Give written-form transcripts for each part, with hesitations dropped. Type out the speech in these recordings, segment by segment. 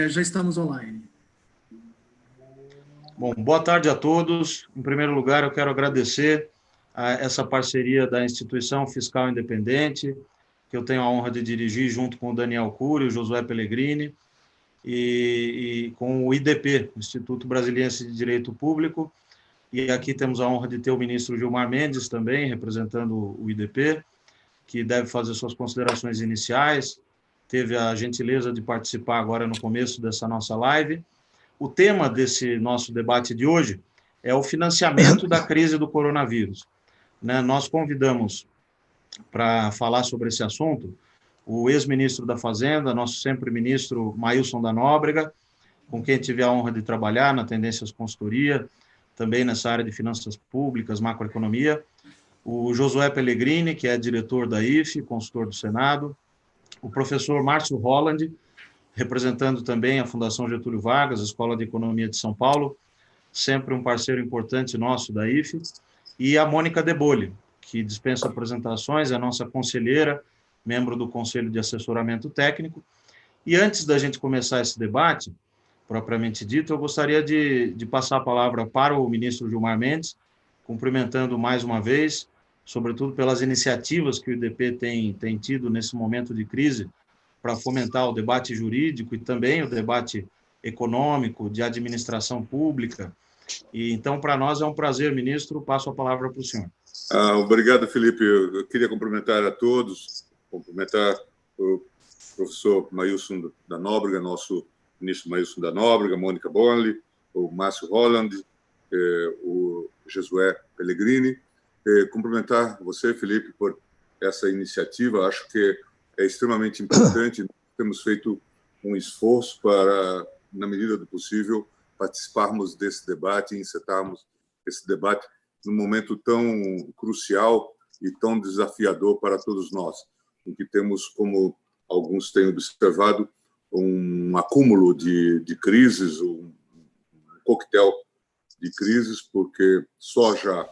Já estamos online. Bom, boa tarde a todos. Em primeiro lugar, eu quero agradecer a essa parceria da Instituição Fiscal Independente, que eu tenho a honra de dirigir junto com o Daniel Cury, o Josué Pellegrini, e com o IDP, Instituto Brasiliense de Direito Público. E aqui temos a honra de ter o ministro Gilmar Mendes também, representando o IDP, que deve fazer suas considerações iniciais. Teve a gentileza de participar agora no começo dessa nossa live. O tema desse nosso debate de hoje é o financiamento da crise do coronavírus. Nós convidamos para falar sobre esse assunto o ex-ministro da Fazenda, nosso sempre ministro Maílson da Nóbrega, com quem tive a honra de trabalhar na Tendências Consultoria, também nessa área de finanças públicas, macroeconomia, o Josué Pellegrini, que é diretor da IFE, consultor do Senado, o professor Márcio Holland, representando também a Fundação Getúlio Vargas, a Escola de Economia de São Paulo, sempre um parceiro importante nosso da IFE, e a Mônica Debole, que dispensa apresentações, é a nossa conselheira, membro do Conselho de Assessoramento Técnico. E antes da gente começar esse debate, propriamente dito, eu gostaria de passar a palavra para o ministro Gilmar Mendes, cumprimentando mais uma vez, sobretudo pelas iniciativas que o IDP tem tido nesse momento de crise, para fomentar o debate jurídico e também o debate econômico, de administração pública. E, então, para nós é um prazer, ministro, passo a palavra para o senhor. Obrigado, Felipe. Eu queria cumprimentar a todos, cumprimentar o professor Maílson da Nóbrega, nosso ministro Maílson da Nóbrega, Mônica Bonli, o Márcio Holland, o Josué Pellegrini. Cumprimentar você, Felipe, por essa iniciativa. Acho que é extremamente importante. Temos feito um esforço para, na medida do possível, participarmos desse debate e encetarmos esse debate num momento tão crucial e tão desafiador para todos nós, em que temos, como alguns têm observado, um acúmulo de crises, um coquetel de crises, porque só já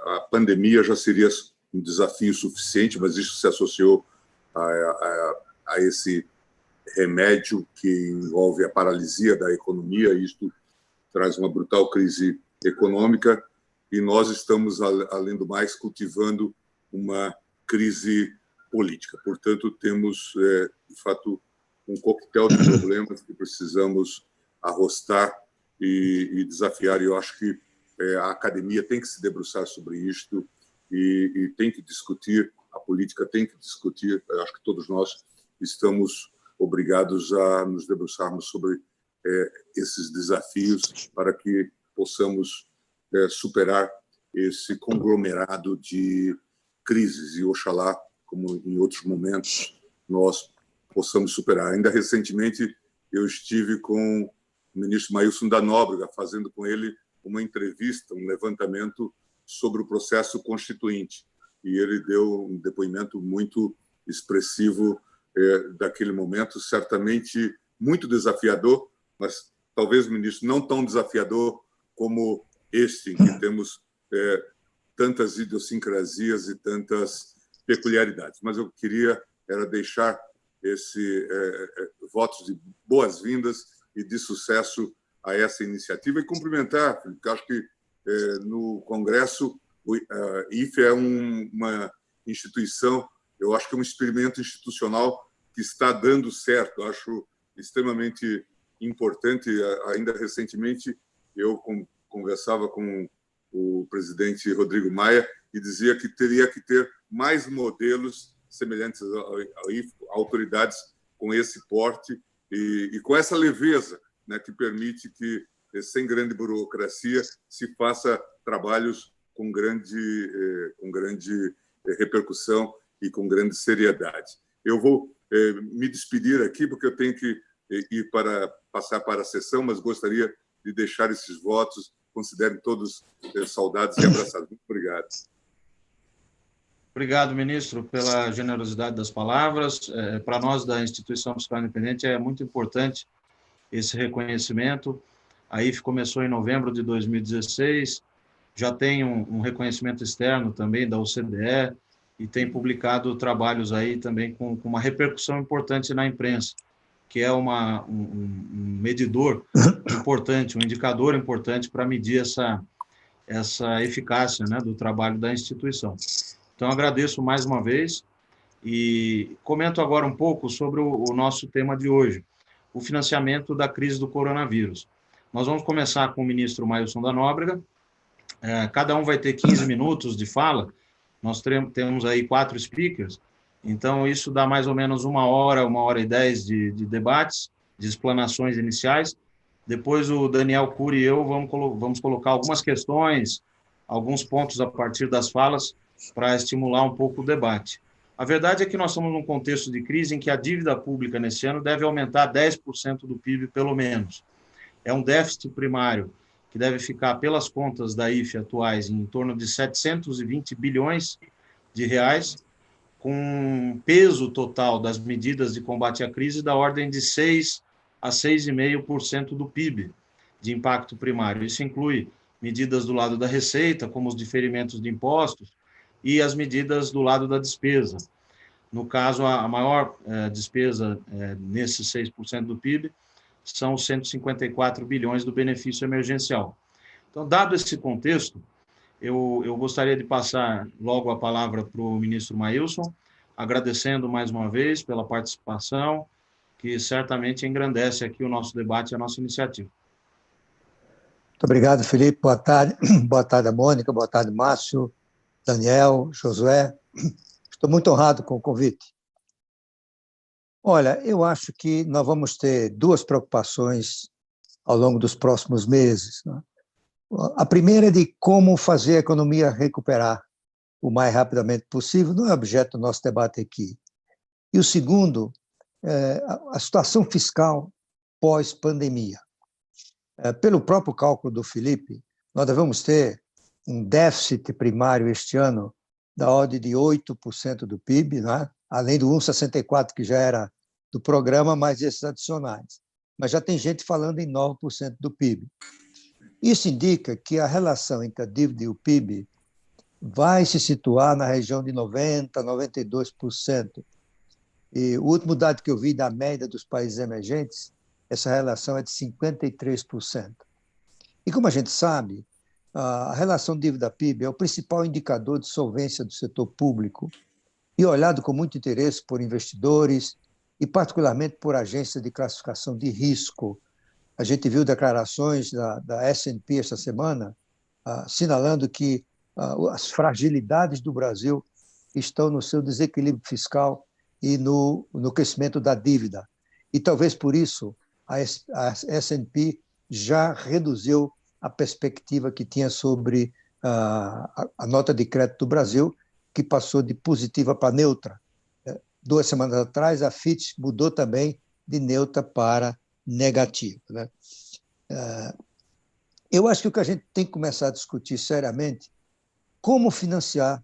a pandemia já seria um desafio suficiente, mas isso se associou a esse remédio que envolve a paralisia da economia, e isto traz uma brutal crise econômica, e nós estamos, além do mais, cultivando uma crise política. Portanto, temos, de fato, um coquetel de problemas que precisamos arrostar e desafiar, e eu acho que a academia tem que se debruçar sobre isto e tem que discutir, a política tem que discutir. Eu acho que todos nós estamos obrigados a nos debruçarmos sobre esses desafios para que possamos superar esse conglomerado de crises e, oxalá, como em outros momentos, nós possamos superar. Ainda recentemente, eu estive com o ministro Maílson da Nóbrega, fazendo com ele uma entrevista, um levantamento sobre o processo constituinte, e ele deu um depoimento muito expressivo daquele momento, certamente muito desafiador, mas talvez, ministro, não tão desafiador como este, em que temos tantas idiosincrasias e tantas peculiaridades. Mas eu queria deixar esse votos de boas-vindas e de sucesso a essa iniciativa e cumprimentar, porque acho que no Congresso a IFE é uma instituição, eu acho que é um experimento institucional que está dando certo. Acho extremamente importante. Ainda recentemente eu conversava com o presidente Rodrigo Maia e dizia que teria que ter mais modelos semelhantes ao IFE, autoridades com esse porte e com essa leveza, né, que permite que, sem grande burocracia, se faça trabalhos com grande repercussão e com grande seriedade. Eu vou me despedir aqui, porque eu tenho que ir passar para a sessão, mas gostaria de deixar esses votos. Considerem todos saudados e abraçados. Muito obrigado. Obrigado, ministro, pela generosidade das palavras. Para nós, da Instituição Fiscal Independente, é muito importante esse reconhecimento. A IFE começou em novembro de 2016, já tem um reconhecimento externo também da OCDE, e tem publicado trabalhos aí também com uma repercussão importante na imprensa, que é um medidor importante, um indicador importante para medir essa eficácia, né, do trabalho da instituição. Então, agradeço mais uma vez e comento agora um pouco sobre o nosso tema de hoje, o financiamento da crise do coronavírus. Nós vamos começar com o ministro Maílson da Nóbrega. Cada um vai ter 15 minutos de fala. Nós temos aí 4 speakers, então isso dá mais ou menos 1 hora e 10 de debates, de explanações iniciais. Depois o Daniel Cury e eu vamos colocar algumas questões, alguns pontos a partir das falas, para estimular um pouco o debate. A verdade é que nós estamos num contexto de crise em que a dívida pública nesse ano deve aumentar 10% do PIB, pelo menos. É um déficit primário que deve ficar, pelas contas da IFE atuais, em torno de 720 bilhões de reais, com um peso total das medidas de combate à crise da ordem de 6 a 6,5% do PIB de impacto primário. Isso inclui medidas do lado da receita, como os diferimentos de impostos, e as medidas do lado da despesa. No caso, a maior despesa nesses 6% do PIB são 154 bilhões do benefício emergencial. Então, dado esse contexto, eu gostaria de passar logo a palavra para o ministro Maílson, agradecendo mais uma vez pela participação, que certamente engrandece aqui o nosso debate e a nossa iniciativa. Muito obrigado, Felipe. Boa tarde. Boa tarde, Mônica. Boa tarde, Márcio, Daniel, Josué. Estou muito honrado com o convite. Olha, eu acho que nós vamos ter 2 preocupações ao longo dos próximos meses, né? A primeira é de como fazer a economia recuperar o mais rapidamente possível, não é objeto do nosso debate aqui. E o segundo, a situação fiscal pós-pandemia. Pelo próprio cálculo do Felipe, nós devemos ter um déficit primário este ano da ordem de 8% do PIB, né? Além do 1,64% que já era do programa, mais esses adicionais. Mas já tem gente falando em 9% do PIB. Isso indica que a relação entre a dívida e o PIB vai se situar na região de 90%, 92%. E o último dado que eu vi da média dos países emergentes, essa relação é de 53%. E como a gente sabe, a relação dívida-PIB é o principal indicador de solvência do setor público e olhado com muito interesse por investidores e particularmente por agências de classificação de risco. A gente viu declarações da S&P esta semana assinalando que as fragilidades do Brasil estão no seu desequilíbrio fiscal e no crescimento da dívida. E talvez por isso a S&P já reduziu a perspectiva que tinha sobre a nota de crédito do Brasil, que passou de positiva para neutra. 2 semanas atrás, a Fitch mudou também de neutra para negativa, né? Eu acho que o que a gente tem que começar a discutir seriamente como financiar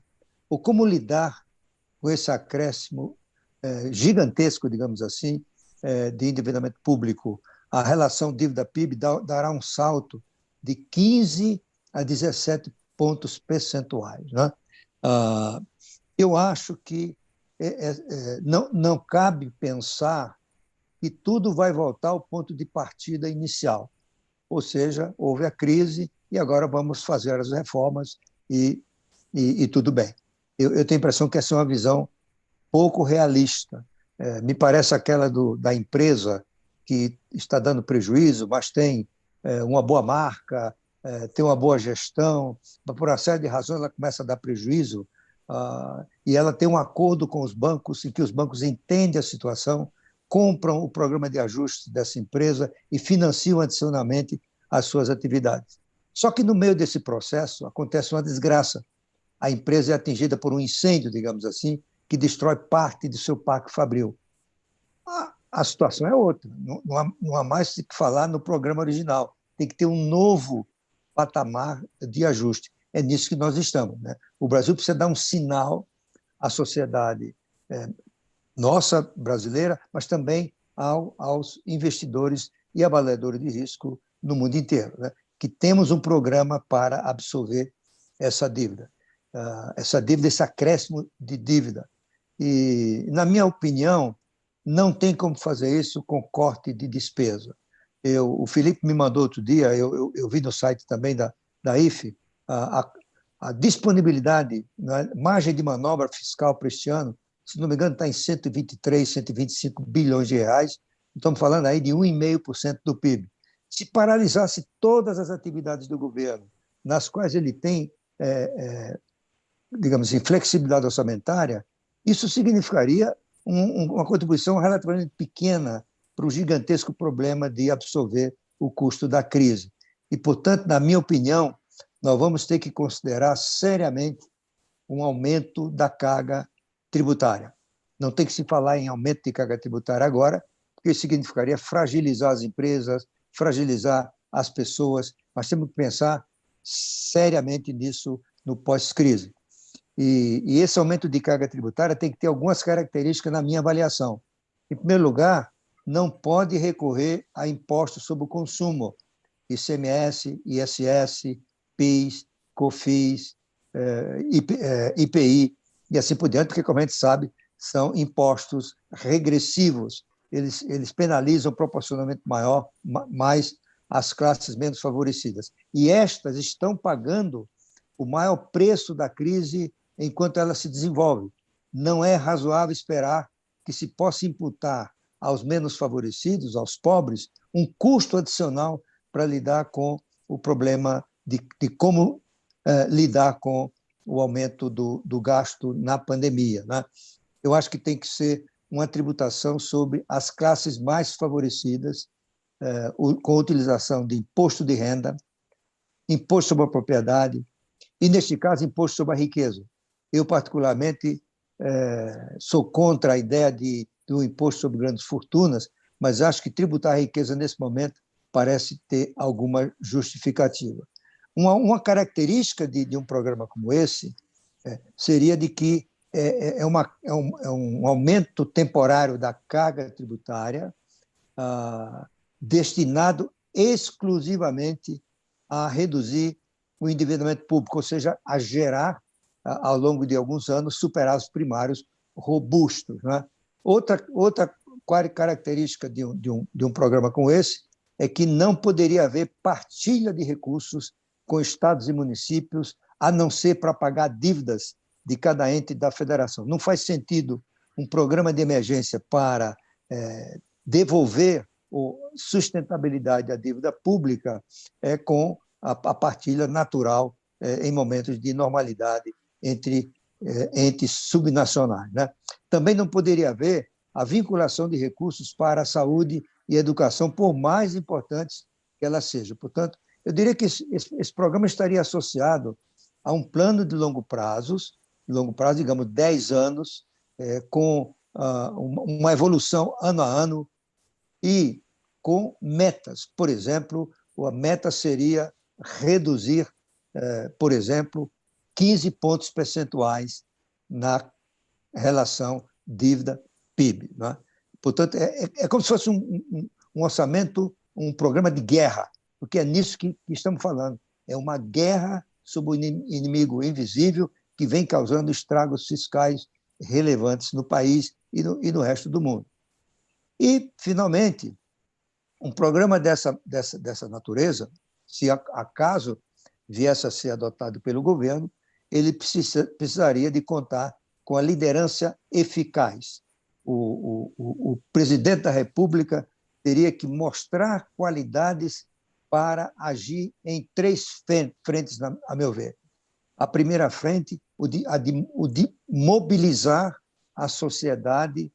ou como lidar com esse acréscimo gigantesco, digamos assim, de endividamento público. A relação dívida-PIB dará um salto de 15 a 17 pontos percentuais, né? Eu acho que não cabe pensar que tudo vai voltar ao ponto de partida inicial. Ou seja, houve a crise e agora vamos fazer as reformas e tudo bem. Eu tenho a impressão que essa é uma visão pouco realista. Me parece aquela da empresa que está dando prejuízo, mas tem uma boa marca, tem uma boa gestão, mas por uma série de razões ela começa a dar prejuízo, e ela tem um acordo com os bancos em que os bancos entendem a situação, compram o programa de ajuste dessa empresa e financiam adicionalmente as suas atividades. Só que no meio desse processo acontece uma desgraça. A empresa é atingida por um incêndio, digamos assim, que destrói parte do seu parque fabril. A situação é outra. Não há mais o que falar no programa original. Tem que ter um novo patamar de ajuste. É nisso que nós estamos, né? O Brasil precisa dar um sinal à sociedade nossa, brasileira, mas também aos investidores e avaliadores de risco no mundo inteiro, né? Que temos um programa para absorver essa dívida. essa dívida, esse acréscimo de dívida. E, na minha opinião, não tem como fazer isso com corte de despesa. O Felipe me mandou outro dia, eu vi no site também da IFE, a disponibilidade, a margem de manobra fiscal para este ano, se não me engano, está em 123, 125 bilhões de reais. Estamos falando aí de 1,5% do PIB. Se paralisasse todas as atividades do governo, nas quais ele tem, digamos assim, flexibilidade orçamentária, isso significaria uma contribuição relativamente pequena para o gigantesco problema de absorver o custo da crise. E, portanto, na minha opinião, nós vamos ter que considerar seriamente um aumento da carga tributária. Não tem que se falar em aumento de carga tributária agora, porque isso significaria fragilizar as empresas, fragilizar as pessoas, mas temos que pensar seriamente nisso no pós-crise. E esse aumento de carga tributária tem que ter algumas características na minha avaliação. Em primeiro lugar, não pode recorrer a impostos sobre o consumo, ICMS, ISS, PIS, COFINS, IPI e assim por diante, porque, como a gente sabe, são impostos regressivos. Eles penalizam proporcionalmente mais as classes menos favorecidas. E estas estão pagando o maior preço da crise enquanto ela se desenvolve. Não é razoável esperar que se possa imputar aos menos favorecidos, aos pobres, um custo adicional para lidar com o problema de como lidar com o aumento do gasto na pandemia, né? Eu acho que tem que ser uma tributação sobre as classes mais favorecidas, com a utilização de imposto de renda, imposto sobre a propriedade e, neste caso, imposto sobre a riqueza. Eu, particularmente, sou contra a ideia de um imposto sobre grandes fortunas, mas acho que tributar a riqueza, nesse momento, parece ter alguma justificativa. Uma característica de um programa como esse seria de que é um aumento temporário da carga tributária destinado exclusivamente a reduzir o endividamento público, ou seja, a gerar, ao longo de alguns anos, superávitos primários robustos, né? Outra característica de um programa como esse é que não poderia haver partilha de recursos com estados e municípios, a não ser para pagar dívidas de cada ente da federação. Não faz sentido um programa de emergência para devolver a sustentabilidade da dívida pública com a partilha natural em momentos de normalidade entre entes subnacionais, né? Também não poderia haver a vinculação de recursos para a saúde e a educação, por mais importantes que elas sejam. Portanto, eu diria que esse programa estaria associado a um plano de longo prazo, digamos, 10 anos, com uma evolução ano a ano e com metas. Por exemplo, a meta seria reduzir, por exemplo, 15 pontos percentuais na relação dívida-PIB, né? Portanto, é como se fosse um orçamento, um programa de guerra, porque é nisso que estamos falando. É uma guerra sobre o inimigo invisível que vem causando estragos fiscais relevantes no país e no resto do mundo. E, finalmente, um programa dessa natureza, se acaso viesse a ser adotado pelo governo, ele precisaria de contar com a liderança eficaz. O presidente da República teria que mostrar qualidades para agir em 3 frentes, a meu ver. A primeira frente, o de mobilizar a sociedade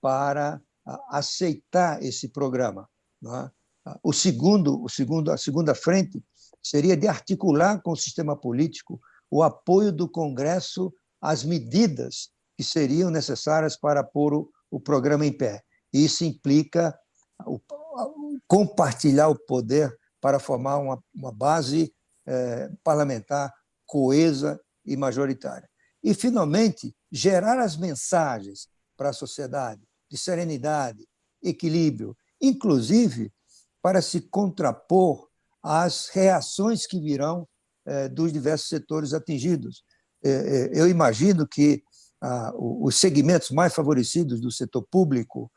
para aceitar esse programa, né? A segunda frente seria de articular com o sistema político o apoio do Congresso às medidas que seriam necessárias para pôr o programa em pé. Isso implica compartilhar o poder para formar uma base parlamentar coesa e majoritária. E, finalmente, gerar as mensagens para a sociedade de serenidade, equilíbrio, inclusive para se contrapor às reações que virão dos diversos setores atingidos. eu imagino que os segmentos mais favorecidos do setor público,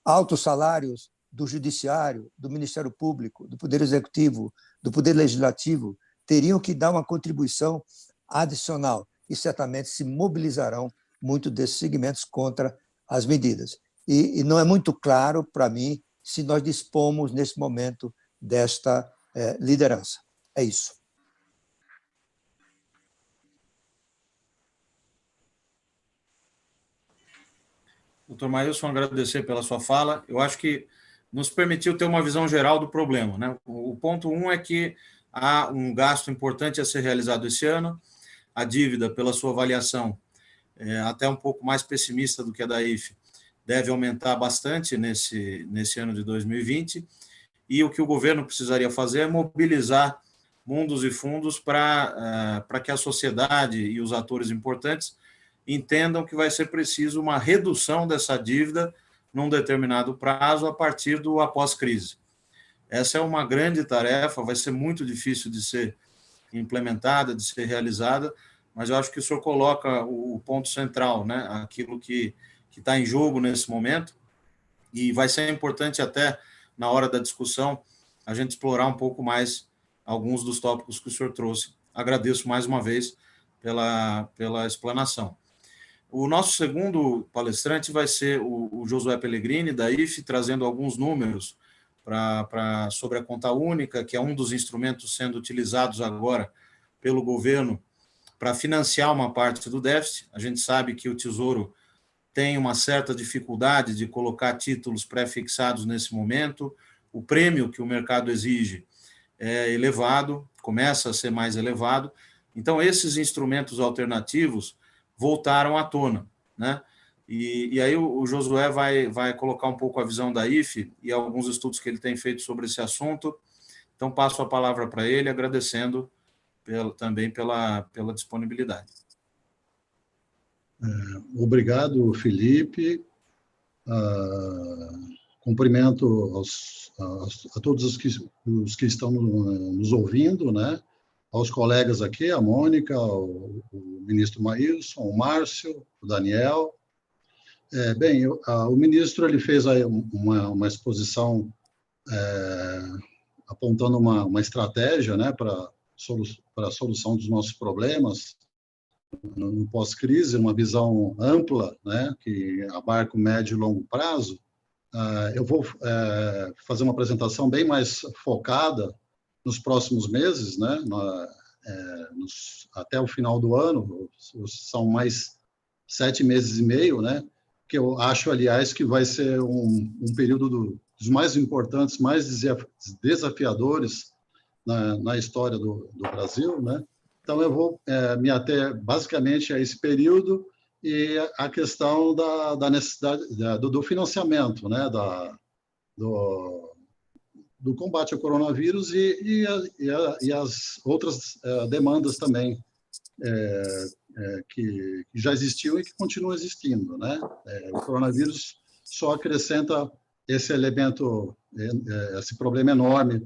altos salários do Judiciário, do Ministério Público, do Poder Executivo, do Poder Legislativo, teriam que dar uma contribuição adicional e certamente se mobilizarão muito desses segmentos contra as medidas. E não é muito claro para mim se nós dispomos, nesse momento, desta liderança. É isso. Doutor Maílson, agradecer pela sua fala. Eu acho que nos permitiu ter uma visão geral do problema, né? O ponto 1 é que há um gasto importante a ser realizado esse ano. A dívida, pela sua avaliação, até um pouco mais pessimista do que a da IFE, deve aumentar bastante nesse ano de 2020. E o que o governo precisaria fazer é mobilizar mundos e fundos para que a sociedade e os atores importantes entendam que vai ser preciso uma redução dessa dívida num determinado prazo a partir do após-crise. Essa é uma grande tarefa, vai ser muito difícil de ser implementada, de ser realizada, mas eu acho que o senhor coloca o ponto central, né? Aquilo que está em jogo nesse momento, e vai ser importante até, na hora da discussão, a gente explorar um pouco mais alguns dos tópicos que o senhor trouxe. Agradeço mais uma vez pela explanação. O nosso segundo palestrante vai ser o Josué Pellegrini, da IFE, trazendo alguns números sobre a conta única, que é um dos instrumentos sendo utilizados agora pelo governo para financiar uma parte do déficit. A gente sabe que o Tesouro tem uma certa dificuldade de colocar títulos pré-fixados nesse momento, o prêmio que o mercado exige é elevado, começa a ser mais elevado, então esses instrumentos alternativos voltaram à tona, né? E aí o Josué vai colocar um pouco a visão da IFE e alguns estudos que ele tem feito sobre esse assunto. Então, passo a palavra para ele, agradecendo também pela disponibilidade. Obrigado, Felipe. Cumprimento a todos os que estão nos ouvindo, né? Aos colegas aqui, a Mônica, o ministro Maílson, o Márcio, o Daniel. O ministro ele fez aí uma exposição apontando uma estratégia, né, para a solução dos nossos problemas no pós-crise, uma visão ampla, né, que abarca o médio e longo prazo. Eu vou fazer uma apresentação bem mais focada nos próximos meses, né, até o final do ano, são mais 7 meses e meio, né, que eu acho, aliás, que vai ser um período dos mais importantes, mais desafiadores na história do Brasil, né? Então, eu vou me ater basicamente a esse período e a questão da necessidade do financiamento, né? Do combate ao coronavírus e as outras demandas também que já existiam e que continuam existindo, né? O coronavírus só acrescenta esse elemento, esse problema enorme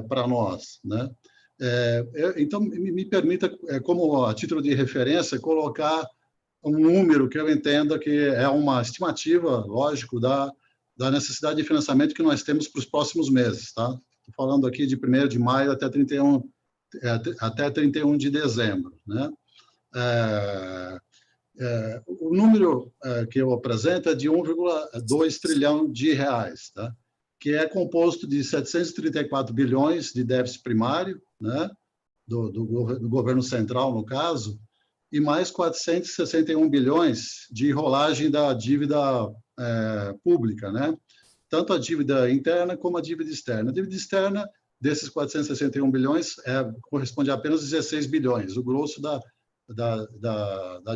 para nós, né? Então, me permita, como a título de referência, colocar um número que eu entenda que é uma estimativa, lógico, da necessidade de financiamento que nós temos para os próximos meses, tá? Estou falando aqui de 1º de maio até 31 de dezembro, né? O número que eu apresento é de 1,2 trilhão de reais, tá? Que é composto de 734 bilhões de déficit primário, né? do governo central, no caso, e mais 461 bilhões de rolagem da dívida pública, né? Tanto a dívida interna como a dívida externa. A dívida externa, desses 461 bilhões, corresponde a apenas 16 bilhões, o grosso da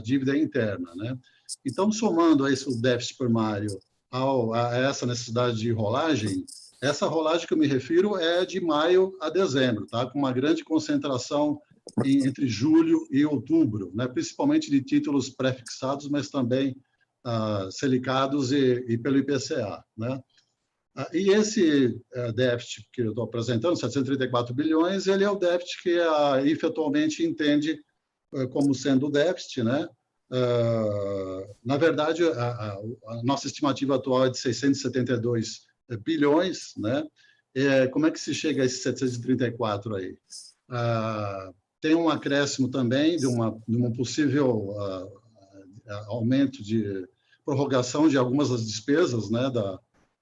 dívida interna, né? Então, somando a esse déficit primário a essa necessidade de rolagem, essa rolagem que eu me refiro é de maio a dezembro, tá? Com uma grande concentração entre julho e outubro, né? Principalmente de títulos pré-fixados, mas também selicados e pelo IPCA, né? E esse déficit que eu estou apresentando, 734 bilhões, ele é o déficit que a IFE atualmente entende como sendo o déficit, né? Na verdade, a nossa estimativa atual é de 672 bilhões, né? Como é que se chega a esses 734 aí? Tem um acréscimo também de uma possível aumento de prorrogação de algumas das despesas, né,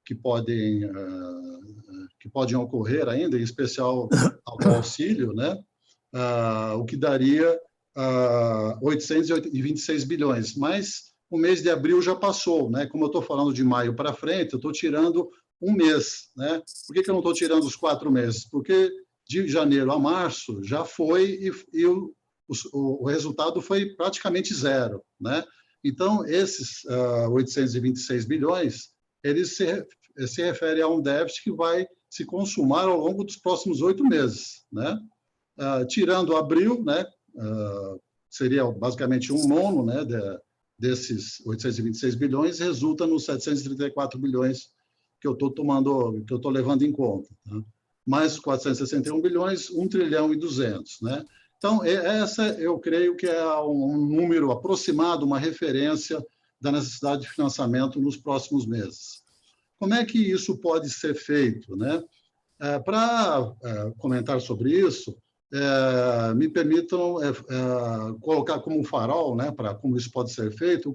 que podem ocorrer ainda, em especial ao auxílio, né? O que daria 826 bilhões. Mas o mês de abril já passou, né? Como eu estou falando de maio para frente, eu estou tirando um mês, né? Por que eu não estou tirando os 4 meses? Porque de janeiro a março já foi e o resultado foi praticamente zero, né? Então, esses 826 bilhões, eles se referem a um déficit que vai se consumar ao longo dos próximos 8 meses, né? Tirando abril, né? Seria basicamente um nono, né? Desses 826 bilhões, resulta nos 734 bilhões que eu estou levando em conta, né? Mais 461 bilhões, 1 trilhão e 200, né? Então, essa eu creio que é um número aproximado, uma referência da necessidade de financiamento nos próximos meses. Como é que isso pode ser feito, né? Para comentar sobre isso, me permitam colocar como um farol, né, para como isso pode ser feito,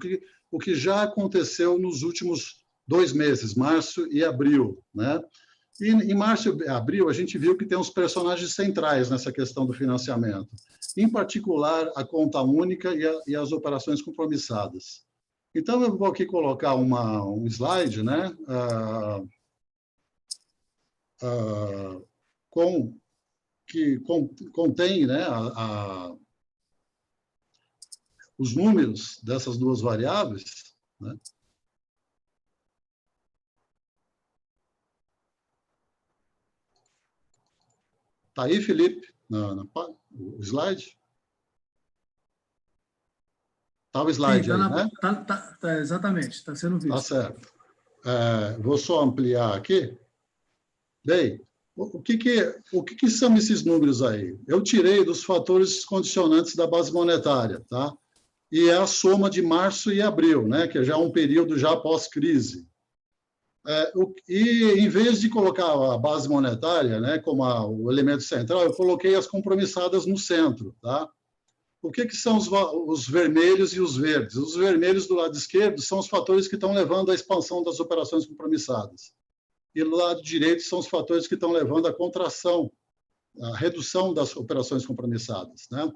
o que já aconteceu nos últimos 2 meses, março e abril, né? E em março e abril, a gente viu que tem uns personagens centrais nessa questão do financiamento, em particular a conta única e as operações compromissadas. Então, eu vou aqui colocar um slide, né, que contém, né, os números dessas duas variáveis, né? Está aí, Felipe, o slide? Está o slide. Sim, aí, né? Exatamente, está sendo visto. Está certo. Vou só ampliar aqui. Bem, o que são esses números aí? Eu tirei dos fatores condicionantes da base monetária, tá? E é a soma de março e abril, né? Que já é um período já pós-crise. E em vez de colocar a base monetária, né, como o elemento central, eu coloquei as compromissadas no centro, tá? O que são os vermelhos e os verdes? Os vermelhos do lado esquerdo são os fatores que estão levando à expansão das operações compromissadas. E do lado direito são os fatores que estão levando à contração, à redução das operações compromissadas, né?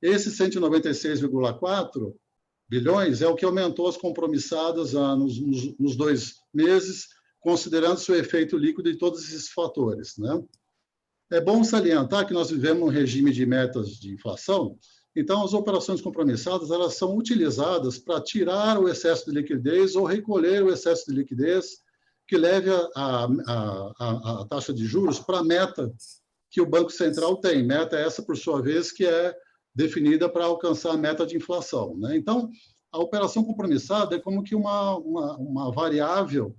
Esse 196,4 bilhões é o que aumentou as compromissadas nos 2 meses, considerando seu efeito líquido de todos esses fatores, né? É bom salientar que nós vivemos num regime de metas de inflação, então as operações compromissadas elas são utilizadas para tirar o excesso de liquidez ou recolher o excesso de liquidez que leve a taxa de juros para a meta que o Banco Central tem. Meta essa, por sua vez, que é definida para alcançar a meta de inflação, né? Então, a operação compromissada é como que uma variável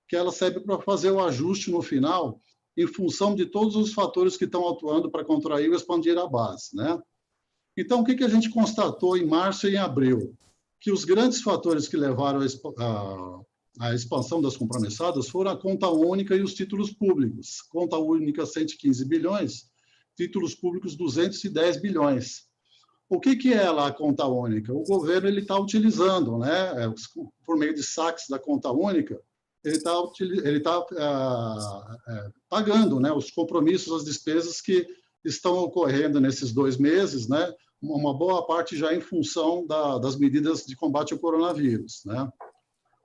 que ela serve para fazer o ajuste no final em função de todos os fatores que estão atuando para contrair ou expandir a base, né? Então, o que a gente constatou em março e em abril? Que os grandes fatores que levaram a expansão das compromissadas foram a conta única e os títulos públicos. Conta única, 115 bilhões, títulos públicos, 210 bilhões. O que é lá a conta única? O governo está utilizando, né, por meio de saques da conta única, ele está pagando, né, os compromissos, as despesas que estão ocorrendo nesses 2 meses, né, uma boa parte já em função das medidas de combate ao coronavírus, né.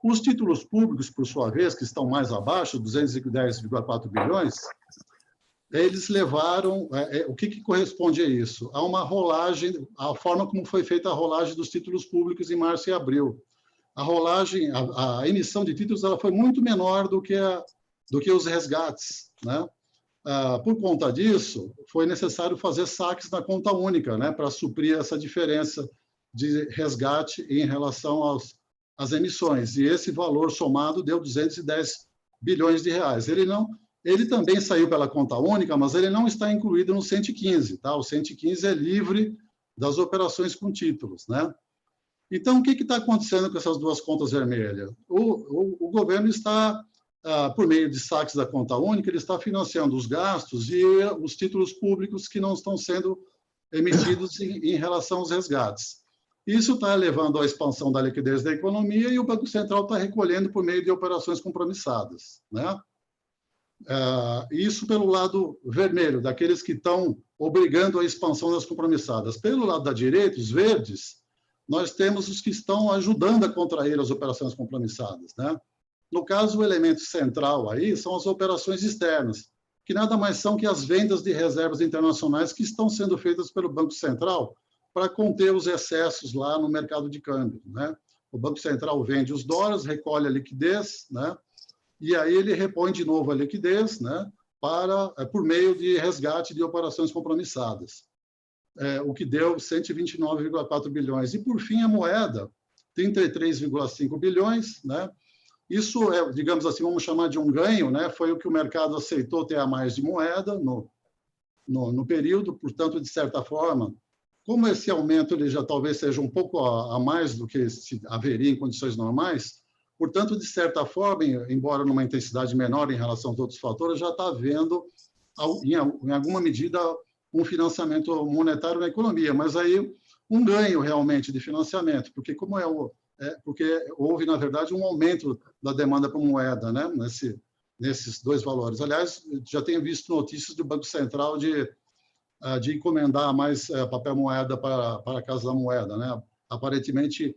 Os títulos públicos, por sua vez, que estão mais abaixo, 210,4 bilhões, eles levaram... o que corresponde a isso? A uma rolagem, a forma como foi feita a rolagem dos títulos públicos em março e abril. A rolagem, a emissão de títulos, ela foi muito menor do que os resgates, né? Por conta disso, foi necessário fazer saques na conta única, né, para suprir essa diferença de resgate em relação às emissões. E esse valor somado deu 210 bilhões de reais. Ele também saiu pela conta única, mas ele não está incluído no 115, tá? O 115 é livre das operações com títulos, né? Então, o que está acontecendo com essas duas contas vermelhas? O governo está, por meio de saques da conta única, ele está financiando os gastos e os títulos públicos que não estão sendo emitidos em relação aos resgates. Isso está levando à expansão da liquidez da economia e o Banco Central está recolhendo por meio de operações compromissadas, né? Isso pelo lado vermelho, daqueles que estão obrigando a expansão das compromissadas. Pelo lado da direita, os verdes, nós temos os que estão ajudando a contrair as operações compromissadas, né? No caso, o elemento central aí são as operações externas, que nada mais são que as vendas de reservas internacionais que estão sendo feitas pelo Banco Central para conter os excessos lá no mercado de câmbio, né? O Banco Central vende os dólares, recolhe a liquidez, né? E aí ele repõe de novo a liquidez, né? Por meio de resgate de operações compromissadas. O que deu 129,4 bilhões. E, por fim, a moeda, 33,5 bilhões, né? Isso digamos assim, vamos chamar de um ganho, né? Foi o que o mercado aceitou ter a mais de moeda no período, portanto, de certa forma, como esse aumento ele já talvez seja um pouco a mais do que se haveria em condições normais, portanto, de certa forma, embora numa intensidade menor em relação aos outros fatores, já está havendo, em alguma medida, um financiamento monetário na economia, mas aí um ganho realmente de financiamento, porque porque houve, na verdade, um aumento da demanda por moeda, né, nesses dois valores. Aliás, já tenho visto notícias do Banco Central de encomendar mais papel moeda para a Casa da Moeda, né? Aparentemente,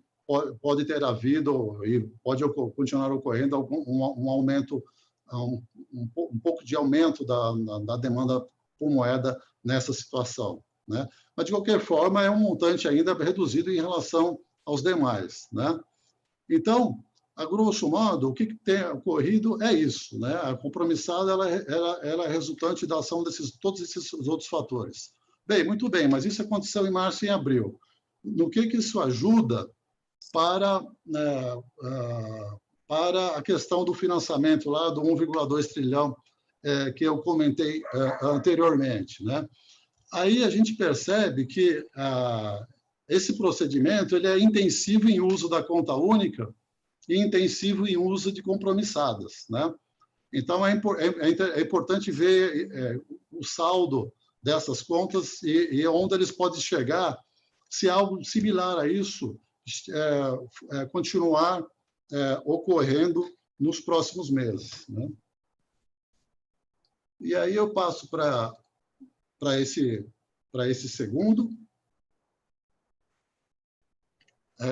pode ter havido e pode continuar ocorrendo um aumento, um pouco de aumento da demanda por moeda nessa situação, né? Mas, de qualquer forma, é um montante ainda reduzido em relação aos demais, né? Então, a grosso modo, o que tem ocorrido é isso, né? A compromissada ela é resultante da ação todos esses outros fatores. Bem, muito bem, mas isso aconteceu em março e em abril. No que isso ajuda para a questão do financiamento lá do 1,2 trilhão que eu comentei anteriormente, né? Aí a gente percebe que esse procedimento ele é intensivo em uso da conta única e intensivo em uso de compromissadas, né? Então, é importante ver o saldo dessas contas e onde eles podem chegar se algo similar a isso continuar ocorrendo nos próximos meses, né? E aí eu passo para esse segundo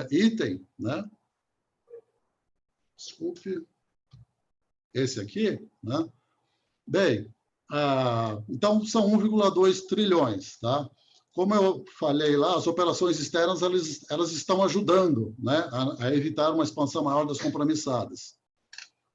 item, né? Desculpe, esse aqui, né? Bem, então são 1,2 trilhões, tá? Como eu falei lá, as operações externas elas estão ajudando, né, a evitar uma expansão maior das compromissadas.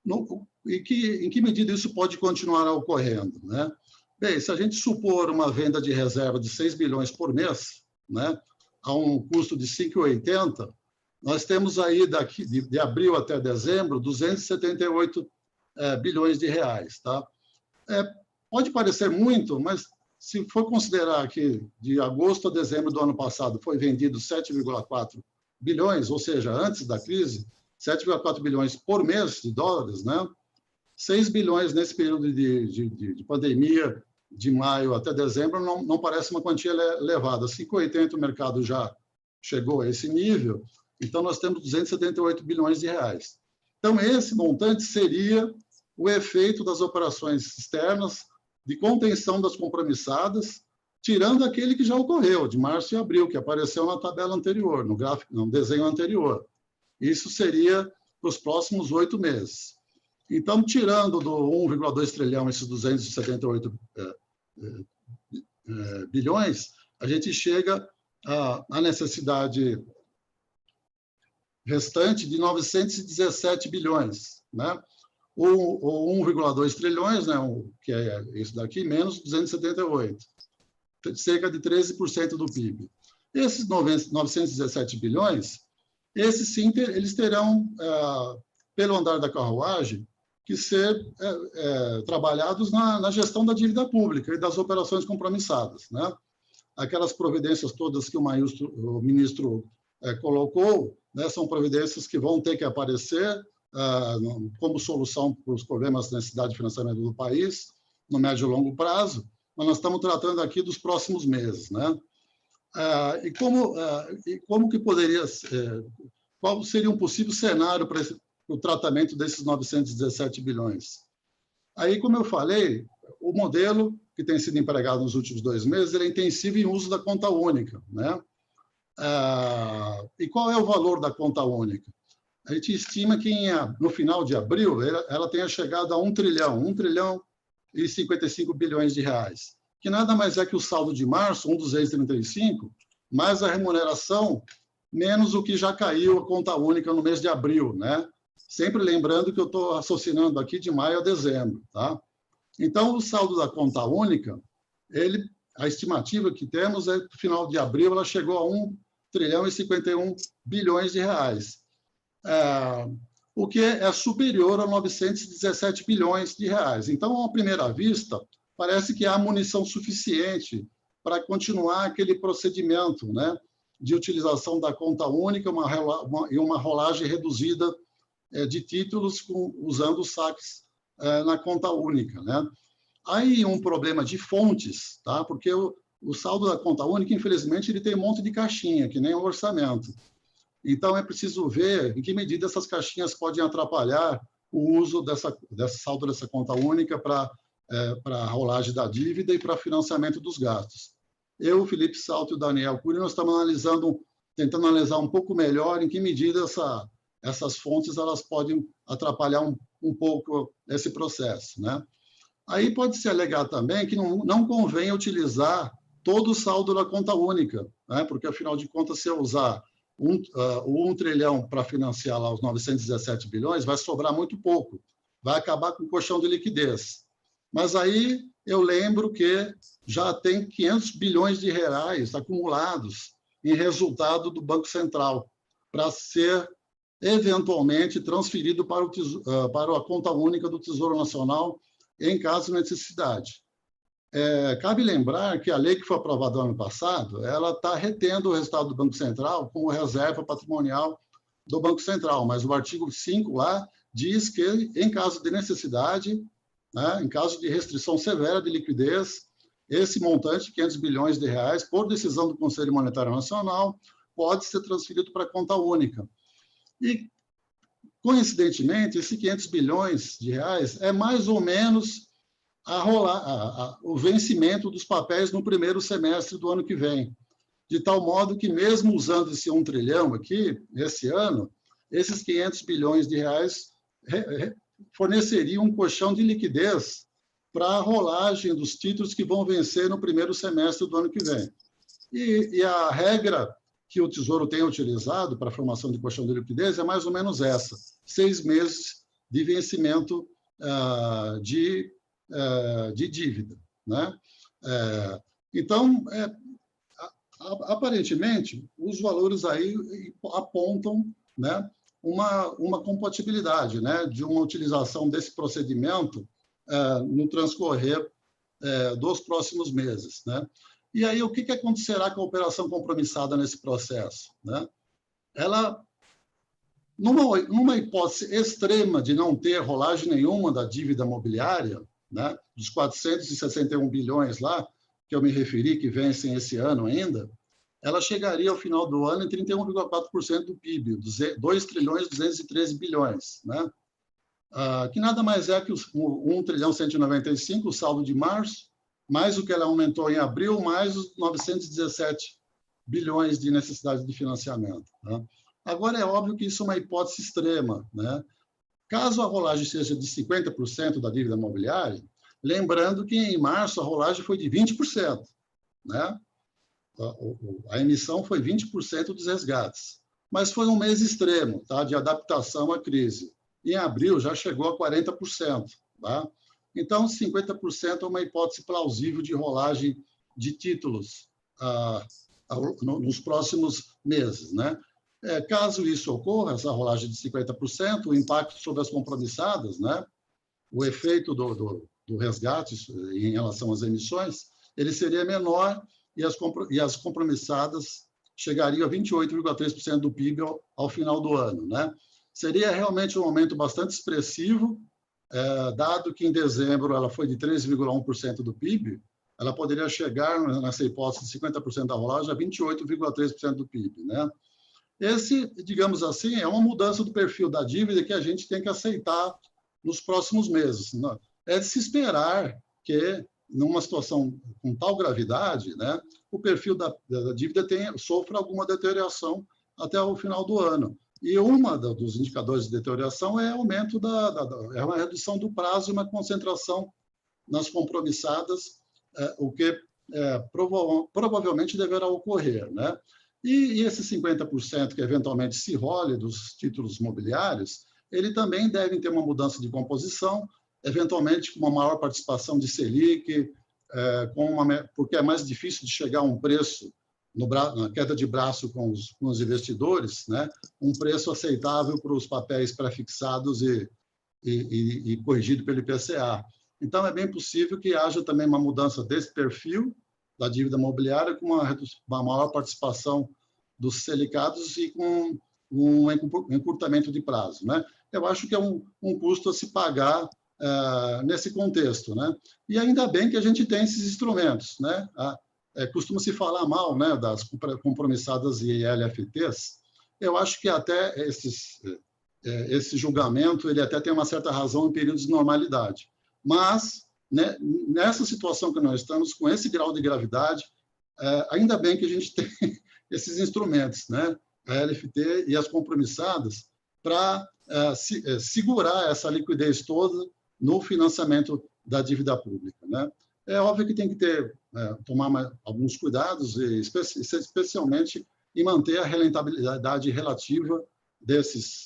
Em que medida isso pode continuar ocorrendo, né? Bem, se a gente supor uma venda de reserva de 6 bilhões por mês, né, a um custo de 5,80, nós temos aí, daqui de abril até dezembro, 278 bilhões de reais. Tá? Pode parecer muito, mas se for considerar que de agosto a dezembro do ano passado foi vendido 7,4 bilhões, ou seja, antes da crise, 7,4 bilhões por mês de dólares, né? 6 bilhões nesse período de pandemia, de maio até dezembro, não parece uma quantia elevada. 5,80 o mercado já chegou a esse nível, então nós temos 278 bilhões de reais. Então, esse montante seria o efeito das operações externas de contenção das compromissadas, tirando aquele que já ocorreu, de março e abril, que apareceu na tabela anterior, no gráfico, no desenho anterior. Isso seria para os próximos 8 meses. Então, tirando do 1,2 trilhão esses 278 bilhões, a gente chega à necessidade restante de 917 bilhões, né? O 1,2 trilhões, né, que é isso daqui, menos 278, cerca de 13% do PIB. Esses 917 bilhões, esses sim, eles terão, pelo andar da carruagem, que ser trabalhados na gestão da dívida pública e das operações compromissadas, né? aquelas providências todas que o ministro colocou, né, são providências que vão ter que aparecer como solução para os problemas da necessidade de financiamento do país, no médio e longo prazo, mas nós estamos tratando aqui dos próximos meses, né? E como que poderia ser, qual seria um possível cenário para o tratamento desses 917 bilhões? Aí, como eu falei, o modelo que tem sido empregado nos últimos 2 meses, ele é intensivo em uso da conta única, né? E qual é o valor da conta única? A gente estima que no final de abril ela tenha chegado a 1 trilhão e 55 bilhões de reais, que nada mais é que o saldo de março, 1.235, mais a remuneração, menos o que já caiu a conta única no mês de abril, né? Sempre lembrando que eu estou raciocinando aqui de maio a dezembro, tá? Então, o saldo da conta única, a estimativa que temos é que no final de abril ela chegou a 1 trilhão e 51 bilhões de reais, o que é superior a 917 bilhões de reais. Então, à primeira vista, parece que há munição suficiente para continuar aquele procedimento, né, de utilização da conta única e uma rolagem reduzida de títulos usando os saques na conta única, né? Aí um problema de fontes, tá? Porque o saldo da conta única, infelizmente, ele tem um monte de caixinha, que nem o orçamento. Então, é preciso ver em que medida essas caixinhas podem atrapalhar o uso desse saldo dessa conta única para a rolagem da dívida e para financiamento dos gastos. Eu, o Felipe Salto e o Daniel Cury, nós estamos tentando analisar um pouco melhor em que medida essas fontes elas podem atrapalhar um pouco esse processo, né? Aí pode-se alegar também que não convém utilizar todo o saldo da conta única, né? Porque, afinal de contas, se eu usar o 1 trilhão para financiar lá os 917 bilhões, vai sobrar muito pouco, vai acabar com o colchão de liquidez. Mas aí eu lembro que já tem 500 bilhões de reais acumulados em resultado do Banco Central para ser eventualmente transferido para a conta única do Tesouro Nacional em caso de necessidade. Cabe lembrar que a lei que foi aprovada no ano passado, ela está retendo o resultado do Banco Central como reserva patrimonial do Banco Central, mas o artigo 5 lá diz que, em caso de necessidade, né, em caso de restrição severa de liquidez, esse montante, 500 bilhões de reais, por decisão do Conselho Monetário Nacional, pode ser transferido para a conta única. E, coincidentemente, esses 500 bilhões de reais é mais ou menos o vencimento dos papéis no primeiro semestre do ano que vem. De tal modo que, mesmo usando esse 1 trilhão aqui, esse ano, esses 500 bilhões de reais forneceriam um colchão de liquidez para a rolagem dos títulos que vão vencer no primeiro semestre do ano que vem. E a regra que o Tesouro tem utilizado para a formação de colchão de liquidez é mais ou menos essa: 6 meses de vencimento de dívida, né? Então, aparentemente, os valores aí apontam, né, uma compatibilidade, né, de uma utilização desse procedimento no transcorrer dos próximos meses, né? E aí, o que acontecerá com a operação compromissada nesse processo, né? Ela, numa hipótese extrema de não ter rolagem nenhuma da dívida mobiliária, né, dos 461 bilhões lá, que eu me referi, que vencem esse ano ainda, ela chegaria ao final do ano em 31,4% do PIB, 2 trilhões 213 bilhões, né? Que nada mais é que 1 trilhão 195, o saldo de março, mais o que ela aumentou em abril, mais os 917 bilhões de necessidade de financiamento, né? Agora, é óbvio que isso é uma hipótese extrema, né? Caso a rolagem seja de 50% da dívida imobiliária, lembrando que em março a rolagem foi de 20%, né? A emissão foi 20% dos resgates, mas foi um mês extremo, tá, de adaptação à crise. Em abril já chegou a 40%, tá? Então, 50% é uma hipótese plausível de rolagem de títulos nos próximos meses, né? Caso isso ocorra, essa rolagem de 50%, o impacto sobre as compromissadas, né, o efeito do resgate em relação às emissões, ele seria menor e as compromissadas chegariam a 28,3% do PIB ao final do ano, né? Seria realmente um aumento bastante expressivo, dado que em dezembro ela foi de 3,1% do PIB, ela poderia chegar, nessa hipótese de 50% da rolagem, a 28,3% do PIB, né? Esse, digamos assim, é uma mudança do perfil da dívida que a gente tem que aceitar nos próximos meses. É de se esperar que, numa situação com tal gravidade, né, o perfil da dívida sofra alguma deterioração até o final do ano. E uma dos indicadores de deterioração é aumento é uma redução do prazo e uma concentração nas compromissadas, o que provavelmente deverá ocorrer, né? E esse 50% que eventualmente se role dos títulos imobiliários, ele também deve ter uma mudança de composição, eventualmente com uma maior participação de Selic, porque é mais difícil de chegar a um preço, na queda de braço com os investidores, né? Um preço aceitável para os papéis pré-fixados e corrigido pelo IPCA. Então, é bem possível que haja também uma mudança desse perfil da dívida imobiliária com uma maior participação dos selicados e com um encurtamento de prazo, né? Eu acho que é um custo a se pagar nesse contexto, né? E ainda bem que a gente tem esses instrumentos, né? Costuma-se falar mal, né, das compromissadas e LFTs. Eu acho que até esse julgamento ele até tem uma certa razão em períodos de normalidade. Mas, né, nessa situação que nós estamos, com esse grau de gravidade, ainda bem que a gente tem esses instrumentos, né, a LFT e as compromissadas, para segurar essa liquidez toda no financiamento da dívida pública, né? É óbvio que tem que tomar alguns cuidados, especialmente em manter a rentabilidade relativa desses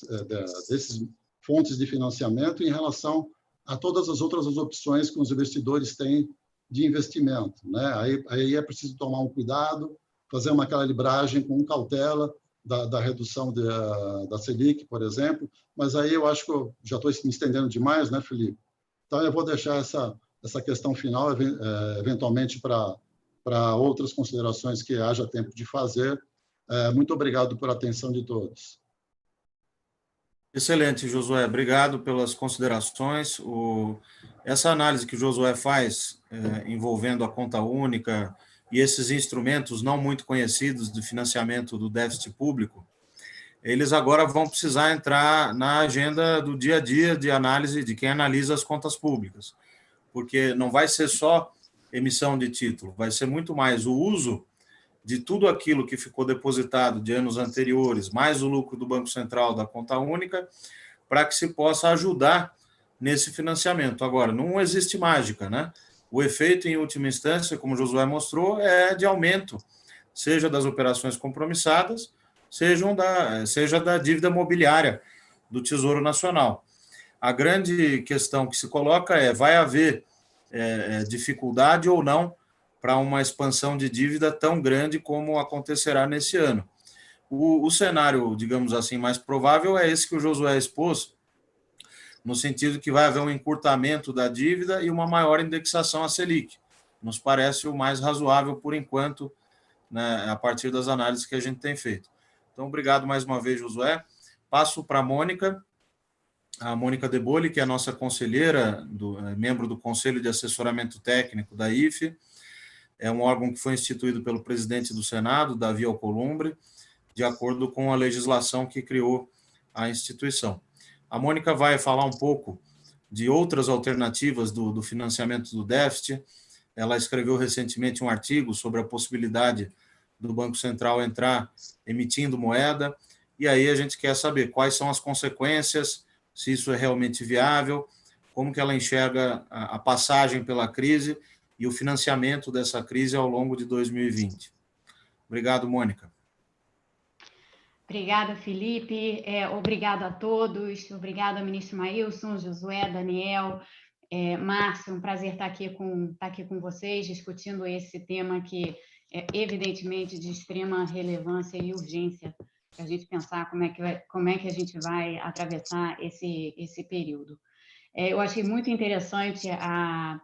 fontes de financiamento em relação a todas as outras opções que os investidores têm de investimento, né? Aí é preciso tomar um cuidado, fazer uma calibragem com cautela da redução da Selic, por exemplo, mas aí eu acho que eu já estou me estendendo demais, né, Felipe? Então, eu vou deixar essa questão final, eventualmente, para outras considerações que haja tempo de fazer. Muito obrigado pela atenção de todos. Excelente, Josué. Obrigado pelas considerações. Essa análise que o Josué faz, envolvendo a conta única e esses instrumentos não muito conhecidos de financiamento do déficit público, eles agora vão precisar entrar na agenda do dia a dia de análise de quem analisa as contas públicas, porque não vai ser só emissão de título, vai ser muito mais o uso de tudo aquilo que ficou depositado de anos anteriores, mais o lucro do Banco Central da conta única, para que se possa ajudar nesse financiamento. Agora, não existe mágica, né? O efeito, em última instância, como o Josué mostrou, é de aumento, seja das operações compromissadas, seja da dívida mobiliária do Tesouro Nacional. A grande questão que se coloca vai haver dificuldade ou não para uma expansão de dívida tão grande como acontecerá nesse ano. O cenário, digamos assim, mais provável é esse que o Josué expôs, no sentido que vai haver um encurtamento da dívida e uma maior indexação à Selic. Nos parece o mais razoável por enquanto, né, a partir das análises que a gente tem feito. Então, obrigado mais uma vez, Josué. Passo para a Mônica Deboli, que é a nossa conselheira, membro do Conselho de Assessoramento Técnico da IFE. É um órgão que foi instituído pelo presidente do Senado, Davi Alcolumbre, de acordo com a legislação que criou a instituição. A Mônica vai falar um pouco de outras alternativas do financiamento do déficit. Ela escreveu recentemente um artigo sobre a possibilidade do Banco Central entrar emitindo moeda, e aí a gente quer saber quais são as consequências, se isso é realmente viável, como que ela enxerga a passagem pela crise e o financiamento dessa crise ao longo de 2020. Obrigado, Mônica. Obrigada, Felipe. Obrigado a todos. Obrigado ao ministro Maílson, Josué, Daniel, Márcio. Um prazer estar aqui com vocês, discutindo esse tema que é evidentemente de extrema relevância e urgência para a gente pensar como é que a gente vai atravessar esse período. Eu achei muito interessante,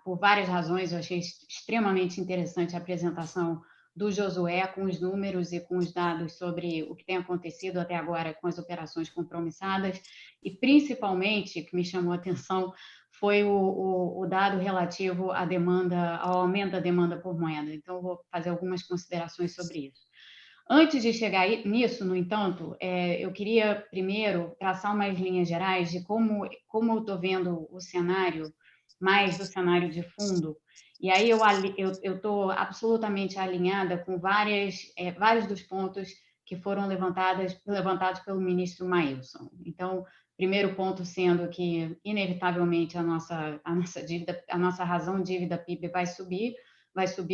por várias razões, eu achei extremamente interessante a apresentação do Josué com os números e com os dados sobre o que tem acontecido até agora com as operações compromissadas, e principalmente, o que me chamou a atenção foi o dado relativo à demanda, ao aumento da demanda por moeda. Então, vou fazer algumas considerações sobre isso. Antes de chegar nisso, no entanto, eu queria primeiro traçar umas linhas gerais de como eu estou vendo o cenário, mais o cenário de fundo. E aí eu estou absolutamente alinhada com vários dos pontos que foram levantados pelo ministro Maílson. Então, primeiro ponto sendo que, inevitavelmente, a nossa dívida, a nossa razão dívida PIB vai subir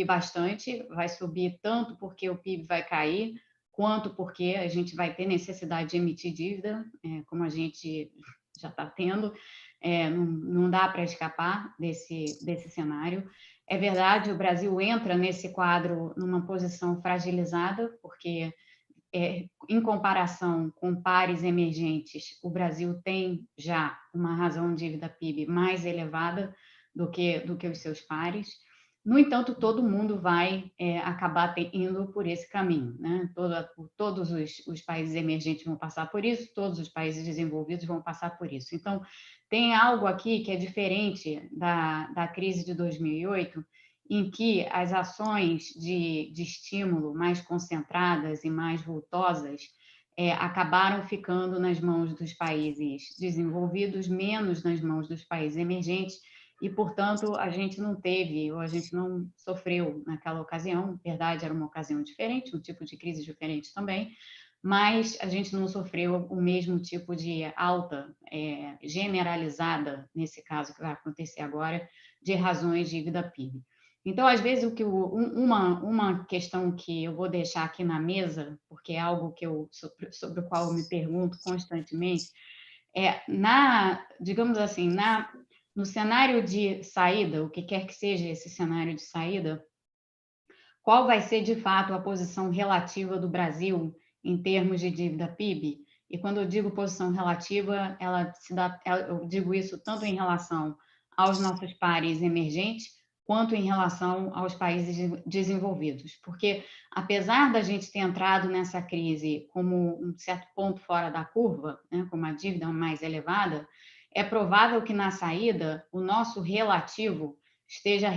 bastante, vai subir tanto porque o PIB vai cair, quanto porque a gente vai ter necessidade de emitir dívida, como a gente já está tendo. Não dá para escapar desse cenário. É verdade, o Brasil entra nesse quadro numa posição fragilizada, porque, em comparação com pares emergentes, o Brasil tem já uma razão de dívida PIB mais elevada do que os seus pares. No entanto, todo mundo vai acabar indo por esse caminho, né? Todos os países emergentes vão passar por isso, todos os países desenvolvidos vão passar por isso. Então, tem algo aqui que é diferente da crise de 2008, em que as ações de estímulo mais concentradas e mais vultosas acabaram ficando nas mãos dos países desenvolvidos, menos nas mãos dos países emergentes, e, portanto, a gente não teve, ou a gente não sofreu naquela ocasião, verdade, era uma ocasião diferente, um tipo de crise diferente também, mas a gente não sofreu o mesmo tipo de alta generalizada, nesse caso que vai acontecer agora, de razões de dívida PIB. Então, às vezes, uma questão que eu vou deixar aqui na mesa, porque é algo sobre o qual eu me pergunto constantemente, digamos assim, no cenário de saída, o que quer que seja esse cenário de saída, qual vai ser, de fato, a posição relativa do Brasil em termos de dívida PIB? E quando eu digo posição relativa, eu digo isso tanto em relação aos nossos pares emergentes, quanto em relação aos países desenvolvidos. Porque, apesar da gente ter entrado nessa crise como um certo ponto fora da curva, né, com uma dívida mais elevada, é provável que na saída o nosso relativo esteja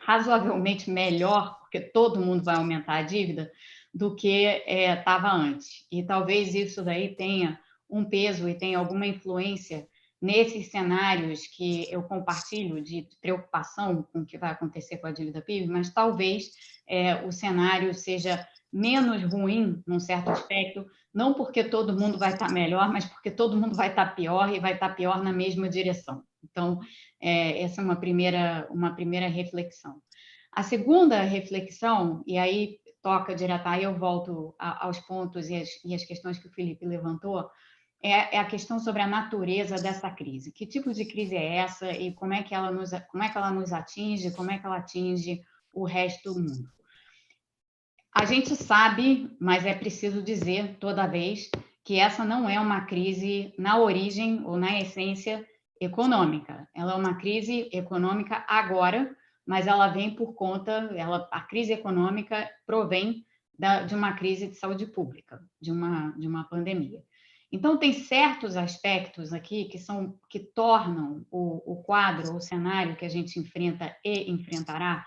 razoavelmente melhor, porque todo mundo vai aumentar a dívida, do que estava antes. E talvez isso daí tenha um peso e tenha alguma influência nesses cenários que eu compartilho de preocupação com o que vai acontecer com a dívida PIB, mas talvez o cenário seja menos ruim, num certo aspecto, não porque todo mundo vai estar melhor, mas porque todo mundo vai estar pior e vai estar pior na mesma direção. Então, essa é uma primeira reflexão. A segunda reflexão, e aí toca direto, aí eu volto aos pontos e as questões que o Felipe levantou, é a questão sobre a natureza dessa crise. Que tipo de crise é essa e como é que ela nos atinge, como é que ela atinge o resto do mundo? A gente sabe, mas é preciso dizer toda vez, que essa não é uma crise na origem ou na essência econômica. Ela é uma crise econômica agora, mas ela vem por conta, a crise econômica provém de uma crise de saúde pública, de uma pandemia. Então, tem certos aspectos aqui que tornam o quadro, o cenário que a gente enfrenta e enfrentará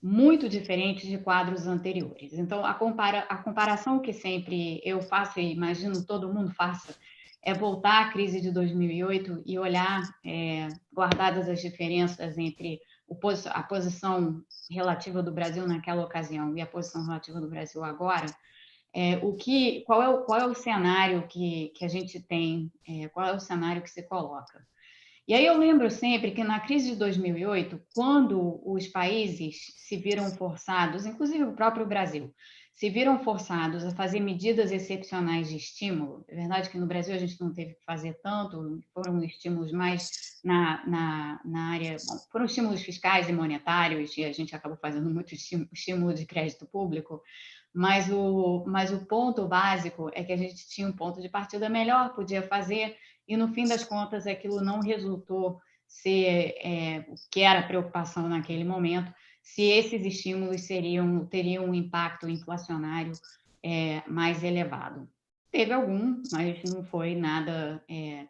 muito diferente de quadros anteriores. Então, a comparação que sempre eu faço, e imagino todo mundo faça, é voltar à crise de 2008 e olhar, guardadas as diferenças entre a posição relativa do Brasil naquela ocasião e a posição relativa do Brasil agora, qual é o cenário que a gente tem, qual é o cenário que se coloca. E aí eu lembro sempre que na crise de 2008, quando os países se viram forçados, inclusive o próprio Brasil, se viram forçados a fazer medidas excepcionais de estímulo, é verdade que no Brasil a gente não teve que fazer tanto, foram estímulos mais na área, foram estímulos fiscais e monetários, e a gente acabou fazendo muito estímulo de crédito público, mas o ponto básico é que a gente tinha um ponto de partida melhor, podia fazer, e no fim das contas aquilo não resultou ser o que era preocupação naquele momento, se esses estímulos teriam um impacto inflacionário mais elevado. Teve algum, mas não foi nada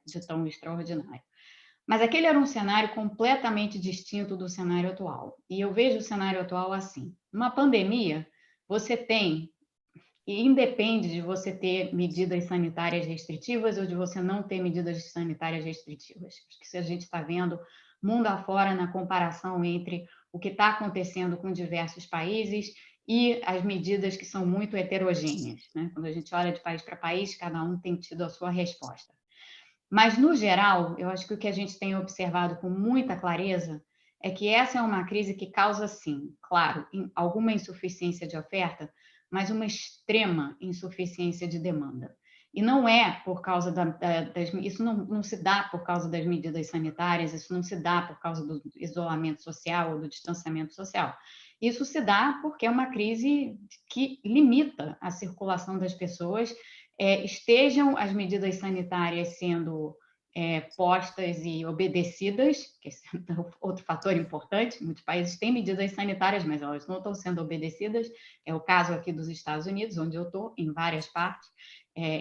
de tão extraordinário. Mas aquele era um cenário completamente distinto do cenário atual. E eu vejo o cenário atual assim. Numa pandemia, você tem, e independe de você ter medidas sanitárias restritivas ou de você não ter medidas sanitárias restritivas. Acho que se a gente está vendo mundo afora na comparação entre o que está acontecendo com diversos países e as medidas que são muito heterogêneas, né? Quando a gente olha de país para país, cada um tem tido a sua resposta. Mas, no geral, eu acho que o que a gente tem observado com muita clareza é que essa é uma crise que causa, sim, claro, alguma insuficiência de oferta, mas uma extrema insuficiência de demanda. E não é por causa isso não se dá por causa das medidas sanitárias, isso não se dá por causa do isolamento social ou do distanciamento social. Isso se dá porque é uma crise que limita a circulação das pessoas, estejam as medidas sanitárias sendo postas e obedecidas, que é outro fator importante. Muitos países têm medidas sanitárias, mas elas não estão sendo obedecidas. É o caso aqui dos Estados Unidos, onde eu estou, em várias partes,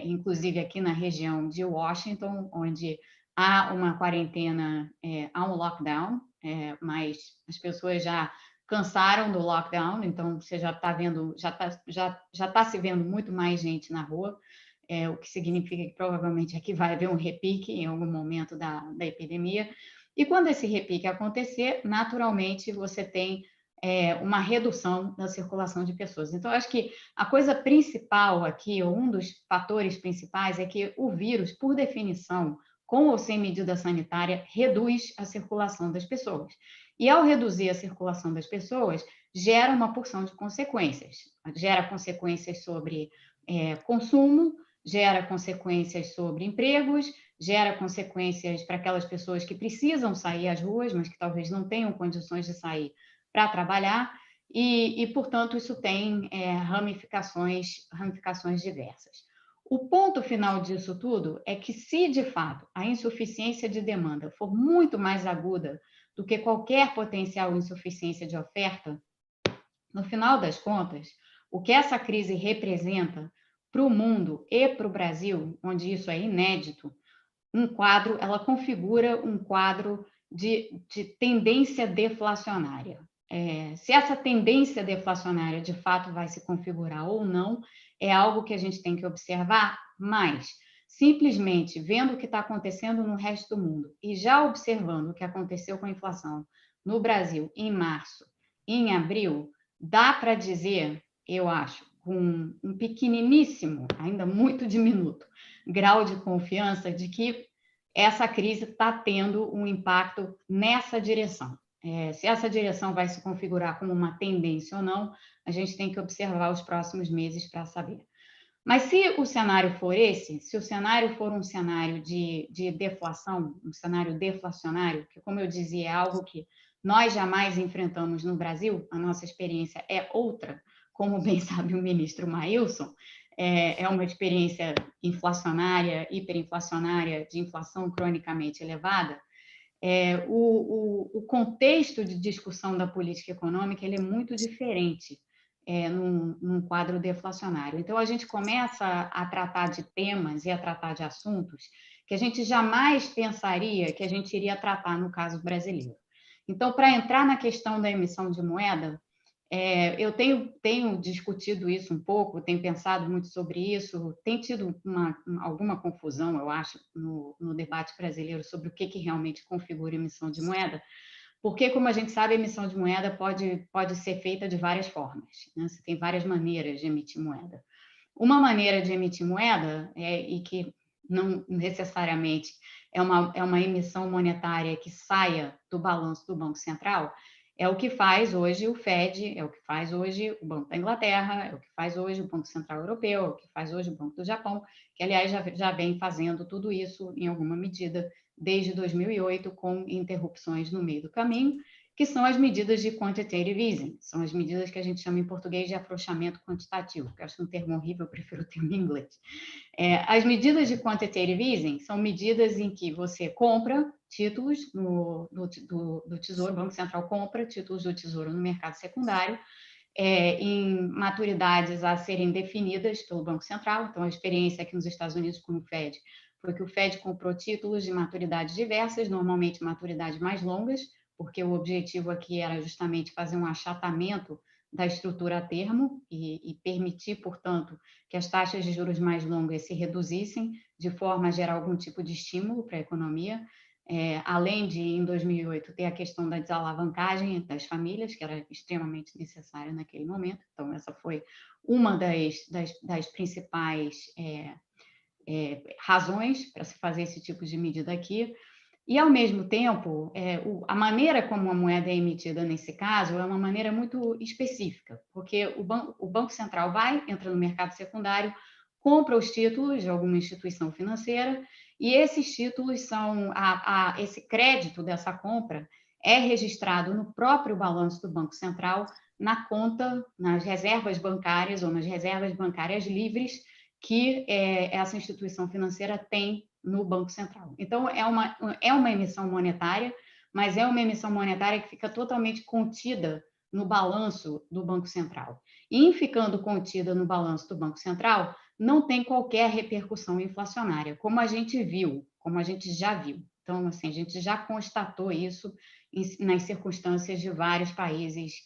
inclusive aqui na região de Washington, onde há uma quarentena, há um lockdown, mas as pessoas já cansaram do lockdown, então você já está vendo, já está se vendo muito mais gente na rua, o que significa que provavelmente aqui vai haver um repique em algum momento da epidemia. E quando esse repique acontecer, naturalmente você tem uma redução da circulação de pessoas. Então, acho que a coisa principal aqui, ou um dos fatores principais, é que o vírus, por definição, com ou sem medida sanitária, reduz a circulação das pessoas. E ao reduzir a circulação das pessoas, gera uma porção de consequências. Gera consequências sobre consumo, gera consequências sobre empregos, gera consequências para aquelas pessoas que precisam sair às ruas, mas que talvez não tenham condições de sair para trabalhar, e portanto, isso tem ramificações diversas. O ponto final disso tudo é que, se de fato a insuficiência de demanda for muito mais aguda do que qualquer potencial insuficiência de oferta, no final das contas, o que essa crise representa para o mundo e para o Brasil, onde isso é inédito, ela configura um quadro de tendência deflacionária. Se essa tendência deflacionária de fato vai se configurar ou não, é algo que a gente tem que observar, mas simplesmente vendo o que está acontecendo no resto do mundo e já observando o que aconteceu com a inflação no Brasil em março e em abril, dá para dizer, eu acho, com um pequeniníssimo, ainda muito diminuto, grau de confiança de que essa crise está tendo um impacto nessa direção. Se essa direção vai se configurar como uma tendência ou não, a gente tem que observar os próximos meses para saber. Mas se o cenário for esse, se o cenário for um cenário de deflação, um cenário deflacionário, que, como eu dizia, é algo que nós jamais enfrentamos no Brasil, a nossa experiência é outra, como bem sabe o ministro Maílson, é uma experiência inflacionária, hiperinflacionária, de inflação cronicamente elevada. O contexto de discussão da política econômica ele é muito diferente num quadro deflacionário. Então, a gente começa a tratar de temas e a tratar de assuntos que a gente jamais pensaria que a gente iria tratar no caso brasileiro. Então, para entrar na questão da emissão de moeda, eu tenho discutido isso um pouco, tenho pensado muito sobre isso, tem tido alguma confusão, eu acho, no debate brasileiro sobre o que realmente configura emissão de moeda, porque, como a gente sabe, a emissão de moeda pode ser feita de várias formas, né? Você tem várias maneiras de emitir moeda. Uma maneira de emitir moeda, e que não necessariamente é uma emissão monetária que saia do balanço do Banco Central, é o que faz hoje o Fed, é o que faz hoje o Banco da Inglaterra, é o que faz hoje o Banco Central Europeu, é o que faz hoje o Banco do Japão, que, aliás, já vem fazendo tudo isso, em alguma medida, desde 2008, com interrupções no meio do caminho, que são as medidas de quantitative easing, são as medidas que a gente chama em português de afrouxamento quantitativo, que eu acho um termo horrível, eu prefiro o termo em inglês. As medidas de quantitative easing são medidas em que você compra títulos do Tesouro, o Banco Central compra títulos do Tesouro no mercado secundário, em maturidades a serem definidas pelo Banco Central. Então, a experiência aqui nos Estados Unidos com o Fed foi que o Fed comprou títulos de maturidades diversas, normalmente maturidades mais longas, porque o objetivo aqui era justamente fazer um achatamento da estrutura a termo e permitir, portanto, que as taxas de juros mais longas se reduzissem, de forma a gerar algum tipo de estímulo para a economia, além de, em 2008, ter a questão da desalavancagem das famílias, que era extremamente necessária naquele momento. Então, essa foi uma das principais razões para se fazer esse tipo de medida aqui. E, ao mesmo tempo, a maneira como a moeda é emitida nesse caso é uma maneira muito específica, porque o Banco Central entra no mercado secundário, compra os títulos de alguma instituição financeira, e esses títulos esse crédito dessa compra é registrado no próprio balanço do Banco Central, na conta, nas reservas bancárias ou nas reservas bancárias livres que essa instituição financeira tem no Banco Central. Então, é uma emissão monetária, mas é uma emissão monetária que fica totalmente contida no balanço do Banco Central. E, em ficando contida no balanço do Banco Central, não tem qualquer repercussão inflacionária, como a gente viu, como a gente já viu. Então, assim, a gente já constatou isso nas circunstâncias de vários países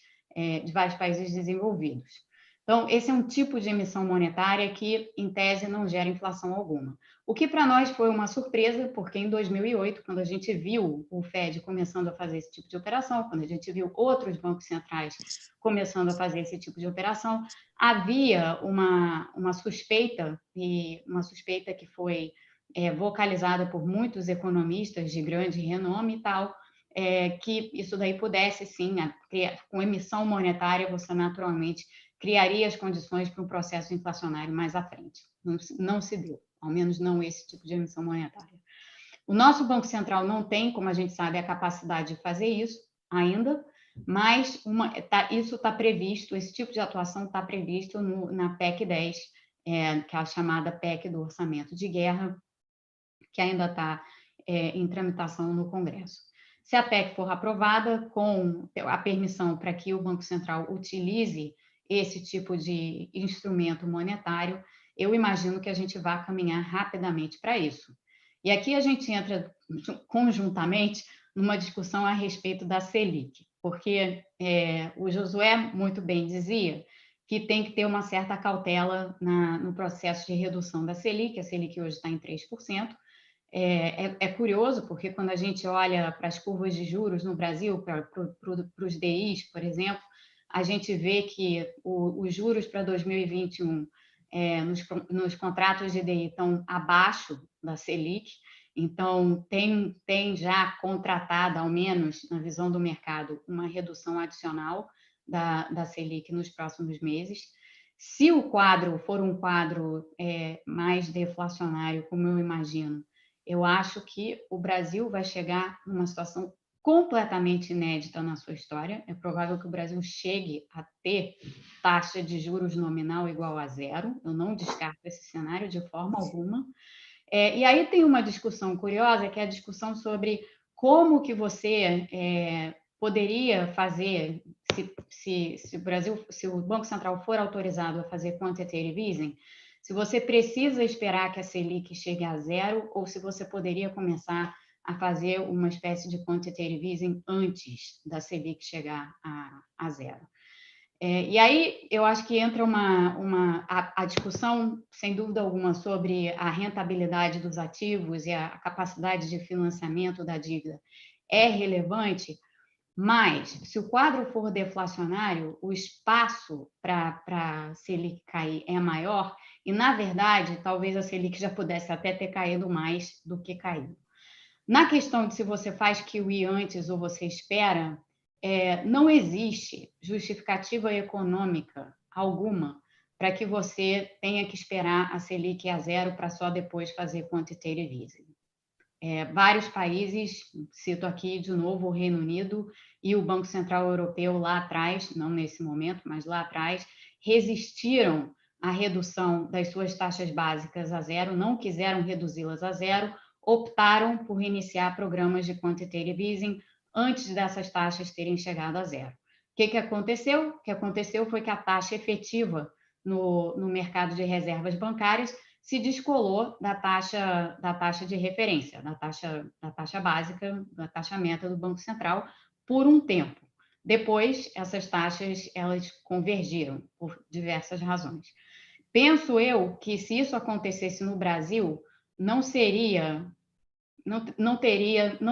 desenvolvidos. Então, esse é um tipo de emissão monetária que, em tese, não gera inflação alguma. O que para nós foi uma surpresa, porque em 2008, quando a gente viu o Fed começando a fazer esse tipo de operação, quando a gente viu outros bancos centrais começando a fazer esse tipo de operação, havia uma suspeita, e uma suspeita que foi vocalizada por muitos economistas de grande renome e tal, que isso daí pudesse, sim, com emissão monetária, você naturalmente criaria as condições para um processo inflacionário mais à frente. Não se deu, ao menos não esse tipo de emissão monetária. O nosso Banco Central não tem, como a gente sabe, a capacidade de fazer isso ainda, mas isso está previsto, esse tipo de atuação está previsto na PEC 10, que é a chamada PEC do Orçamento de Guerra, que ainda está em tramitação no Congresso. Se a PEC for aprovada, com a permissão para que o Banco Central utilize esse tipo de instrumento monetário, eu imagino que a gente vai caminhar rapidamente para isso. E aqui a gente entra conjuntamente numa discussão a respeito da Selic, porque o Josué muito bem dizia que tem que ter uma certa cautela no processo de redução da Selic. A Selic hoje está em 3%. É curioso, porque quando a gente olha para as curvas de juros no Brasil, para os DIs, por exemplo, a gente vê que os juros para 2021 nos contratos de DI estão abaixo da Selic, então tem já contratado, ao menos na visão do mercado, uma redução adicional da Selic nos próximos meses. Se o quadro for um quadro mais deflacionário, como eu imagino, eu acho que o Brasil vai chegar numa situação completamente inédita na sua história. É provável que o Brasil chegue a ter taxa de juros nominal igual a zero. Eu não descarto esse cenário de forma alguma. E aí tem uma discussão curiosa, que é a discussão sobre como que você poderia fazer, se o Banco Central for autorizado a fazer quantitative easing, se você precisa esperar que a Selic chegue a zero ou se você poderia começar a fazer uma espécie de quantitative easing antes da Selic chegar a zero. E aí eu acho que entra a discussão, sem dúvida alguma, sobre a rentabilidade dos ativos e a capacidade de financiamento da dívida é relevante, mas se o quadro for deflacionário, o espaço para a Selic cair é maior e, na verdade, talvez a Selic já pudesse até ter caído mais do que caiu. Na questão de se você faz QE antes ou você espera, não existe justificativa econômica alguma para que você tenha que esperar a Selic a zero para só depois fazer quantitative easing. vários países, cito aqui de novo o Reino Unido e o Banco Central Europeu lá atrás, não nesse momento, mas lá atrás, resistiram à redução das suas taxas básicas a zero, não quiseram reduzi-las a zero, optaram por iniciar programas de quantitative easing antes dessas taxas terem chegado a zero. O que aconteceu? O que aconteceu foi que a taxa efetiva no mercado de reservas bancárias se descolou da taxa de referência, da taxa básica, da taxa meta do Banco Central, por um tempo. Depois, essas taxas elas convergiram por diversas razões. Penso eu que se isso acontecesse no Brasil, não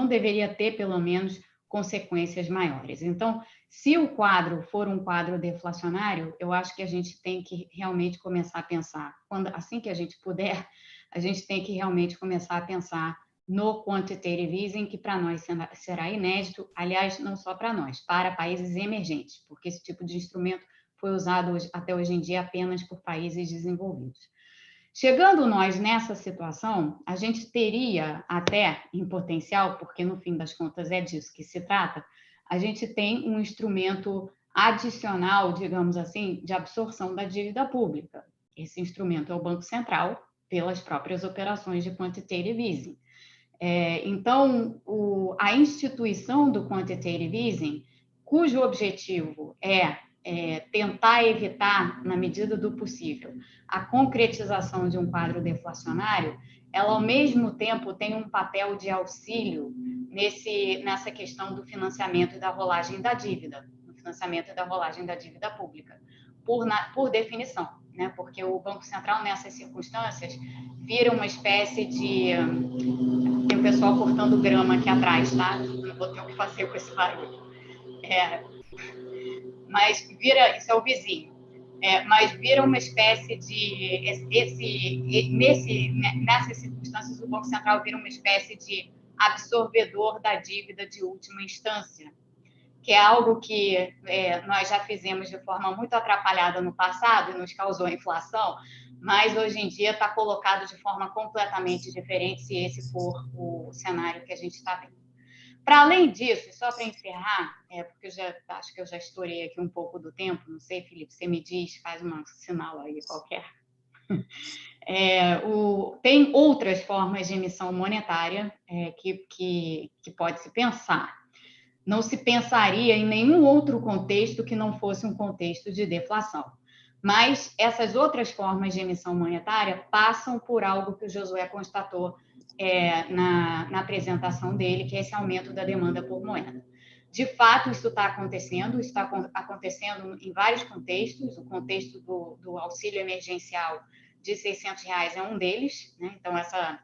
deveria ter, pelo menos, consequências maiores. Então, se o quadro for um quadro deflacionário, eu acho que a gente tem que realmente começar a pensar, assim que a gente puder, a gente tem que realmente começar a pensar no quantitative easing, que para nós será inédito, aliás, não só para nós, para países emergentes, porque esse tipo de instrumento foi usado até hoje em dia apenas por países desenvolvidos. Chegando nós nessa situação, a gente teria até, em potencial, porque no fim das contas é disso que se trata, a gente tem um instrumento adicional, digamos assim, de absorção da dívida pública. Esse instrumento é o Banco Central, pelas próprias operações de quantitative easing. Então, a instituição do quantitative easing, cujo objetivo é tentar evitar, na medida do possível, a concretização de um quadro deflacionário, ela, ao mesmo tempo, tem um papel de auxílio nessa questão do financiamento e da rolagem da dívida, no financiamento e da rolagem da dívida pública, por definição, né? Porque o Banco Central, nessas circunstâncias, vira uma espécie de... Tem o pessoal cortando grama aqui atrás, tá? Não vou ter o que fazer com esse barulho. Mas isso é o vizinho. Mas vira uma espécie de... Nessas circunstâncias, o Banco Central vira uma espécie de absorvedor da dívida de última instância, que é algo que nós já fizemos de forma muito atrapalhada no passado e nos causou inflação, mas hoje em dia está colocado de forma completamente diferente se esse for o cenário que a gente está vendo. Para além disso, só para encerrar, porque acho que eu já estourei aqui um pouco do tempo, não sei, Felipe, você me diz, faz um sinal aí qualquer. Tem outras formas de emissão monetária que pode se pensar. Não se pensaria em nenhum outro contexto que não fosse um contexto de deflação. Mas essas outras formas de emissão monetária passam por algo que o Josué constatou na apresentação dele, que é esse aumento da demanda por moeda. De fato, isso está acontecendo em vários contextos. O contexto do auxílio emergencial de R$600 é um deles, né? Então, essa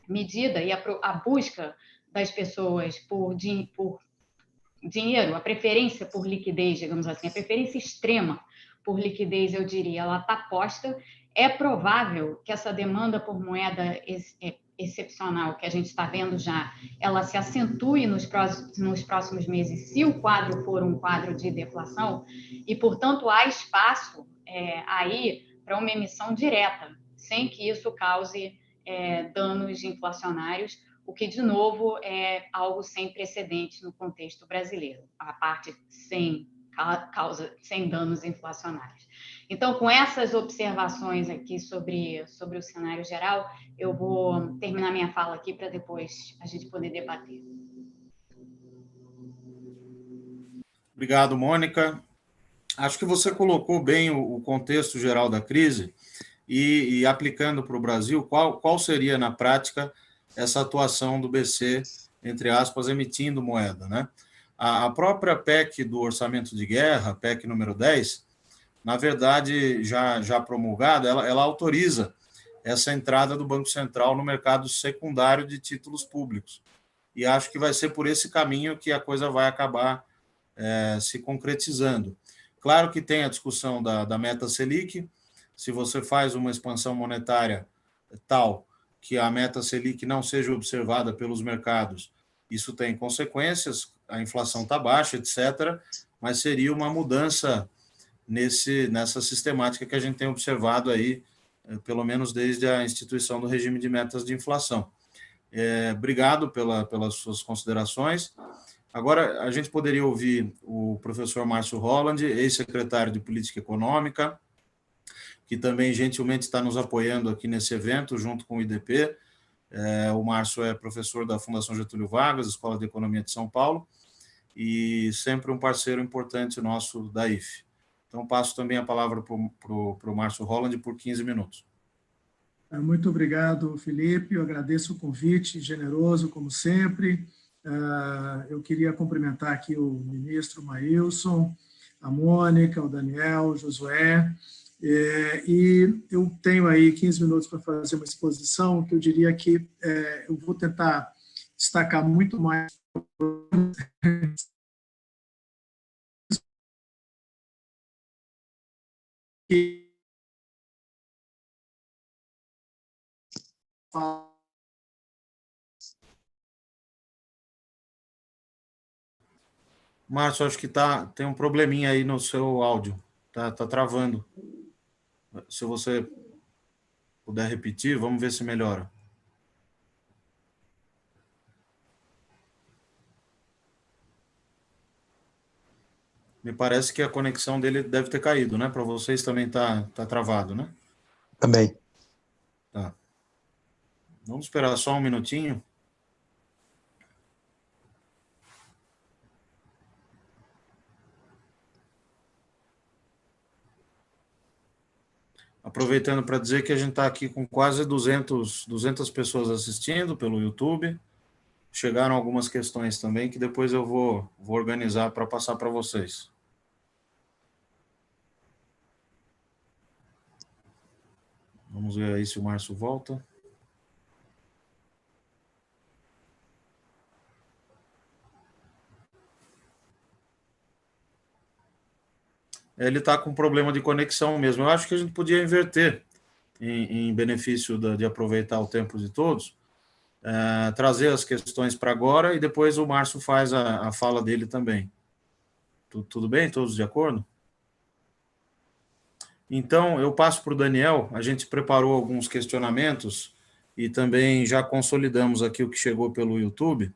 medida e a busca das pessoas por dinheiro, a preferência por liquidez, digamos assim, a preferência extrema por liquidez, eu diria, ela está posta. É provável que essa demanda por moeda excepcional que a gente está vendo já, ela se acentue nos próximos meses, se o quadro for um quadro de deflação, e, portanto, há espaço aí para uma emissão direta, sem que isso cause danos inflacionários, o que, de novo, é algo sem precedente no contexto brasileiro, a parte sem danos inflacionários. Então, com essas observações aqui sobre o cenário geral, eu vou terminar minha fala aqui para depois a gente poder debater. Obrigado, Mônica. Acho que você colocou bem o contexto geral da crise e aplicando para o Brasil, qual seria, na prática, essa atuação do BC, entre aspas, emitindo moeda, né? A própria PEC do orçamento de guerra, PEC número 10, na verdade, já promulgada, ela autoriza essa entrada do Banco Central no mercado secundário de títulos públicos. E acho que vai ser por esse caminho que a coisa vai acabar se concretizando. Claro que tem a discussão da meta Selic. Se você faz uma expansão monetária tal que a meta Selic não seja observada pelos mercados, isso tem consequências, a inflação está baixa, etc., mas seria uma mudança nessa sistemática que a gente tem observado aí, pelo menos desde a instituição do regime de metas de inflação. Obrigado pelas suas considerações. Agora, a gente poderia ouvir o professor Márcio Holland, ex-secretário de Política Econômica, que também gentilmente está nos apoiando aqui nesse evento, junto com o IDP. O Márcio é professor da Fundação Getúlio Vargas, Escola de Economia de São Paulo, e sempre um parceiro importante nosso da IFE. Então, passo também a palavra para o Márcio Holland por 15 minutos. Muito obrigado, Felipe. Eu agradeço o convite, generoso, como sempre. Eu queria cumprimentar aqui o ministro Maílson, a Mônica, o Daniel, o Josué. E eu tenho aí 15 minutos para fazer uma exposição que eu diria que eu vou tentar destacar muito mais que Márcio, acho que tem um probleminha aí no seu áudio, tá travando. Se você puder repetir, vamos ver se melhora. Me parece que a conexão dele deve ter caído, né? Para vocês também tá travado, né? Também. Tá. Vamos esperar só um minutinho. Aproveitando para dizer que a gente está aqui com quase 200 pessoas assistindo pelo YouTube. Chegaram algumas questões também que depois eu vou organizar para passar para vocês. Vamos ver aí se o Márcio volta. Ele está com problema de conexão mesmo. Eu acho que a gente podia inverter, em benefício de aproveitar o tempo de todos, trazer as questões para agora e depois o Márcio faz a fala dele também. Tudo bem? Todos de acordo? Então, eu passo para o Daniel. A gente preparou alguns questionamentos e também já consolidamos aqui o que chegou pelo YouTube.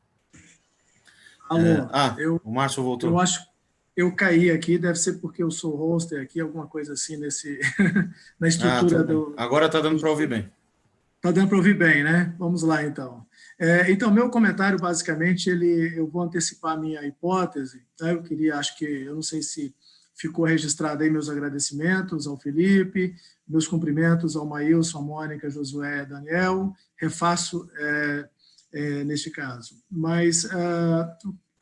Alô, o Márcio voltou. Eu acho que eu caí aqui, deve ser porque eu sou hoster aqui, alguma coisa assim na estrutura do... Agora está dando para ouvir bem. Está dando para ouvir bem, né? Vamos lá, então. Então, meu comentário, basicamente, eu vou antecipar a minha hipótese. Tá? Eu não sei se ficou registrado aí meus agradecimentos ao Felipe, meus cumprimentos ao Maílson, a Mônica, Josué, Daniel. Refaço neste caso. Mas,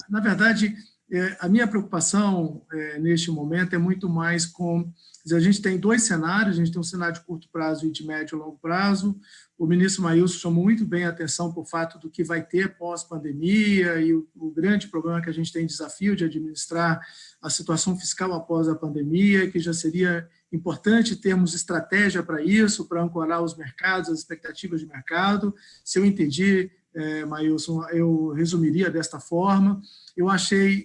na verdade, a minha preocupação neste momento é muito mais com... A gente tem dois cenários, a gente tem um cenário de curto prazo e de médio e longo prazo. O ministro Maílson chamou muito bem a atenção para o fato do que vai ter pós-pandemia e o grande problema que a gente tem, desafio de administrar a situação fiscal após a pandemia, que já seria importante termos estratégia para isso, para ancorar os mercados, as expectativas de mercado. Se eu entendi, Maílson, eu resumiria desta forma. Eu achei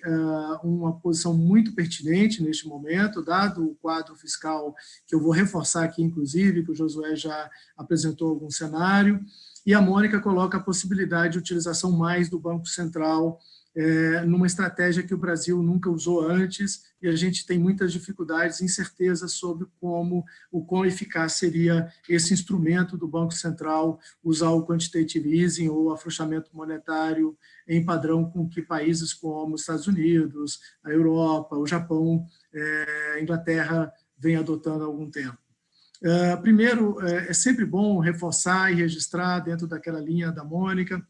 uma posição muito pertinente neste momento, dado o quadro fiscal que eu vou reforçar aqui, inclusive, que o Josué já apresentou algum cenário, e a Mônica coloca a possibilidade de utilização mais do Banco Central numa estratégia que o Brasil nunca usou antes, e a gente tem muitas dificuldades, incertezas sobre o quão eficaz seria esse instrumento do Banco Central usar o quantitative easing ou afrouxamento monetário em padrão com que países como os Estados Unidos, a Europa, o Japão, a Inglaterra vem adotando há algum tempo. Primeiro, é sempre bom reforçar e registrar dentro daquela linha da Mônica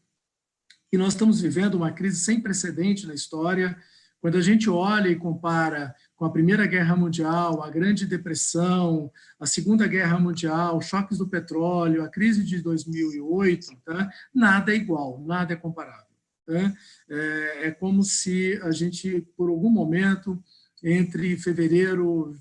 que nós estamos vivendo uma crise sem precedente na história. Quando a gente olha e compara com a Primeira Guerra Mundial, a Grande Depressão, a Segunda Guerra Mundial, choques do petróleo, a crise de 2008, tá? Nada é igual, nada é comparável. Tá? É como se a gente, por algum momento, entre fevereiro,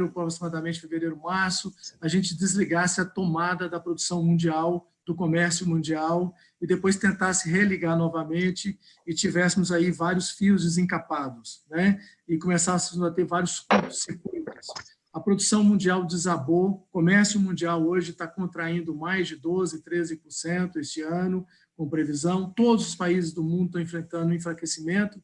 aproximadamente fevereiro-março, a gente desligasse a tomada da produção mundial, do comércio mundial, e depois tentasse religar novamente e tivéssemos aí vários fios desencapados, né? E começássemos a ter vários curtos-circuitos. A produção mundial desabou, o comércio mundial hoje está contraindo mais de 12%, 13% este ano, com previsão. Todos os países do mundo estão enfrentando um enfraquecimento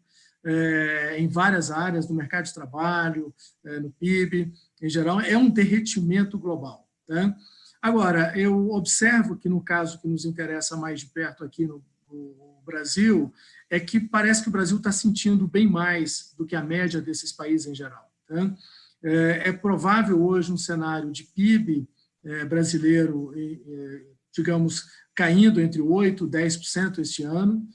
em várias áreas, no mercado de trabalho, no PIB, em geral, é um derretimento global. Tá? Agora, eu observo que, no caso que nos interessa mais de perto aqui no Brasil, é que parece que o Brasil está sentindo bem mais do que a média desses países em geral. Tá? É provável hoje um cenário de PIB brasileiro, digamos, caindo entre 8% e 10% este ano.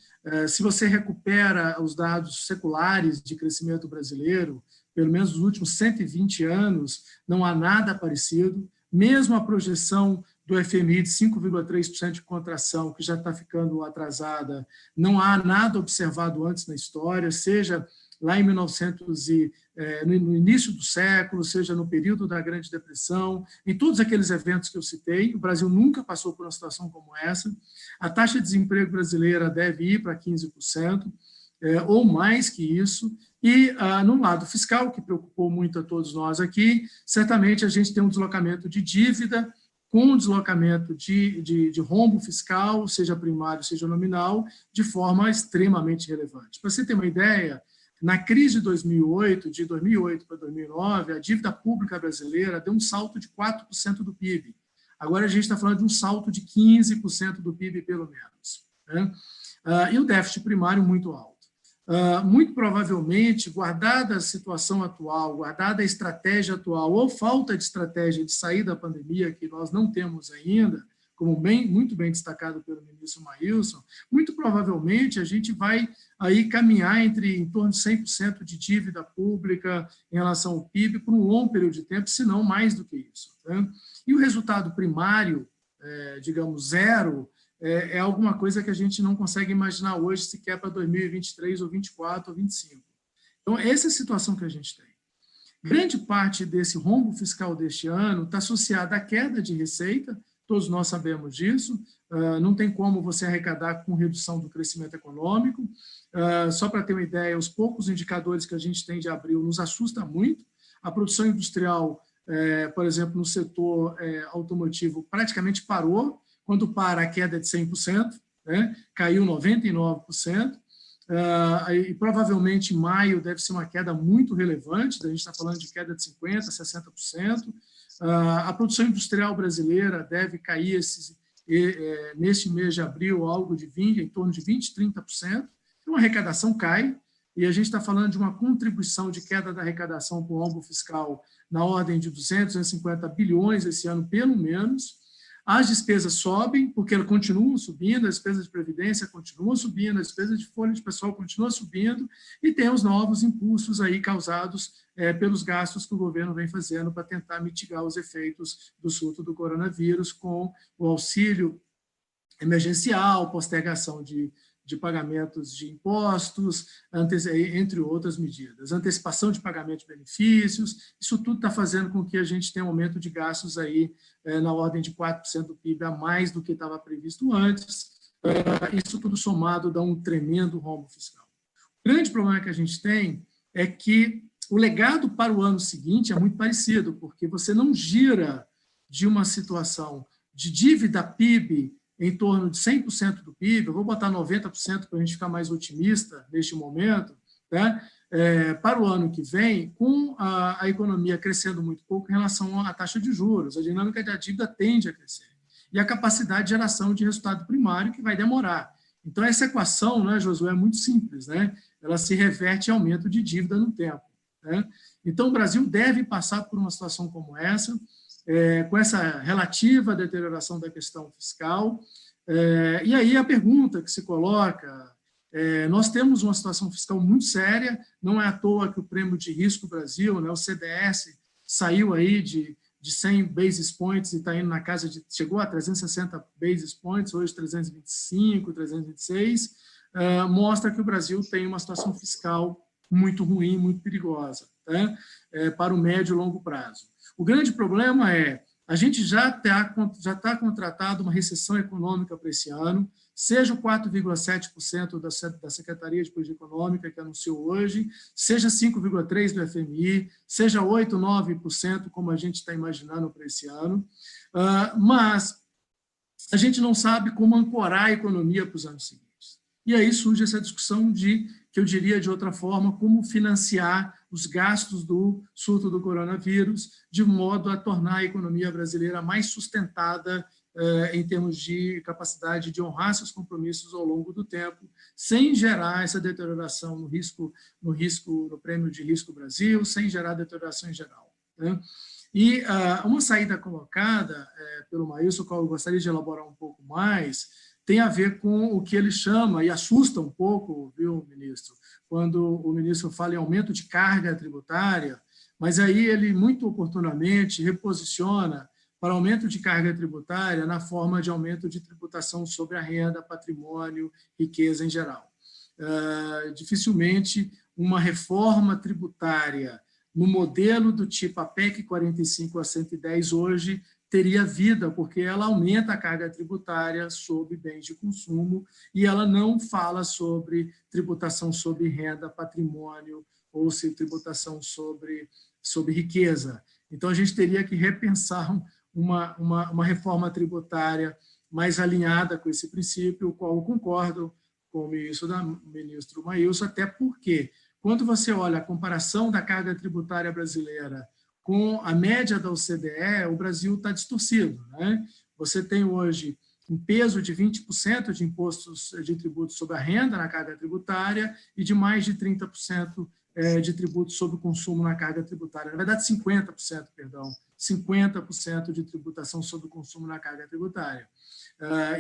Se você recupera os dados seculares de crescimento brasileiro, pelo menos nos últimos 120 anos, não há nada parecido. Mesmo a projeção do FMI de 5,3% de contração, que já está ficando atrasada, não há nada observado antes na história, seja lá em 1900 no início do século, seja no período da Grande Depressão, em todos aqueles eventos que eu citei, o Brasil nunca passou por uma situação como essa. A taxa de desemprego brasileira deve ir para 15%, ou mais que isso, e no lado fiscal, que preocupou muito a todos nós aqui, certamente a gente tem um deslocamento de dívida, com um deslocamento de rombo fiscal, seja primário, seja nominal, de forma extremamente relevante. Para você ter uma ideia, na crise de 2008, de 2008 para 2009, a dívida pública brasileira deu um salto de 4% do PIB. Agora a gente está falando de um salto de 15% do PIB, pelo menos. Né? E o déficit primário muito alto. Muito provavelmente, guardada a situação atual, guardada a estratégia atual, ou falta de estratégia de sair da pandemia, que nós não temos ainda, como muito bem destacado pelo ministro Maílson, muito provavelmente a gente vai aí caminhar em torno de 100% de dívida pública em relação ao PIB por um longo período de tempo, se não mais do que isso. Tá? E o resultado primário, digamos, zero, é alguma coisa que a gente não consegue imaginar hoje, sequer para 2023, ou 2024, ou 2025. Então, essa é a situação que a gente tem. Grande parte desse rombo fiscal deste ano está associada à queda de receita, todos nós sabemos disso, não tem como você arrecadar com redução do crescimento econômico. Só para ter uma ideia, os poucos indicadores que a gente tem de abril nos assusta muito. A produção industrial, por exemplo, no setor automotivo, praticamente parou. Quando para, a queda é de 100%, né? Caiu 99%, e provavelmente em maio deve ser uma queda muito relevante, a gente está falando de queda de 50%, 60%. A produção industrial brasileira deve cair neste mês de abril algo de em torno de 20%, 30%. Então, a arrecadação cai, e a gente está falando de uma contribuição de queda da arrecadação para o rombo fiscal na ordem de 250 bilhões esse ano, pelo menos. As despesas sobem, porque elas continuam subindo, as despesas de previdência continuam subindo, as despesas de folha de pessoal continuam subindo, e tem os novos impulsos aí causados pelos gastos que o governo vem fazendo para tentar mitigar os efeitos do surto do coronavírus, com o auxílio emergencial, postergação de pagamentos de impostos, entre outras medidas. Antecipação de pagamento de benefícios, isso tudo está fazendo com que a gente tenha um aumento de gastos aí na ordem de 4% do PIB, a mais do que estava previsto antes. Isso tudo somado dá um tremendo rombo fiscal. O grande problema que a gente tem é que o legado para o ano seguinte é muito parecido, porque você não gira de uma situação de dívida PIB em torno de 100% do PIB, eu vou botar 90% para a gente ficar mais otimista neste momento, né? Para o ano que vem, com a economia crescendo muito pouco em relação à taxa de juros, a dinâmica da dívida tende a crescer, e a capacidade de geração de resultado primário, que vai demorar. Então, essa equação, né, Josué, é muito simples, né? Ela se reverte em aumento de dívida no tempo. Né? Então, o Brasil deve passar por uma situação como essa, com essa relativa deterioração da questão fiscal. E aí a pergunta que se coloca, nós temos uma situação fiscal muito séria, não é à toa que o Prêmio de Risco Brasil, né, o CDS, saiu aí de 100 basis points e está indo na casa chegou a 360 basis points, hoje 325, 326, mostra que o Brasil tem uma situação fiscal muito ruim, muito perigosa, né, para o médio e longo prazo. O grande problema a gente já está contratado uma recessão econômica para esse ano, seja o 4,7% da Secretaria de Política Econômica, que anunciou hoje, seja 5,3% do FMI, seja 8%, 9%, como a gente está imaginando para esse ano. Mas a gente não sabe como ancorar a economia para os anos seguintes. E aí surge essa discussão de, que eu diria de outra forma, como financiar os gastos do surto do coronavírus, de modo a tornar a economia brasileira mais sustentada em termos de capacidade de honrar seus compromissos ao longo do tempo, sem gerar essa deterioração no prêmio de risco Brasil, sem gerar deterioração em geral, né? E uma saída colocada pelo Maílson, qual eu gostaria de elaborar um pouco mais, tem a ver com o que ele chama, e assusta um pouco, viu, ministro, quando o ministro fala em aumento de carga tributária, mas aí ele, muito oportunamente, reposiciona para aumento de carga tributária na forma de aumento de tributação sobre a renda, patrimônio, riqueza em geral. Dificilmente uma reforma tributária no modelo do tipo a PEC 45 a 110 hoje teria vida, porque ela aumenta a carga tributária sobre bens de consumo e ela não fala sobre tributação sobre renda, patrimônio ou se tributação sobre riqueza. Então, a gente teria que repensar uma reforma tributária mais alinhada com esse princípio, o qual eu concordo com o ministro Maílson, até porque, quando você olha a comparação da carga tributária brasileira com a média da OCDE, o Brasil está distorcido, né? Você tem hoje um peso de 20% de impostos de tributos sobre a renda na carga tributária e de mais de 30% de tributos sobre o consumo na carga tributária. Na verdade, 50%, perdão, 50% de tributação sobre o consumo na carga tributária.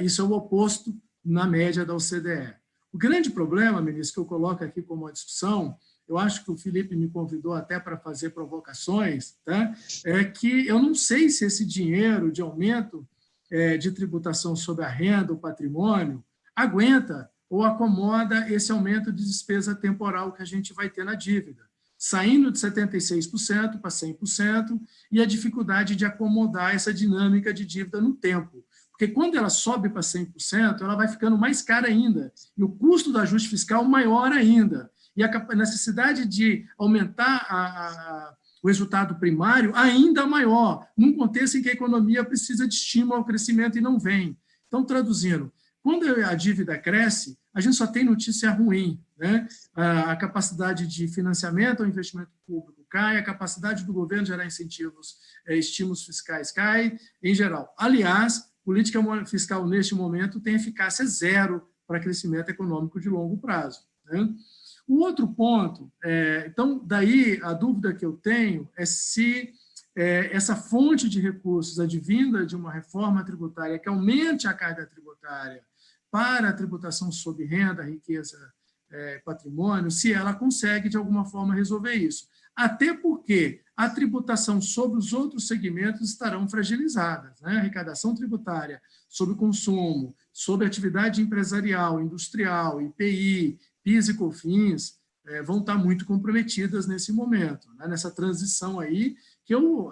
Isso é o oposto na média da OCDE. O grande problema, ministro, que eu coloco aqui como uma discussão, eu acho que o Felipe me convidou até para fazer provocações, tá? É que eu não sei se esse dinheiro de aumento de tributação sobre a renda, o patrimônio, aguenta ou acomoda esse aumento de despesa temporal que a gente vai ter na dívida, saindo de 76% para 100%, e a dificuldade de acomodar essa dinâmica de dívida no tempo. Porque quando ela sobe para 100%, ela vai ficando mais cara ainda, e o custo do ajuste fiscal maior ainda, e a necessidade de aumentar o resultado primário ainda maior, num contexto em que a economia precisa de estímulo ao crescimento e não vem. Então, traduzindo, quando a dívida cresce, a gente só tem notícia ruim, né? A capacidade de financiamento ao investimento público cai, a capacidade do governo gerar incentivos, estímulos fiscais cai, em geral. Aliás, política fiscal, neste momento, tem eficácia zero para crescimento econômico de longo prazo, né? O outro ponto, então, daí a dúvida que eu tenho é se essa fonte de recursos advinda de uma reforma tributária que aumente a carga tributária para a tributação sobre renda, riqueza, patrimônio, se ela consegue, de alguma forma, resolver isso. Até porque a tributação sobre os outros segmentos estarão fragilizadas, né? A arrecadação tributária sobre consumo, sobre atividade empresarial, industrial, IPI, PIS e COFINS, vão estar muito comprometidas nesse momento, né? Nessa transição aí, que eu,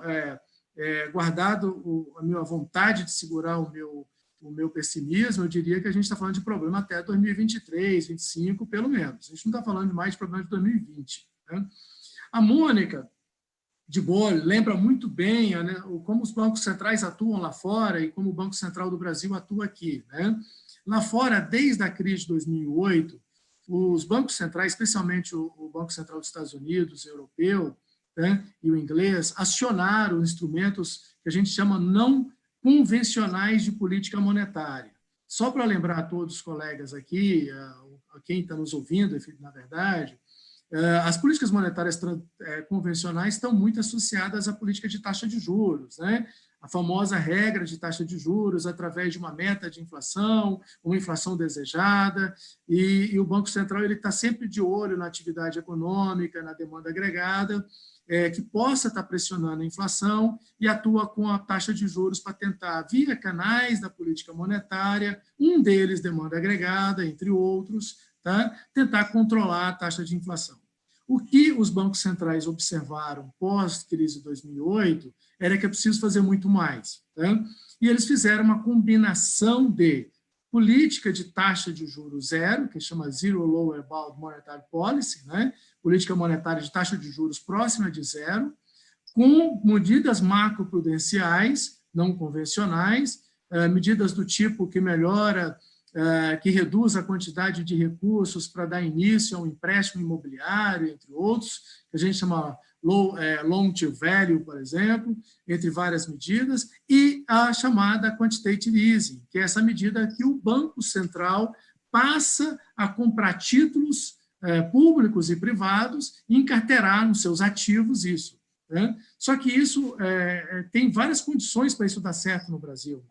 guardado a minha vontade de segurar o meu pessimismo, eu diria que a gente está falando de problema até 2023, 2025, pelo menos. A gente não está falando mais de problema de 2020, né? A Mônica de Bolle lembra muito bem, né, como os bancos centrais atuam lá fora e como o Banco Central do Brasil atua aqui, né? Lá fora, desde a crise de 2008, os bancos centrais, especialmente o Banco Central dos Estados Unidos, o europeu, né, e o inglês, acionaram instrumentos que a gente chama não convencionais de política monetária. Só para lembrar a todos os colegas aqui, a quem está nos ouvindo, na verdade, as políticas monetárias convencionais estão muito associadas à política de taxa de juros, né? A famosa regra de taxa de juros através de uma meta de inflação, uma inflação desejada, e o Banco Central está sempre de olho na atividade econômica, na demanda agregada, que possa estar pressionando a inflação e atua com a taxa de juros para tentar, via canais da política monetária, um deles demanda agregada, entre outros, tá? Tentar controlar a taxa de inflação. O que os bancos centrais observaram pós-crise de 2008 era que é preciso fazer muito mais, tá? E eles fizeram uma combinação de política de taxa de juros zero, que chama Zero Lower Bound Monetary Policy, né? Política monetária de taxa de juros próxima de zero, com medidas macroprudenciais não convencionais, medidas do tipo que melhora, que reduz a quantidade de recursos para dar início a um empréstimo imobiliário, entre outros, que a gente chama loan to value, por exemplo, entre várias medidas, e a chamada quantitative easing, que é essa medida que o Banco Central passa a comprar títulos públicos e privados e encarterar nos seus ativos isso. Né? Só que isso tem várias condições para isso dar certo no Brasil.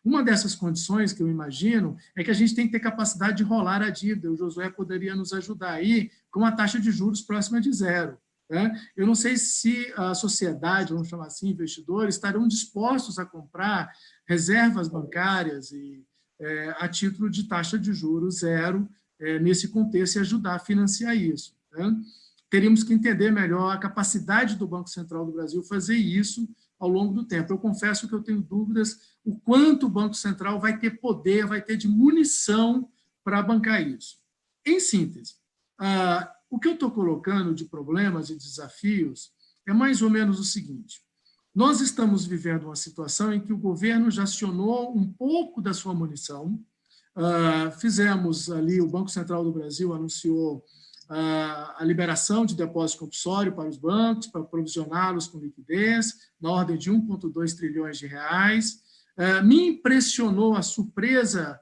Uma dessas condições que eu imagino é que a gente tem que ter capacidade de rolar a dívida. O Josué poderia nos ajudar aí com a taxa de juros próxima de zero. Né? Eu não sei se a sociedade, vamos chamar assim, investidores, estarão dispostos a comprar reservas bancárias a título de taxa de juros zero nesse contexto e ajudar a financiar isso. Né? Teríamos que entender melhor a capacidade do Banco Central do Brasil fazer isso ao longo do tempo. Eu confesso que eu tenho dúvidas o quanto o Banco Central vai ter poder, vai ter de munição para bancar isso. Em síntese, o que eu estou colocando de problemas e desafios é mais ou menos o seguinte: nós estamos vivendo uma situação em que o governo já acionou um pouco da sua munição, fizemos ali, o Banco Central do Brasil anunciou a liberação de depósito compulsório para os bancos, para provisioná-los com liquidez, na ordem de 1,2 trilhões de reais. Me impressionou a surpresa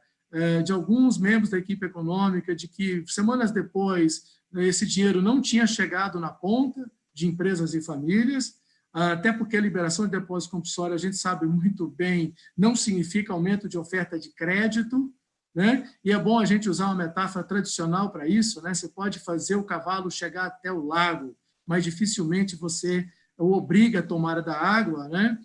de alguns membros da equipe econômica de que, semanas depois, esse dinheiro não tinha chegado na ponta de empresas e famílias, até porque a liberação de depósito compulsório, a gente sabe muito bem, não significa aumento de oferta de crédito, né? E é bom a gente usar uma metáfora tradicional para isso, né? Você pode fazer o cavalo chegar até o lago, mas dificilmente você o obriga a tomar da água, né?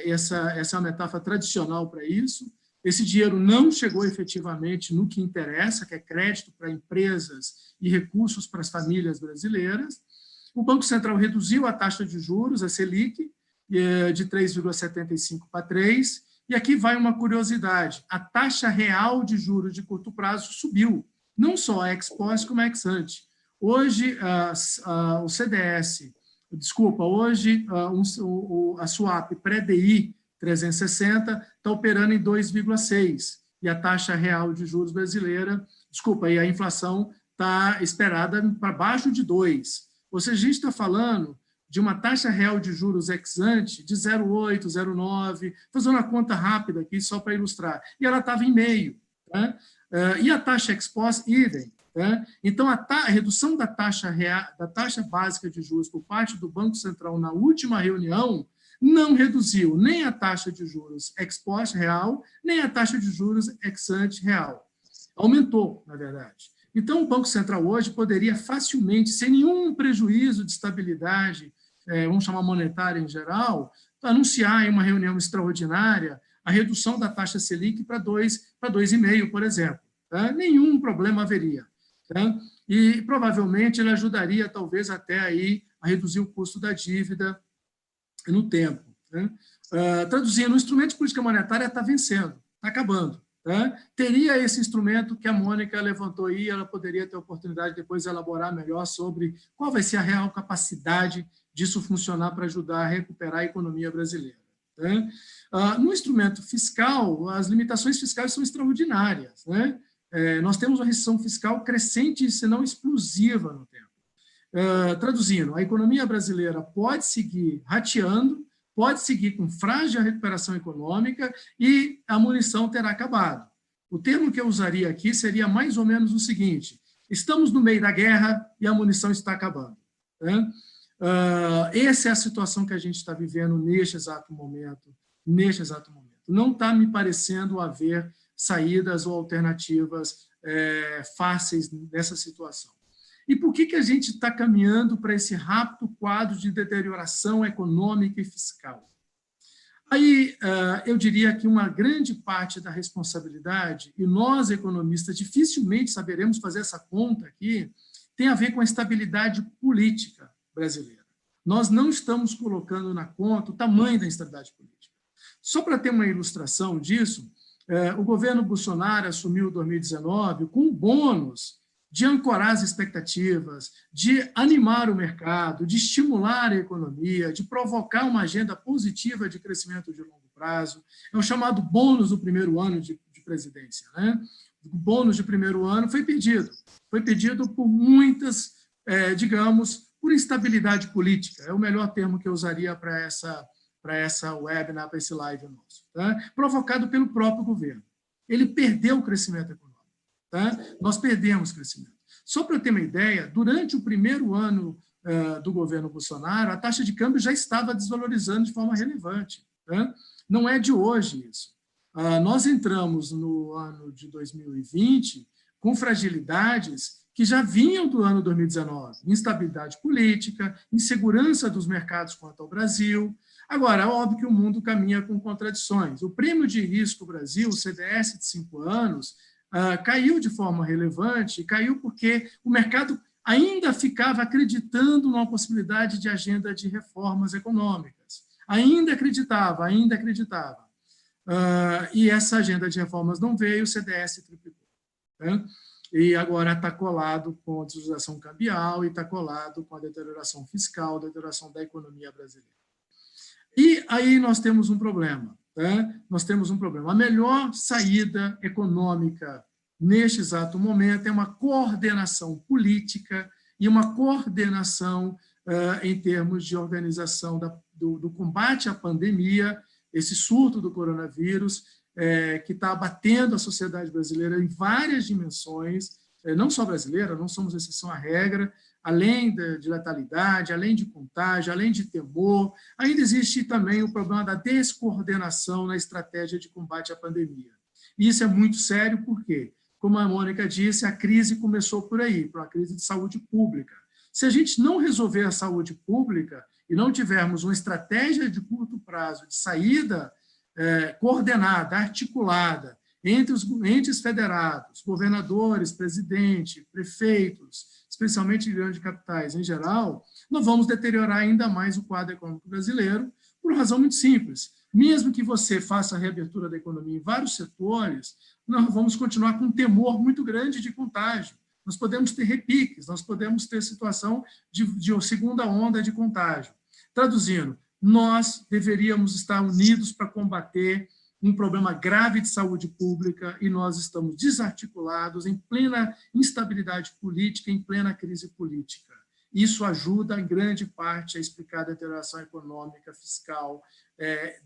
Essa é uma metáfora tradicional para isso. Esse dinheiro não chegou efetivamente no que interessa, que é crédito para empresas e recursos para as famílias brasileiras. O Banco Central reduziu a taxa de juros, a Selic, de 3,75 para 3%. E aqui vai uma curiosidade: a taxa real de juros de curto prazo subiu, não só a ex post como a ex ante. Hoje, o CDS, hoje a swap pré-DI 360 está operando em 2,6%, e a taxa real de juros brasileira, e a inflação está esperada para baixo de 2%. Ou seja, a gente está falando de uma taxa real de juros ex ante de 0,8, 0,9, fazendo uma conta rápida aqui só para ilustrar, e ela estava em meio. Né? E a taxa ex post, idem. Né? Então, a redução da taxa básica de juros por parte do Banco Central na última reunião não reduziu nem a taxa de juros ex post real, nem a taxa de juros ex ante real. Aumentou, na verdade. Então, o Banco Central hoje poderia facilmente, sem nenhum prejuízo de estabilidade, vamos chamar monetária em geral, anunciar em uma reunião extraordinária a redução da taxa Selic para 2,5%, por exemplo. Tá? Nenhum problema haveria. Tá? E, provavelmente, ele ajudaria, talvez, até aí, a reduzir o custo da dívida no tempo. Né? Traduzindo, o instrumento de política monetária está vencendo, está acabando. Tá? Teria esse instrumento que a Mônica levantou aí, ela poderia ter a oportunidade de depois elaborar melhor sobre qual vai ser a real capacidade disso funcionar para ajudar a recuperar a economia brasileira. Tá? No instrumento fiscal, as limitações fiscais são extraordinárias. Né? Nós temos uma recessão fiscal crescente, se não explosiva no tempo. Traduzindo, a economia brasileira pode seguir rateando, pode seguir com frágil recuperação econômica e a munição terá acabado. O termo que eu usaria aqui seria mais ou menos o seguinte: estamos no meio da guerra e a munição está acabando. Né? Essa é a situação que a gente está vivendo neste exato momento. Não está me parecendo haver saídas ou alternativas fáceis nessa situação. E por que a gente está caminhando para esse rápido quadro de deterioração econômica e fiscal? Aí, eu diria que uma grande parte da responsabilidade, e nós, economistas, dificilmente saberemos fazer essa conta aqui, tem a ver com a estabilidade política brasileira. Nós não estamos colocando na conta o tamanho da instabilidade política. Só para ter uma ilustração disso, o governo Bolsonaro assumiu 2019 com um bônus de ancorar as expectativas, de animar o mercado, de estimular a economia, de provocar uma agenda positiva de crescimento de longo prazo, é o chamado bônus do primeiro ano de presidência, né? O bônus de primeiro ano foi pedido por muitas, digamos, por instabilidade política, é o melhor termo que eu usaria para essa webinar, para esse live nosso, tá? Provocado pelo próprio governo. Ele perdeu o crescimento econômico, tá? Nós perdemos crescimento. Só para eu ter uma ideia, durante o primeiro ano do governo Bolsonaro, a taxa de câmbio já estava desvalorizando de forma relevante, tá? Não é de hoje isso. Nós entramos no ano de 2020 com fragilidades que já vinham do ano 2019, instabilidade política, insegurança dos mercados quanto ao Brasil. Agora, é óbvio que o mundo caminha com contradições. O prêmio de risco Brasil, o CDS de 5 anos, caiu de forma relevante, caiu porque o mercado ainda ficava acreditando numa possibilidade de agenda de reformas econômicas. Ainda acreditava. E essa agenda de reformas não veio, o CDS triplicou, né? E agora está colado com a desvalorização cambial e está colado com a deterioração fiscal, a deterioração da economia brasileira. E aí nós temos um problema, tá? Nós temos um problema. A melhor saída econômica neste exato momento é uma coordenação política e uma coordenação em termos de organização do combate à pandemia, esse surto do coronavírus, que está abatendo a sociedade brasileira em várias dimensões, não só brasileira, não somos exceção à regra, além de letalidade, além de contágio, além de temor, ainda existe também o problema da descoordenação na estratégia de combate à pandemia. E isso é muito sério porque, como a Mônica disse, a crise começou por aí, por uma crise de saúde pública. Se a gente não resolver a saúde pública e não tivermos uma estratégia de curto prazo de saída coordenada, articulada, entre os entes federados, governadores, presidente, prefeitos, especialmente de grandes capitais em geral, nós vamos deteriorar ainda mais o quadro econômico brasileiro, por uma razão muito simples. Mesmo que você faça a reabertura da economia em vários setores, nós vamos continuar com um temor muito grande de contágio. Nós podemos ter repiques, nós podemos ter situação de segunda onda de contágio. Traduzindo, nós deveríamos estar unidos para combater um problema grave de saúde pública e nós estamos desarticulados, em plena instabilidade política, em plena crise política. Isso ajuda, em grande parte, a explicar a deterioração econômica, fiscal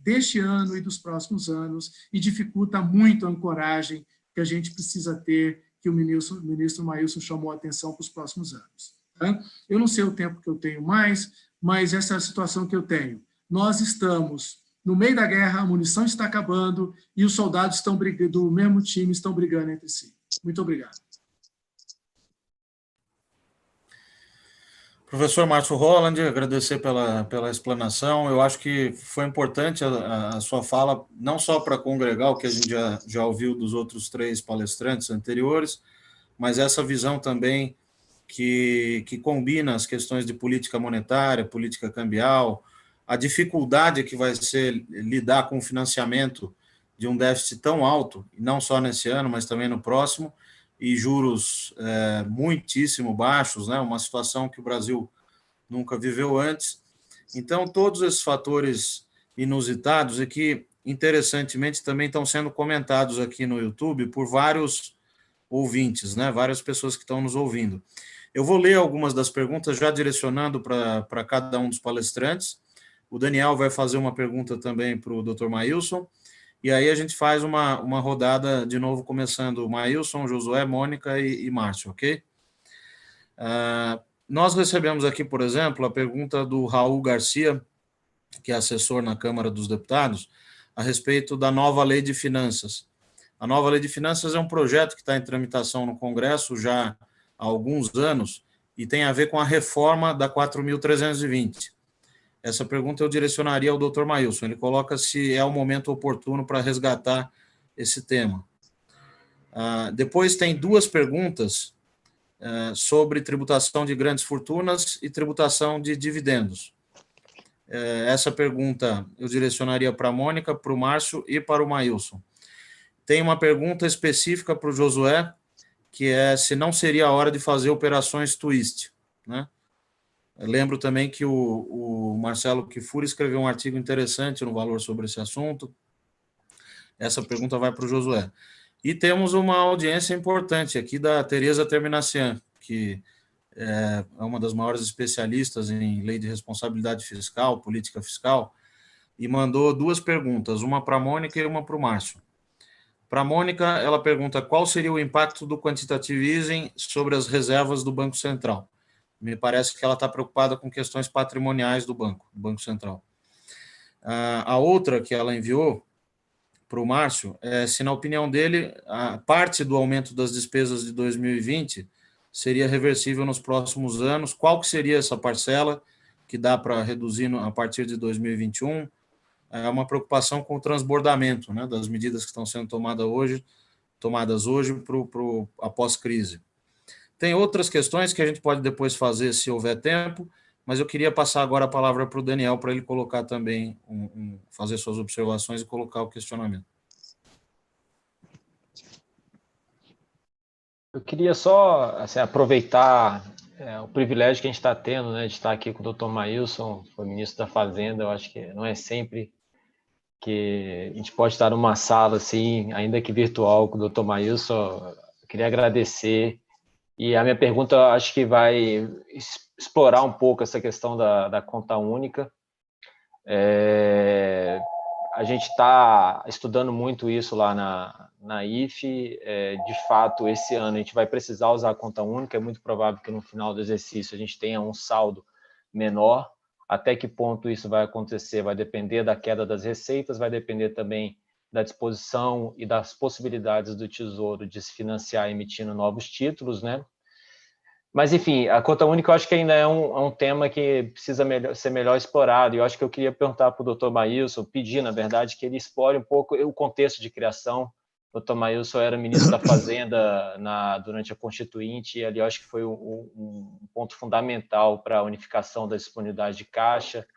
deste ano e dos próximos anos e dificulta muito a ancoragem que a gente precisa ter, que o ministro Maílson chamou a atenção para os próximos anos. Tá? Eu não sei o tempo que eu tenho mais, mas essa é a situação que eu tenho. Nós estamos no meio da guerra, a munição está acabando e os soldados do mesmo time estão brigando entre si. Muito obrigado. Professor Márcio Holland, agradecer pela explanação. Eu acho que foi importante a sua fala, não só para congregar o que a gente já ouviu dos outros 3 palestrantes anteriores, mas essa visão também que combina as questões de política monetária, política cambial, a dificuldade que vai ser lidar com o financiamento de um déficit tão alto, não só nesse ano, mas também no próximo, e juros muitíssimo baixos, né? Uma situação que o Brasil nunca viveu antes. Então, todos esses fatores inusitados e que, interessantemente, também estão sendo comentados aqui no YouTube por vários ouvintes, né? Várias pessoas que estão nos ouvindo. Eu vou ler algumas das perguntas, já direcionando para cada um dos palestrantes. O Daniel vai fazer uma pergunta também para o Dr. Maílson, e aí a gente faz uma rodada de novo, começando Maílson, Josué, Mônica e Márcio, ok? Nós recebemos aqui, por exemplo, a pergunta do Raul Garcia, que é assessor na Câmara dos Deputados, a respeito da nova Lei de Finanças. A nova Lei de Finanças é um projeto que está em tramitação no Congresso já há alguns anos e tem a ver com a reforma da 4.320. Essa pergunta eu direcionaria ao Dr. Maílson. Ele coloca se é o momento oportuno para resgatar esse tema. Depois tem 2 perguntas sobre tributação de grandes fortunas e tributação de dividendos. Essa pergunta eu direcionaria para a Mônica, para o Márcio e para o Maílson. Tem uma pergunta específica para o Josué, que é se não seria a hora de fazer operações twist, né? Eu lembro também que o Marcelo Kifuri escreveu um artigo interessante no Valor sobre esse assunto, Essa pergunta vai para o Josué. E temos uma audiência importante aqui da Tereza Terminacian, que é uma das maiores especialistas em lei de responsabilidade fiscal, política fiscal, e mandou duas perguntas, uma para a Mônica e uma para o Márcio. Para a Mônica, ela pergunta qual seria o impacto do quantitative easing sobre as reservas do Banco Central. Me parece que ela está preocupada com questões patrimoniais do Banco Central. A outra que ela enviou para o Márcio é se, na opinião dele, a parte do aumento das despesas de 2020 seria reversível nos próximos anos. Qual que seria essa parcela que dá para reduzir a partir de 2021? É uma preocupação com o transbordamento, né, das medidas que estão sendo tomadas hoje após crise. Tem outras questões que a gente pode depois fazer, se houver tempo, mas eu queria passar agora a palavra para o Daniel, para ele colocar também, fazer suas observações e colocar o questionamento. Eu queria só assim, aproveitar o privilégio que a gente está tendo, né, de estar aqui com o Dr. Maílson, foi ministro da Fazenda. Eu acho que não é sempre que a gente pode estar numa sala, assim, ainda que virtual, com o Dr. Maílson. Eu queria agradecer. E a minha pergunta, acho que vai explorar um pouco essa questão da conta única. A gente está estudando muito isso lá na IFE. De fato, esse ano a gente vai precisar usar a conta única. É muito provável que no final do exercício a gente tenha um saldo menor. Até que ponto isso vai acontecer vai depender da queda das receitas, vai depender também da disposição e das possibilidades do Tesouro de se financiar emitindo novos títulos, né? Mas, enfim, a conta única eu acho que ainda é um tema que precisa ser melhor explorado. E eu acho que eu queria perguntar para o Dr. Maílson, pedir, na verdade, que ele explore um pouco o contexto de criação. O Dr. Maílson era ministro da Fazenda durante a Constituinte, e ali eu acho que foi um ponto fundamental para a unificação da disponibilidade de caixa.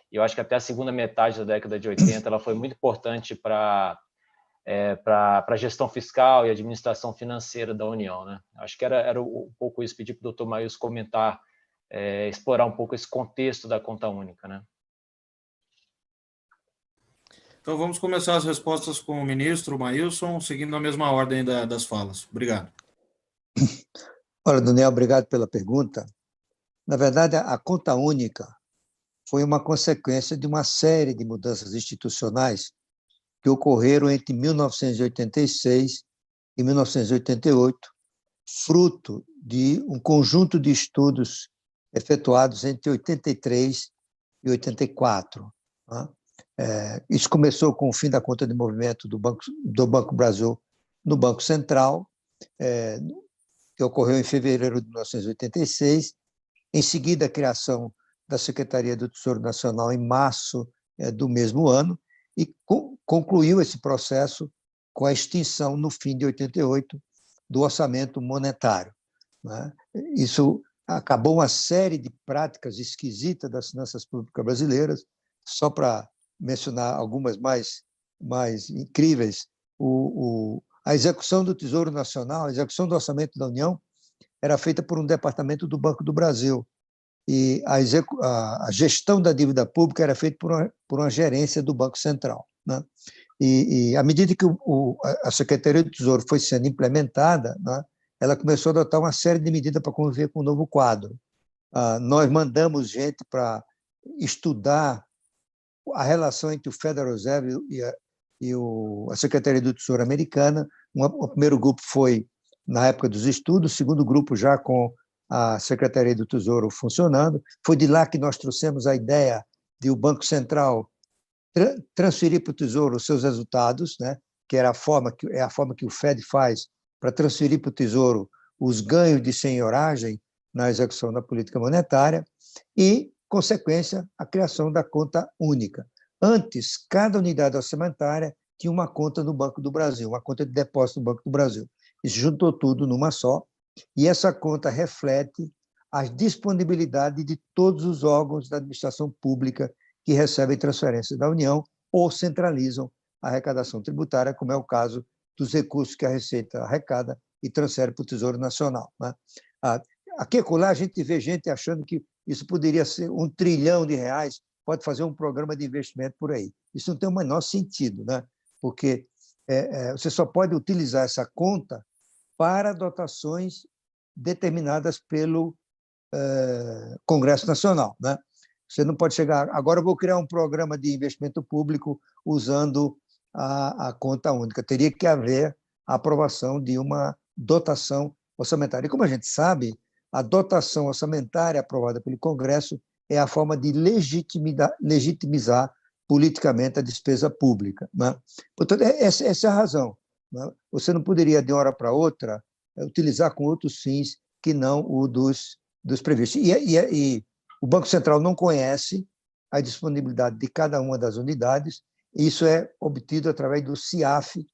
E eu acho que até a segunda metade da década de 80 ela foi muito importante para a gestão fiscal e administração financeira da União, né? Acho que era um pouco isso, pedir para o Dr. Maílson comentar, explorar um pouco esse contexto da conta única, né? Então, vamos começar as respostas com o ministro Maílson, seguindo a mesma ordem das falas. Obrigado. Olha, Daniel, obrigado pela pergunta. Na verdade, a conta única foi uma consequência de uma série de mudanças institucionais que ocorreram entre 1986 e 1988, fruto de um conjunto de estudos efetuados entre 83 e 84. Né? Isso começou com o fim da conta de movimento do Banco Brasil no Banco Central, que ocorreu em fevereiro de 1986, em seguida a criação da Secretaria do Tesouro Nacional em março do mesmo ano, e concluiu esse processo com a extinção, no fim de 88, do orçamento monetário. Né? Isso acabou uma série de práticas esquisitas das finanças públicas brasileiras. Só para mencionar algumas mais incríveis, a execução do Tesouro Nacional, a execução do orçamento da União, era feita por um departamento do Banco do Brasil, e a gestão da dívida pública era feita por uma gerência do Banco Central. Né? E à medida que a Secretaria do Tesouro foi sendo implementada, né, ela começou a adotar uma série de medidas para conviver com o novo quadro. Nós mandamos gente para estudar a relação entre o Federal Reserve e a Secretaria do Tesouro americana. O primeiro grupo foi na época dos estudos, o segundo grupo já com a Secretaria do Tesouro funcionando. Foi de lá que nós trouxemos a ideia de o Banco Central transferir para o Tesouro os seus resultados, né, que é a forma que o Fed faz para transferir para o Tesouro os ganhos de senhoragem na execução da política monetária, e, consequência, a criação da conta única. Antes, cada unidade orçamentária tinha uma conta no Banco do Brasil, uma conta de depósito no Banco do Brasil. Isso juntou tudo numa só, e essa conta reflete a disponibilidade de todos os órgãos da administração pública que recebem transferências da União ou centralizam a arrecadação tributária, como é o caso dos recursos que a Receita arrecada e transfere para o Tesouro Nacional. Né? Aqui e acolá a gente vê gente achando que isso poderia ser R$1 trilhão, pode fazer um programa de investimento por aí. Isso não tem o menor sentido, né? Porque você só pode utilizar essa conta para dotações determinadas pelo Congresso Nacional, né? Você não pode chegar, agora eu vou criar um programa de investimento público usando a conta única. Teria que haver a aprovação de uma dotação orçamentária. E como a gente sabe, a dotação orçamentária aprovada pelo Congresso é a forma de legitimizar politicamente a despesa pública, né? Portanto, essa é a razão, né? Você não poderia, de uma hora para outra, utilizar com outros fins que não o dos previstos. E o Banco Central não conhece a disponibilidade de cada uma das unidades, e isso é obtido através do CIAF,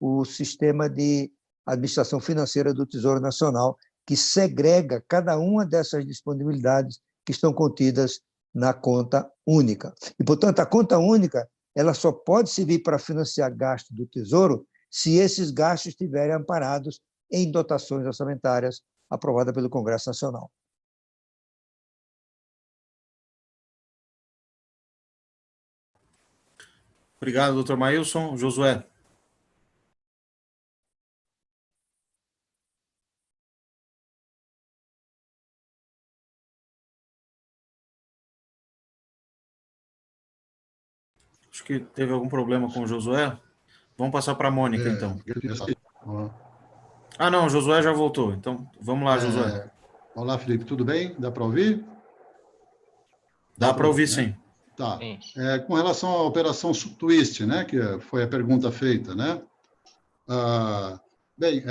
o Sistema de Administração Financeira do Tesouro Nacional, que segrega cada uma dessas disponibilidades que estão contidas na conta única. E, portanto, a conta única ela só pode servir para financiar gastos do Tesouro se esses gastos estiverem amparados em dotações orçamentárias aprovadas pelo Congresso Nacional. Obrigado, doutor Maílson. Josué. Acho que teve algum problema com o Josué. Vamos passar para a Mônica, então. Ah, não, o Josué já voltou. Então, vamos lá, Josué. Olá, Felipe, tudo bem? Dá para ouvir? Dá para ouvir, né? sim. Tá. Com relação à operação Twist, né, que foi a pergunta feita, né? Bem,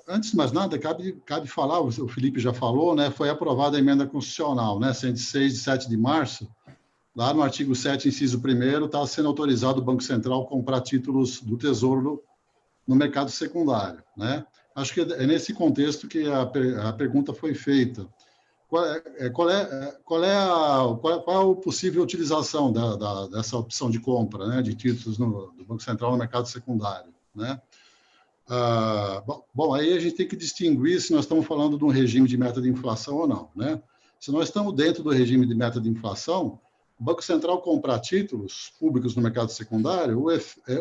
antes de mais nada, cabe falar, o Felipe já falou, né, foi aprovada a emenda constitucional, né, 106, de 7 de março, lá no artigo 7, inciso 1º, está sendo autorizado o Banco Central a comprar títulos do Tesouro no mercado secundário, né? Acho que é nesse contexto que a pergunta foi feita. Qual é a possível utilização dessa opção de compra, né, de títulos do Banco Central no mercado secundário, né? Bom, aí a gente tem que distinguir se nós estamos falando de um regime de meta de inflação ou não, né? Se nós estamos dentro do regime de meta de inflação, o Banco Central comprar títulos públicos no mercado secundário,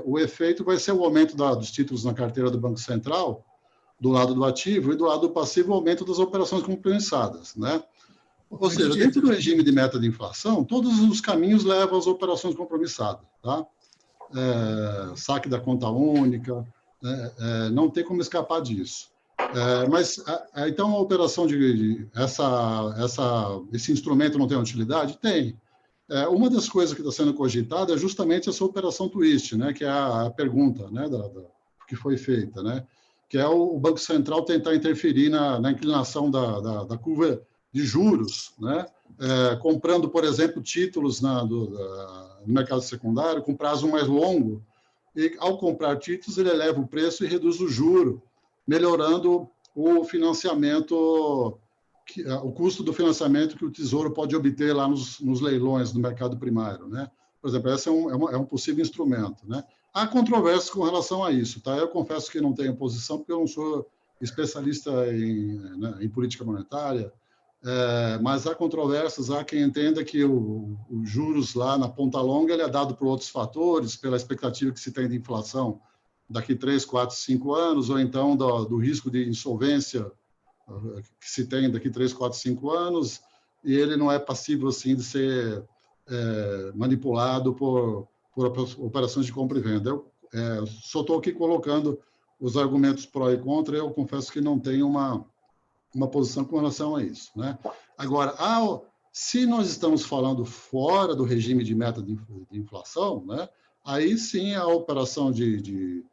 o efeito vai ser o aumento dos títulos na carteira do Banco Central, do lado do ativo, e do lado do passivo, o aumento das operações compromissadas, né? Ou seja, dentro do regime de meta de inflação, todos os caminhos levam às operações compromissadas, tá? Saque da conta única, não tem como escapar disso. Mas, então, a operação esse instrumento não tem utilidade? Tem. Uma das coisas que está sendo cogitada é justamente essa operação Twist, né, que é a pergunta, né, que foi feita, né, que é o Banco Central tentar interferir na inclinação da curva de juros, né, comprando, por exemplo, títulos no mercado secundário com prazo mais longo, e ao comprar títulos ele eleva o preço e reduz o juro, melhorando o financiamento, o custo do financiamento que o Tesouro pode obter lá nos leilões do mercado primário, né? Por exemplo, esse é um possível instrumento, né? Há controvérsias com relação a isso, tá? Eu confesso que não tenho posição, porque eu não sou especialista em política monetária, mas há controvérsias, há quem entenda que os juros lá na ponta longa ele é dado por outros fatores, pela expectativa que se tem de inflação daqui 3, 4, 5 anos, ou então do risco de insolvência que se tem daqui 3, 4, 5 anos, e ele não é passível assim de ser manipulado por operações de compra e venda. Eu só estou aqui colocando os argumentos pró e contra, eu confesso que não tenho uma posição com relação a isso, né? Agora, se nós estamos falando fora do regime de meta de inflação, né, aí sim a operação de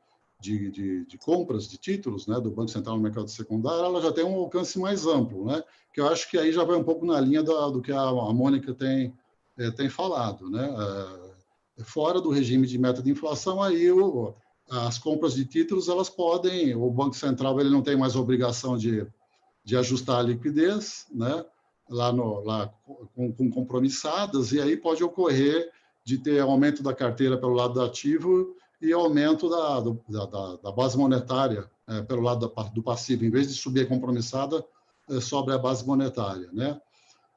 compras de títulos, né, do Banco Central no mercado secundário, ela já tem um alcance mais amplo, né, que eu acho que aí já vai um pouco na linha do que a Mônica tem falado, né? Fora do regime de meta de inflação, aí as compras de títulos, elas podem, o Banco Central ele não tem mais a obrigação de ajustar a liquidez, né, lá com compromissadas, e aí pode ocorrer de ter aumento da carteira pelo lado do ativo e aumento da base monetária pelo lado do passivo. Em vez de subir a compromissada, sobe a base monetária, né?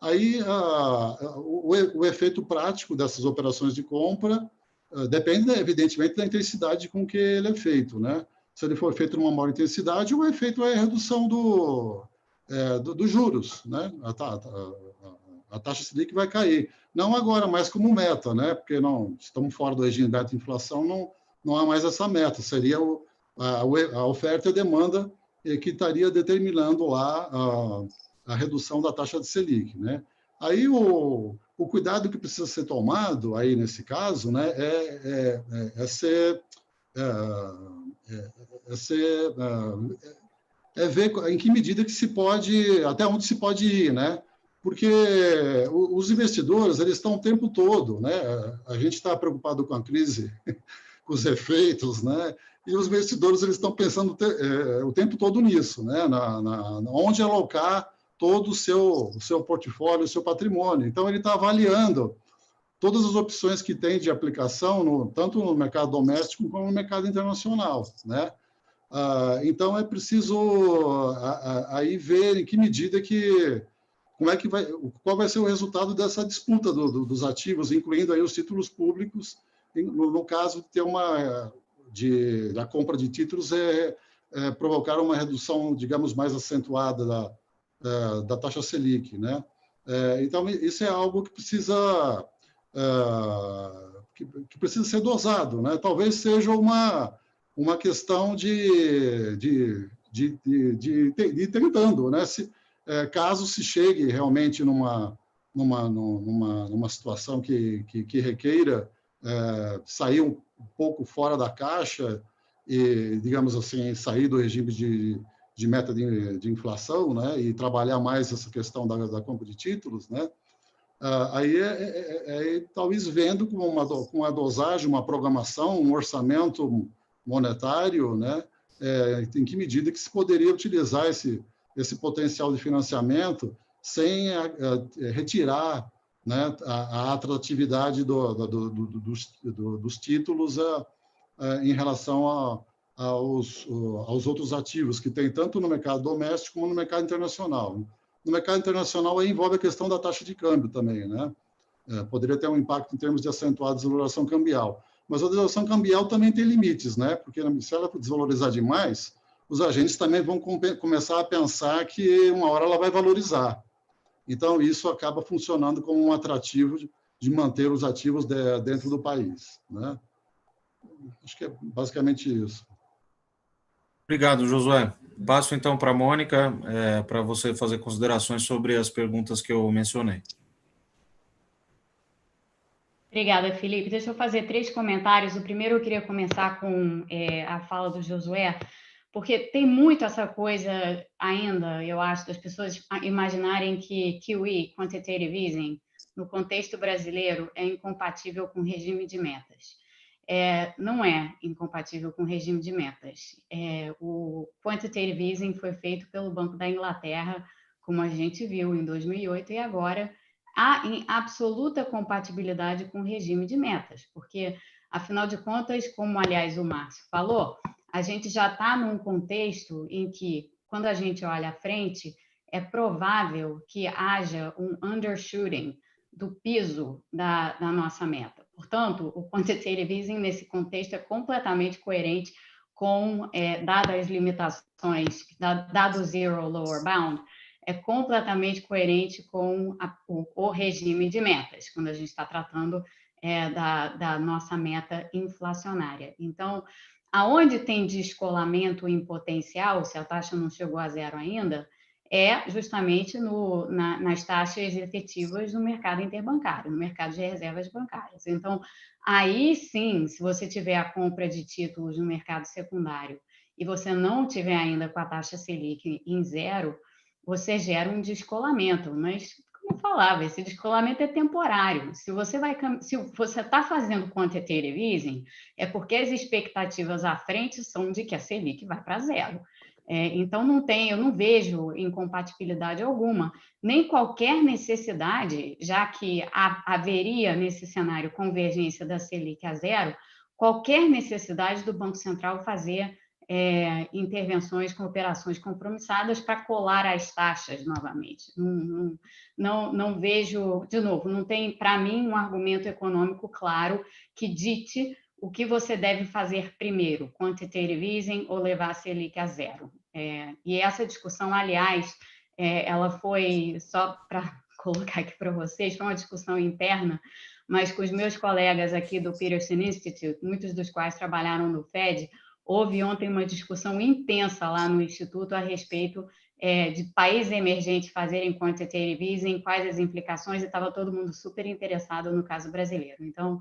Aí o efeito prático dessas operações de compra depende, evidentemente, da intensidade com que ele é feito, né? Se ele for feito numa maior intensidade, o efeito é a redução dos juros, né? A taxa Selic vai cair. Não agora, mas como meta, né? Porque não estamos fora do regime de meta de inflação, não há mais essa meta. Seria a oferta e a demanda que estaria determinando lá a redução da taxa de Selic, né? Aí o cuidado que precisa ser tomado aí nesse caso, né, é ver em que medida que se pode, até onde se pode ir, né? Porque os investidores, eles estão o tempo todo, né? A gente está preocupado com a crise, com os efeitos, né? E os investidores, eles estão pensando o tempo todo nisso, né? Onde alocar todo o seu portfólio, o seu patrimônio. Então, ele está avaliando todas as opções que tem de aplicação, tanto no mercado doméstico como no mercado internacional, né? Então, é preciso aí ver em que medida qual vai ser o resultado dessa disputa dos ativos, incluindo aí os títulos públicos, no caso de ter da compra de títulos, provocar uma redução, digamos, mais acentuada da taxa Selic, né? Então, isso é algo que precisa ser dosado, né? Talvez seja uma questão de tentando, né? Caso se chegue realmente numa situação que requeira sair um pouco fora da caixa e, digamos assim, sair do regime de meta de inflação, né, e trabalhar mais essa questão da compra de títulos, né, aí talvez vendo com uma dosagem, uma programação, um orçamento monetário, né, em que medida que se poderia utilizar esse potencial de financiamento sem retirar, né, a atratividade dos títulos em relação aos outros ativos que tem tanto no mercado doméstico como no mercado internacional. No mercado internacional aí envolve a questão da taxa de câmbio também, né? Poderia ter um impacto em termos de acentuar a desvalorização cambial. Mas a desvalorização cambial também tem limites, né? Porque se ela desvalorizar demais, os agentes também vão começar a pensar que uma hora ela vai valorizar. Então, isso acaba funcionando como um atrativo de manter os ativos dentro do país, né? Acho que é basicamente isso. Obrigado, Josué. Passo, então, para a Mônica, para você fazer considerações sobre as perguntas que eu mencionei. Obrigada, Felipe. Deixa eu fazer 3 comentários. O primeiro, eu queria começar com a fala do Josué, porque tem muito essa coisa ainda, eu acho, das pessoas imaginarem que QE, Quantitative Easing, no contexto brasileiro, é incompatível com o regime de metas. Não é incompatível com o regime de metas. O Quantitative Easing foi feito pelo Banco da Inglaterra, como a gente viu em 2008, e agora há em absoluta compatibilidade com o regime de metas, porque, afinal de contas, como, aliás, o Márcio falou, a gente já está num contexto em que, quando a gente olha à frente, é provável que haja um undershooting do piso da nossa meta. Portanto, o quantitative easing, nesse contexto, é completamente coerente com, dadas as limitações, dado o zero lower bound, é completamente coerente com o regime de metas, quando a gente está tratando da nossa meta inflacionária. Então, aonde tem descolamento em potencial, se a taxa não chegou a zero ainda, é justamente nas taxas efetivas no mercado interbancário, no mercado de reservas bancárias. Então, aí sim, se você tiver a compra de títulos no mercado secundário e você não tiver ainda com a taxa Selic em zero, você gera um descolamento, mas, como eu falava, esse descolamento é temporário. Se você está fazendo quantitative easing, é porque as expectativas à frente são de que a Selic vai para zero. Então, eu não vejo incompatibilidade alguma, nem qualquer necessidade, já que haveria nesse cenário convergência da Selic a zero, qualquer necessidade do Banco Central fazer intervenções com operações compromissadas para colar as taxas novamente. não vejo, de novo, não tem, para mim, um argumento econômico claro que dite o que você deve fazer primeiro, quantitative easing ou levar a Selic a zero. E essa discussão, aliás, ela foi, só para colocar aqui para vocês, foi uma discussão interna, mas com os meus colegas aqui do Peterson Institute, muitos dos quais trabalharam no Fed, houve ontem uma discussão intensa lá no Instituto a respeito de países emergentes fazerem quantitative easing, quais as implicações, e estava todo mundo super interessado no caso brasileiro. Então,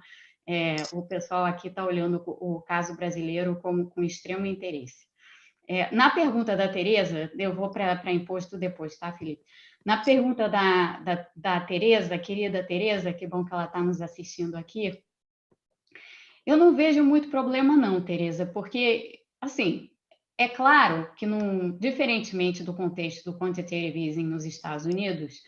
o pessoal aqui está olhando o caso brasileiro com extremo interesse. Na pergunta da Tereza, eu vou para imposto depois, tá, Felipe? Na pergunta da Tereza, querida Tereza, que bom que ela está nos assistindo aqui, eu não vejo muito problema não, Tereza, porque, assim, é claro que, diferentemente do contexto do quantitative easing nos Estados Unidos,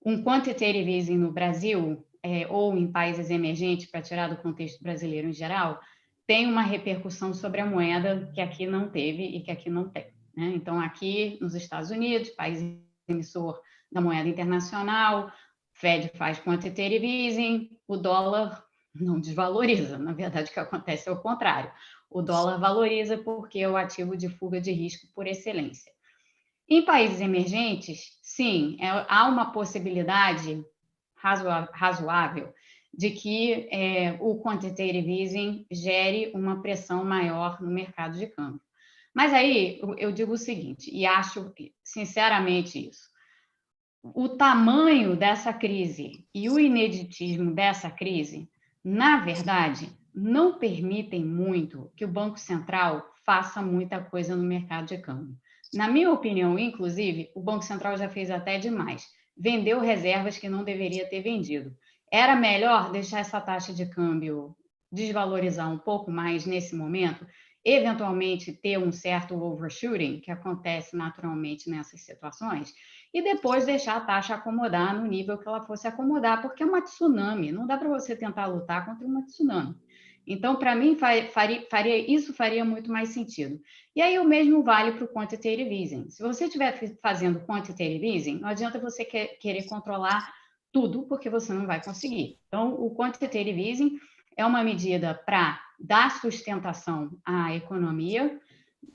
um quantitative easing no Brasil, ou em países emergentes, para tirar do contexto brasileiro em geral, tem uma repercussão sobre a moeda que aqui não teve e que aqui não tem, né? Então, aqui nos Estados Unidos, país emissor da moeda internacional, Fed faz quantitative easing, o dólar não desvaloriza. Na verdade, o que acontece é o contrário. O dólar valoriza porque é o ativo de fuga de risco por excelência. Em países emergentes, sim, há uma possibilidade razoável de que o quantitative easing gere uma pressão maior no mercado de câmbio. Mas aí eu digo o seguinte, e acho sinceramente isso: o tamanho dessa crise e o ineditismo dessa crise, na verdade, não permitem muito que o Banco Central faça muita coisa no mercado de câmbio. Na minha opinião, inclusive, o Banco Central já fez até demais. Vendeu reservas que não deveria ter vendido. Era melhor deixar essa taxa de câmbio desvalorizar um pouco mais nesse momento, eventualmente ter um certo overshooting, que acontece naturalmente nessas situações, e depois deixar a taxa acomodar no nível que ela fosse acomodar, porque é uma tsunami, não dá para você tentar lutar contra uma tsunami. Então, para mim, isso faria muito mais sentido. E aí o mesmo vale para o quantitative easing. Se você estiver fazendo quantitative easing, não adianta você querer controlar tudo, porque você não vai conseguir. Então, o quantitative easing é uma medida para dar sustentação à economia.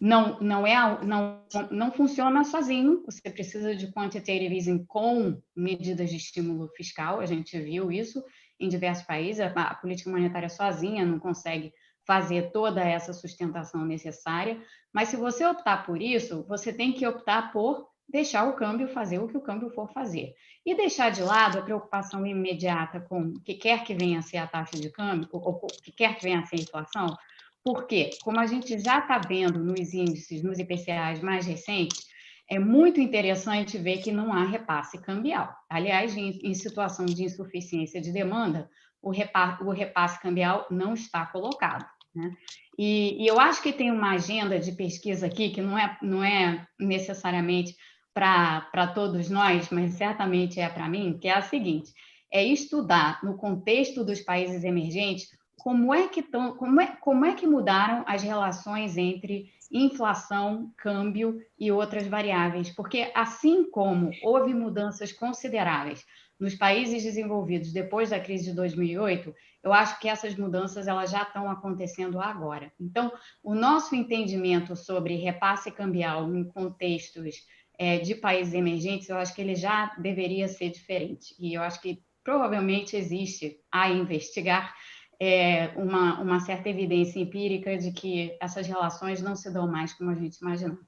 Não funciona sozinho, você precisa de quantitative easing com medidas de estímulo fiscal, a gente viu isso em diversos países, a política monetária sozinha não consegue fazer toda essa sustentação necessária, mas se você optar por isso, você tem que optar por deixar o câmbio fazer o que o câmbio for fazer. E deixar de lado a preocupação imediata com o que quer que venha a ser a taxa de câmbio, ou o que quer que venha a ser a inflação, porque, como a gente já está vendo nos índices, nos IPCAs mais recentes, é muito interessante ver que não há repasse cambial. Aliás, em situação de insuficiência de demanda, o repasse cambial não está colocado, né? E eu acho que tem uma agenda de pesquisa aqui que não é necessariamente para todos nós, mas certamente é para mim, que é a seguinte: é estudar no contexto dos países emergentes como é que mudaram as relações entre inflação, câmbio e outras variáveis, porque assim como houve mudanças consideráveis nos países desenvolvidos depois da crise de 2008, eu acho que essas mudanças elas já estão acontecendo agora. Então, o nosso entendimento sobre repasse cambial em contextos de países emergentes, eu acho que ele já deveria ser diferente. E eu acho que provavelmente existe a investigar uma certa evidência empírica de que essas relações não se dão mais como a gente imaginava.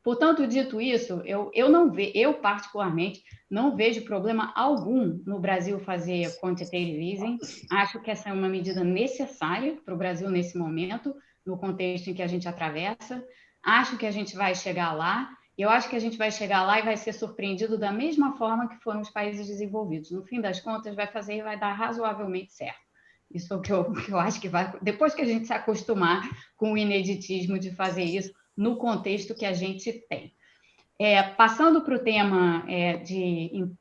Portanto, dito isso, eu particularmente não vejo problema algum no Brasil fazer quantitative easing. Acho que essa é uma medida necessária para o Brasil nesse momento, no contexto em que a gente atravessa. Acho que a gente vai chegar lá. Eu acho que a gente vai chegar lá e vai ser surpreendido da mesma forma que foram os países desenvolvidos. No fim das contas, vai dar razoavelmente certo. Isso é o que eu acho que vai... Depois que a gente se acostumar com o ineditismo de fazer isso no contexto que a gente tem. Passando para o tema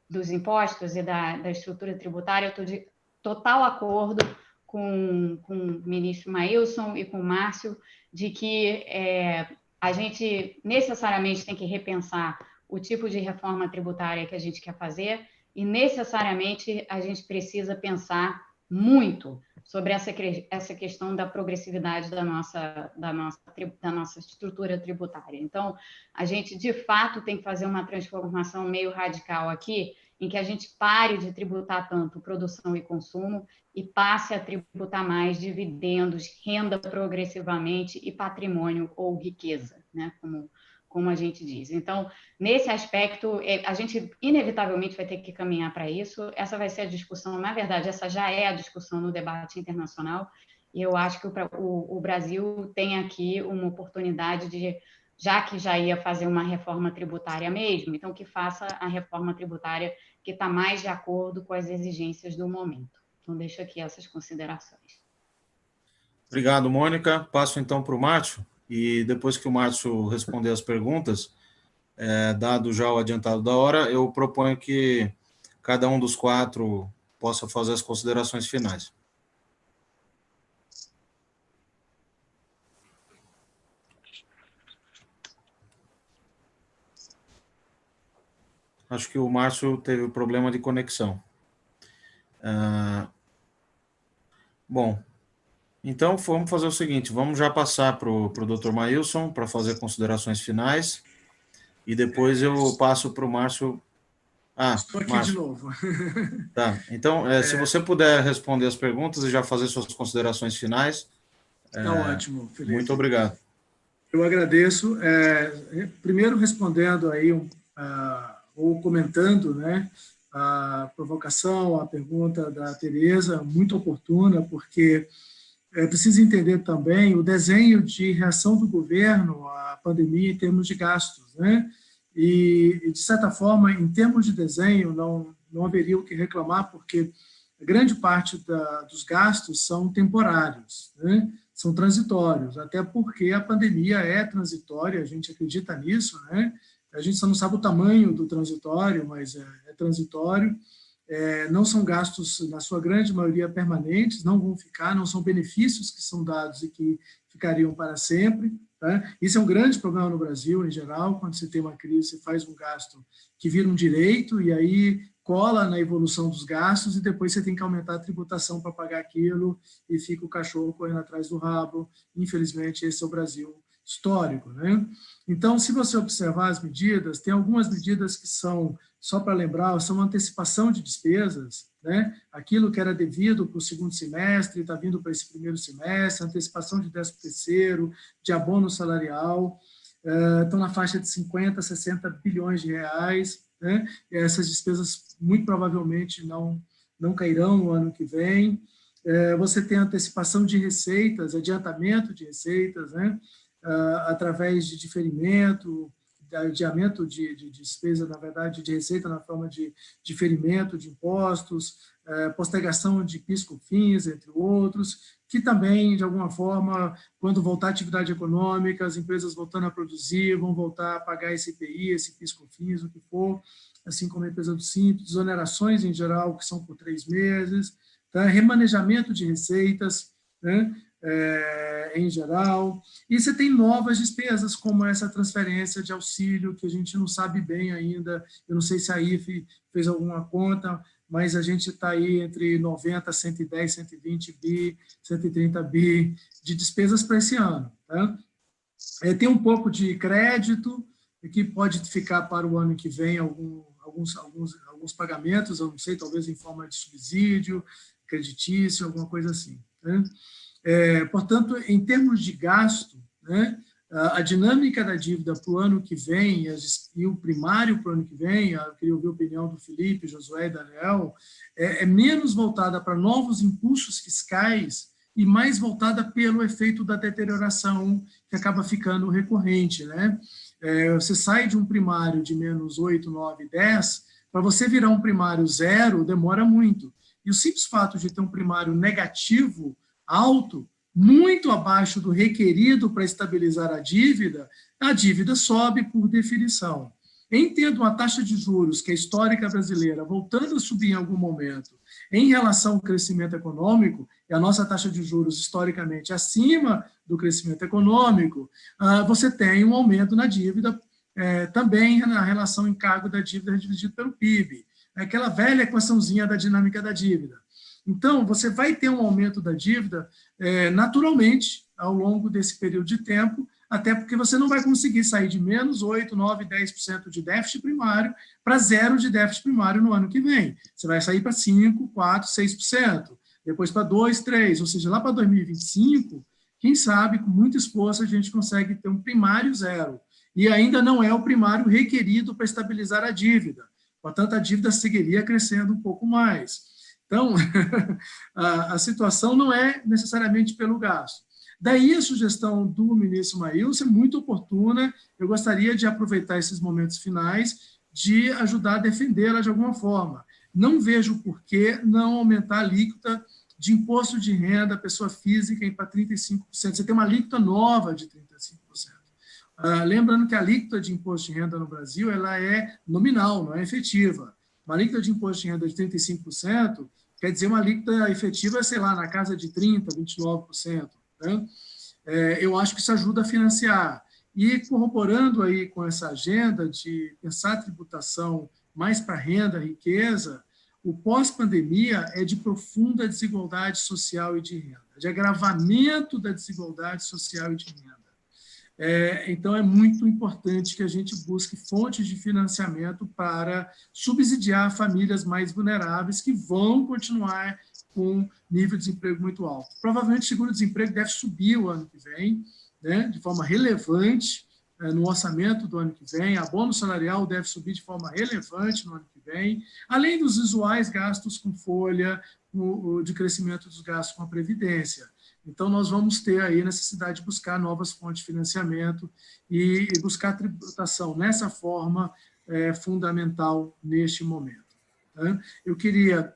dos impostos e da estrutura tributária, eu estou de total acordo com o ministro Maílson e com o Márcio de que a gente necessariamente tem que repensar o tipo de reforma tributária que a gente quer fazer. e necessariamente a gente precisa pensar muito sobre essa questão da progressividade da nossa estrutura tributária. Então, a gente, de fato, tem que fazer uma transformação meio radical aqui, em que a gente pare de tributar tanto produção e consumo e passe a tributar mais dividendos, renda progressivamente e patrimônio ou riqueza, né? Como a gente diz. Então, nesse aspecto, a gente inevitavelmente vai ter que caminhar para isso. Essa vai ser a discussão, na verdade, essa já é a discussão no debate internacional, e eu acho que o Brasil tem aqui uma oportunidade de, já que já ia fazer uma reforma tributária mesmo, então que faça a reforma tributária que está mais de acordo com as exigências do momento. Então, deixo aqui essas considerações. Obrigado, Mônica. Passo então para o Márcio, e depois que o Márcio responder as perguntas, dado já o adiantado da hora, eu proponho que cada um dos 4 possa fazer as considerações finais. Acho que o Márcio teve problema de conexão. Bom, então vamos fazer o seguinte, vamos já passar para o Dr. Maílson para fazer considerações finais, e depois eu passo para o Márcio. Estou aqui Márcio. de novo. Tá, então, se você puder responder as perguntas e já fazer suas considerações finais. Tá ótimo, Felipe. Muito obrigado. Eu agradeço. Primeiro, respondendo aí, ou comentando, né, a provocação, a pergunta da Tereza, muito oportuna, porque é preciso entender também o desenho de reação do governo à pandemia em termos de gastos, né? E, de certa forma, em termos de desenho, não haveria o que reclamar, porque a grande parte dos gastos são temporários, né? São transitórios, até porque a pandemia é transitória, a gente acredita nisso, né? A gente só não sabe o tamanho do transitório, mas é transitório. Não são gastos, na sua grande maioria, permanentes, não vão ficar, não são benefícios que são dados e que ficariam para sempre. Tá? Isso é um grande problema no Brasil, em geral, quando você tem uma crise, você faz um gasto que vira um direito, e aí cola na evolução dos gastos, e depois você tem que aumentar a tributação para pagar aquilo, e fica o cachorro correndo atrás do rabo. Infelizmente, esse é o Brasil histórico, né? Então, se você observar as medidas, tem algumas medidas que são, só para lembrar, são antecipação de despesas, né? Aquilo que era devido para o segundo semestre está vindo para esse primeiro semestre, antecipação de 13º, de abono salarial, estão na faixa de 50, 60 bilhões de reais, né? Essas despesas muito provavelmente não cairão no ano que vem. Você tem antecipação de receitas, adiantamento de receitas, né? Através de diferimento, de adiamento de despesa, na verdade, de receita na forma de diferimento de impostos, postergação de PIS/COFINS, entre outros, que também, de alguma forma, quando voltar a atividade econômica, as empresas voltando a produzir, vão voltar a pagar esse IPI, esse PIS/COFINS, o que for, assim como a empresa do Simples, desonerações em geral, que são por 3 meses, tá? Remanejamento de receitas, né? Em geral, e você tem novas despesas, como essa transferência de auxílio, que a gente não sabe bem ainda, eu não sei se a IFE fez alguma conta, mas a gente está aí entre 90, 110, 120 bi, 130 bi de despesas para esse ano. Tá? Tem um pouco de crédito, que pode ficar para o ano que vem alguns pagamentos, eu não sei, talvez em forma de subsídio, creditício, alguma coisa assim. Né? Portanto, em termos de gasto, né, a dinâmica da dívida para o ano que vem e o primário para o ano que vem, eu queria ouvir a opinião do Felipe, Josué e Daniel, é menos voltada para novos impulsos fiscais e mais voltada pelo efeito da deterioração que acaba ficando recorrente. Né? Você sai de um primário de menos 8, 9, 10, para você virar um primário 0, demora muito. E o simples fato de ter um primário negativo, alto, muito abaixo do requerido para estabilizar a dívida sobe por definição. Em tendo uma taxa de juros, que é histórica brasileira, voltando a subir em algum momento, em relação ao crescimento econômico, e a nossa taxa de juros historicamente acima do crescimento econômico, você tem um aumento na dívida, também na relação encargo da dívida dividido pelo PIB. é aquela velha equaçãozinha da dinâmica da dívida. Então, você vai ter um aumento da dívida naturalmente ao longo desse período de tempo, até porque você não vai conseguir sair de menos 8%, 9%, 10% de déficit primário para zero de déficit primário no ano que vem. Você vai sair para 5%, 4%, 6%, depois para 2%, 3%, ou seja, lá para 2025, quem sabe, com muito esforço, a gente consegue ter um primário zero. E ainda não é o primário requerido para estabilizar a dívida. Portanto, a dívida seguiria crescendo um pouco mais. Então, a situação não é necessariamente pelo gasto. Daí a sugestão do ministro Maílson é muito oportuna. Eu gostaria de aproveitar esses momentos finais de ajudar a defendê-la de alguma forma. Não vejo por que não aumentar a alíquota de imposto de renda pessoa física para 35%. Você tem uma alíquota nova de 35%. Lembrando que a alíquota de imposto de renda no Brasil ela é nominal, não é efetiva. Uma alíquota de imposto de renda de 35% quer dizer uma alíquota efetiva, sei lá, na casa de 30%, 29%. Né? Eu acho que isso ajuda a financiar. E corroborando aí com essa agenda de pensar a tributação mais para renda, riqueza, o pós-pandemia é de profunda desigualdade social e de renda, de agravamento da desigualdade social e de renda. Então, é muito importante que a gente busque fontes de financiamento para subsidiar famílias mais vulneráveis que vão continuar com nível de desemprego muito alto. Provavelmente o seguro-desemprego deve subir o ano que vem, né, de forma relevante no orçamento do ano que vem, a bônus salarial deve subir de forma relevante no ano que vem, além dos usuais gastos com folha, de crescimento dos gastos com a Previdência. Então, nós vamos ter aí a necessidade de buscar novas fontes de financiamento e buscar tributação nessa forma fundamental neste momento. Né? Eu queria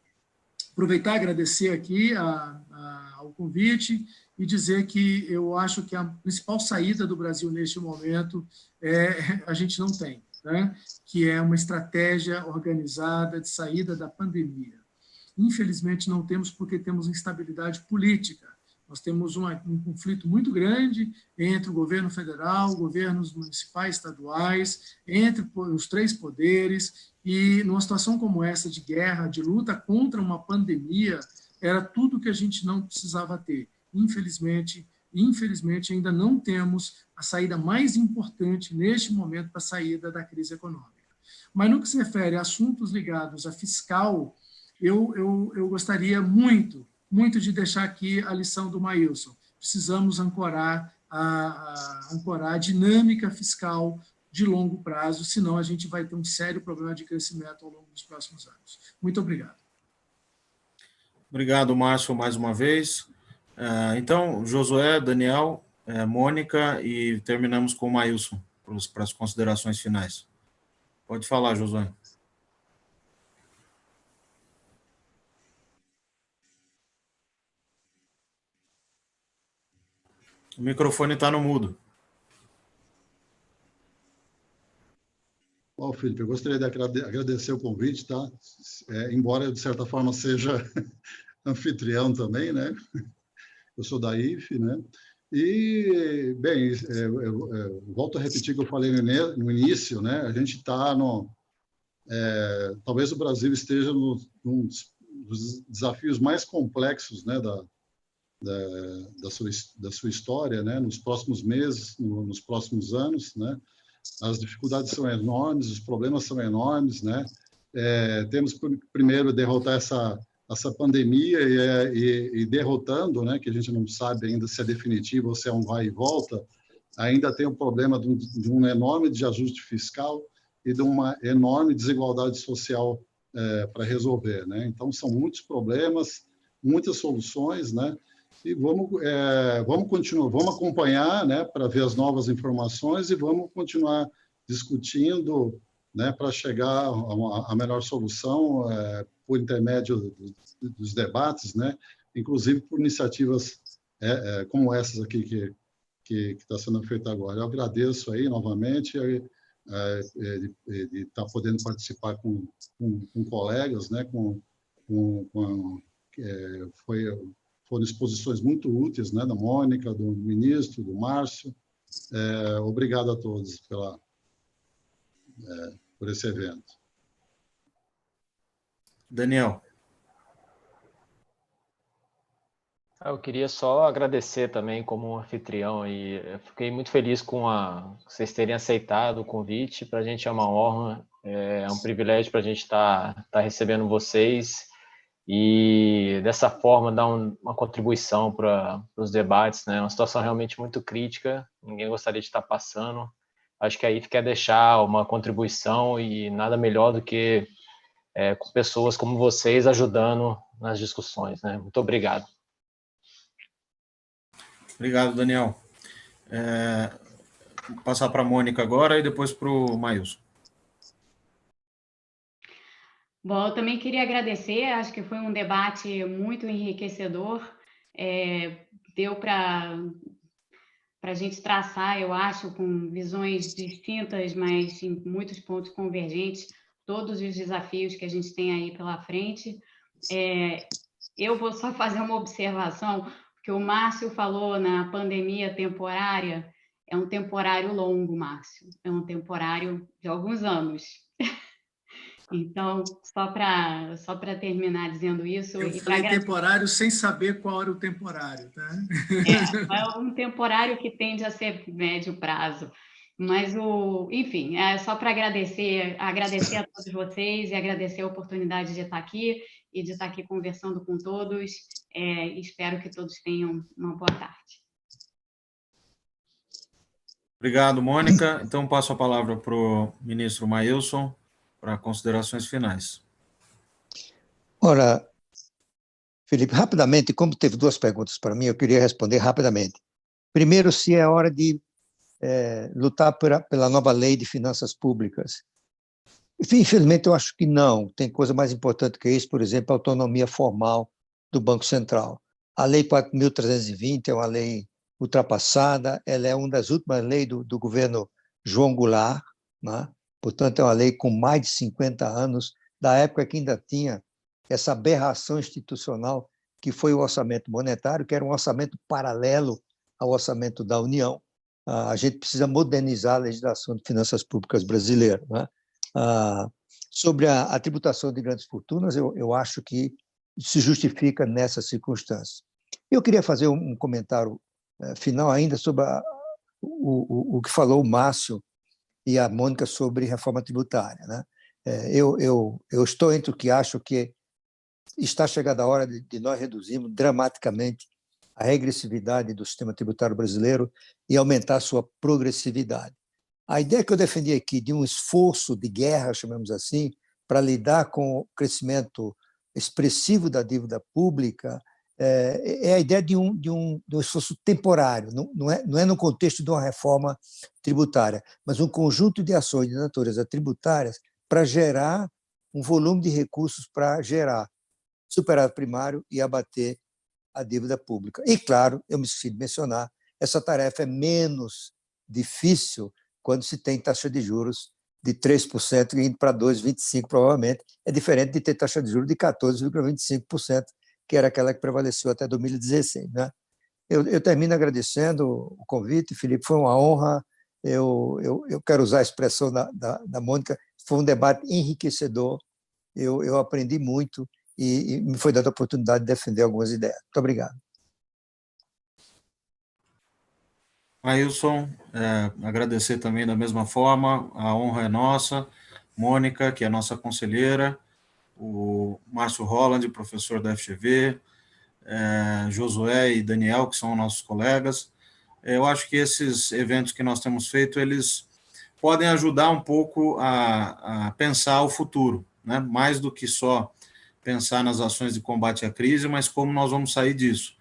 aproveitar e agradecer aqui ao convite e dizer que eu acho que a principal saída do Brasil neste momento a gente não tem, né? Que é uma estratégia organizada de saída da pandemia. Infelizmente, não temos porque temos instabilidade política. Nós temos um conflito muito grande entre o governo federal, governos municipais, estaduais, entre os três poderes, e numa situação como essa de guerra, de luta contra uma pandemia, era tudo que a gente não precisava ter. Infelizmente, ainda não temos a saída mais importante neste momento para a saída da crise econômica. Mas no que se refere a assuntos ligados à fiscal, eu gostaria muito de deixar aqui a lição do Maílson. Precisamos ancorar a dinâmica fiscal de longo prazo, senão a gente vai ter um sério problema de crescimento ao longo dos próximos anos. Muito obrigado. Obrigado, Márcio, mais uma vez. Então, Josué, Daniel, Mônica, e terminamos com o Maílson para as considerações finais. Pode falar, Josué. O microfone está no mudo. Bom, Felipe, eu gostaria de agradecer o convite, tá? Embora eu, de certa forma, seja anfitrião também, né? Eu sou da IFE, né? E, bem, eu volto a repetir o que eu falei no início, né? A gente está no... talvez o Brasil esteja num dos desafios mais complexos, né, da sua história, né? Nos próximos meses, nos próximos anos, né? As dificuldades são enormes, os problemas são enormes, né? Temos primeiro derrotar essa pandemia e derrotando, né? Que a gente não sabe ainda se é definitivo ou se é um vai e volta. Ainda tem o problema de um enorme desajuste fiscal e de uma enorme desigualdade social para resolver, né? Então são muitos problemas, muitas soluções, né? E vamos continuar, vamos acompanhar, né, para ver as novas informações e vamos continuar discutindo, né, para chegar a melhor solução por intermédio dos debates, né, inclusive por iniciativas como essas aqui que está sendo feita agora. Eu agradeço aí novamente de estar podendo participar com colegas, né, foram exposições muito úteis, né, da Mônica, do ministro, do Márcio. Obrigado a todos por esse evento. Daniel. Eu queria só agradecer também como anfitrião e eu fiquei muito feliz com vocês terem aceitado o convite. Para a gente é uma honra, é um privilégio para a gente estar recebendo vocês e dessa forma dar uma contribuição para os debates, né? Uma situação realmente muito crítica, ninguém gostaria de estar passando. Acho que a IFE quer deixar uma contribuição e nada melhor do que com pessoas como vocês ajudando nas discussões, né? Muito obrigado. Obrigado, Daniel. Vou passar para a Mônica agora e depois para o Maílson. Bom, eu também queria agradecer, acho que foi um debate muito enriquecedor, deu para a gente traçar, eu acho, com visões distintas, mas em muitos pontos convergentes, todos os desafios que a gente tem aí pela frente. Eu vou só fazer uma observação, porque o Márcio falou na pandemia temporária, é um temporário longo, Márcio, é um temporário de alguns anos. Então, só para terminar dizendo isso... Eu falei temporário sem saber qual era o temporário, tá? É um temporário que tende a ser médio prazo. Mas, enfim, é só para agradecer a todos vocês e agradecer a oportunidade de estar aqui e de estar aqui conversando com todos. Espero que todos tenham uma boa tarde. Obrigado, Mônica. Então, passo a palavra para o ministro Maílson para considerações finais. Ora, Felipe, rapidamente, como teve duas perguntas para mim, eu queria responder rapidamente. Primeiro, se é hora de lutar pela nova lei de finanças públicas. Enfim, infelizmente, eu acho que não. Tem coisa mais importante que isso, por exemplo, a autonomia formal do Banco Central. A Lei 4.320 é uma lei ultrapassada, ela é uma das últimas leis do governo João Goulart, né? Portanto, é uma lei com mais de 50 anos, da época que ainda tinha essa aberração institucional que foi o orçamento monetário, que era um orçamento paralelo ao orçamento da União. A gente precisa modernizar a legislação de finanças públicas brasileira, né? Sobre a tributação de grandes fortunas, eu acho que se justifica nessa circunstância. Eu queria fazer um comentário final ainda sobre o que falou o Márcio e a Mônica sobre reforma tributária, né? Eu estou entre o que acho que está chegada a hora de nós reduzirmos dramaticamente a regressividade do sistema tributário brasileiro e aumentar a sua progressividade. A ideia que eu defendi aqui de um esforço de guerra, chamamos assim, para lidar com o crescimento expressivo da dívida pública, é a ideia de um esforço temporário, não é no contexto de uma reforma tributária, mas um conjunto de ações de natureza tributárias para gerar um volume de recursos para gerar superávit primário e abater a dívida pública. E, claro, eu me esqueci de mencionar, essa tarefa é menos difícil quando se tem taxa de juros de 3% indo para 2,25%, provavelmente. É diferente de ter taxa de juros de 14,25%, que era aquela que prevaleceu até 2016. Né? Eu termino agradecendo o convite, Felipe, foi uma honra. Eu quero usar a expressão da Mônica, foi um debate enriquecedor, eu aprendi muito e me foi dada a oportunidade de defender algumas ideias. Muito obrigado. Maílson, agradecer também da mesma forma, a honra é nossa, Mônica, que é nossa conselheira, o Márcio Holland, professor da FGV, Josué e Daniel, que são nossos colegas. Eu acho que esses eventos que nós temos feito, eles podem ajudar um pouco a pensar o futuro, né? Mais do que só pensar nas ações de combate à crise, mas como nós vamos sair disso.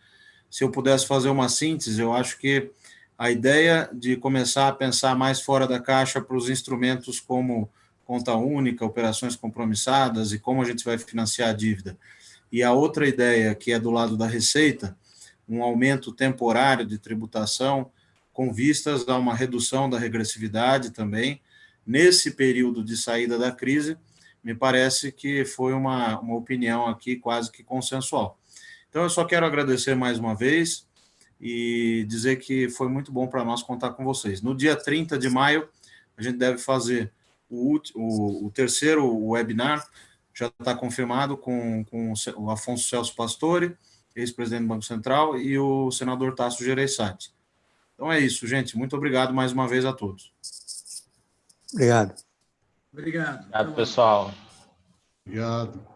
Se eu pudesse fazer uma síntese, eu acho que a ideia de começar a pensar mais fora da caixa para os instrumentos como conta única, operações compromissadas e como a gente vai financiar a dívida. E a outra ideia, que é do lado da receita, um aumento temporário de tributação com vistas a uma redução da regressividade também, nesse período de saída da crise, me parece que foi uma opinião aqui quase que consensual. Então, eu só quero agradecer mais uma vez e dizer que foi muito bom para nós contar com vocês. No dia 30 de maio, a gente deve fazer o terceiro webinar já está confirmado com o Afonso Celso Pastore, ex-presidente do Banco Central, e o senador Tasso Gereissati. Então é isso, gente. Muito obrigado mais uma vez a todos. Obrigado. Obrigado. Obrigado, pessoal. Obrigado.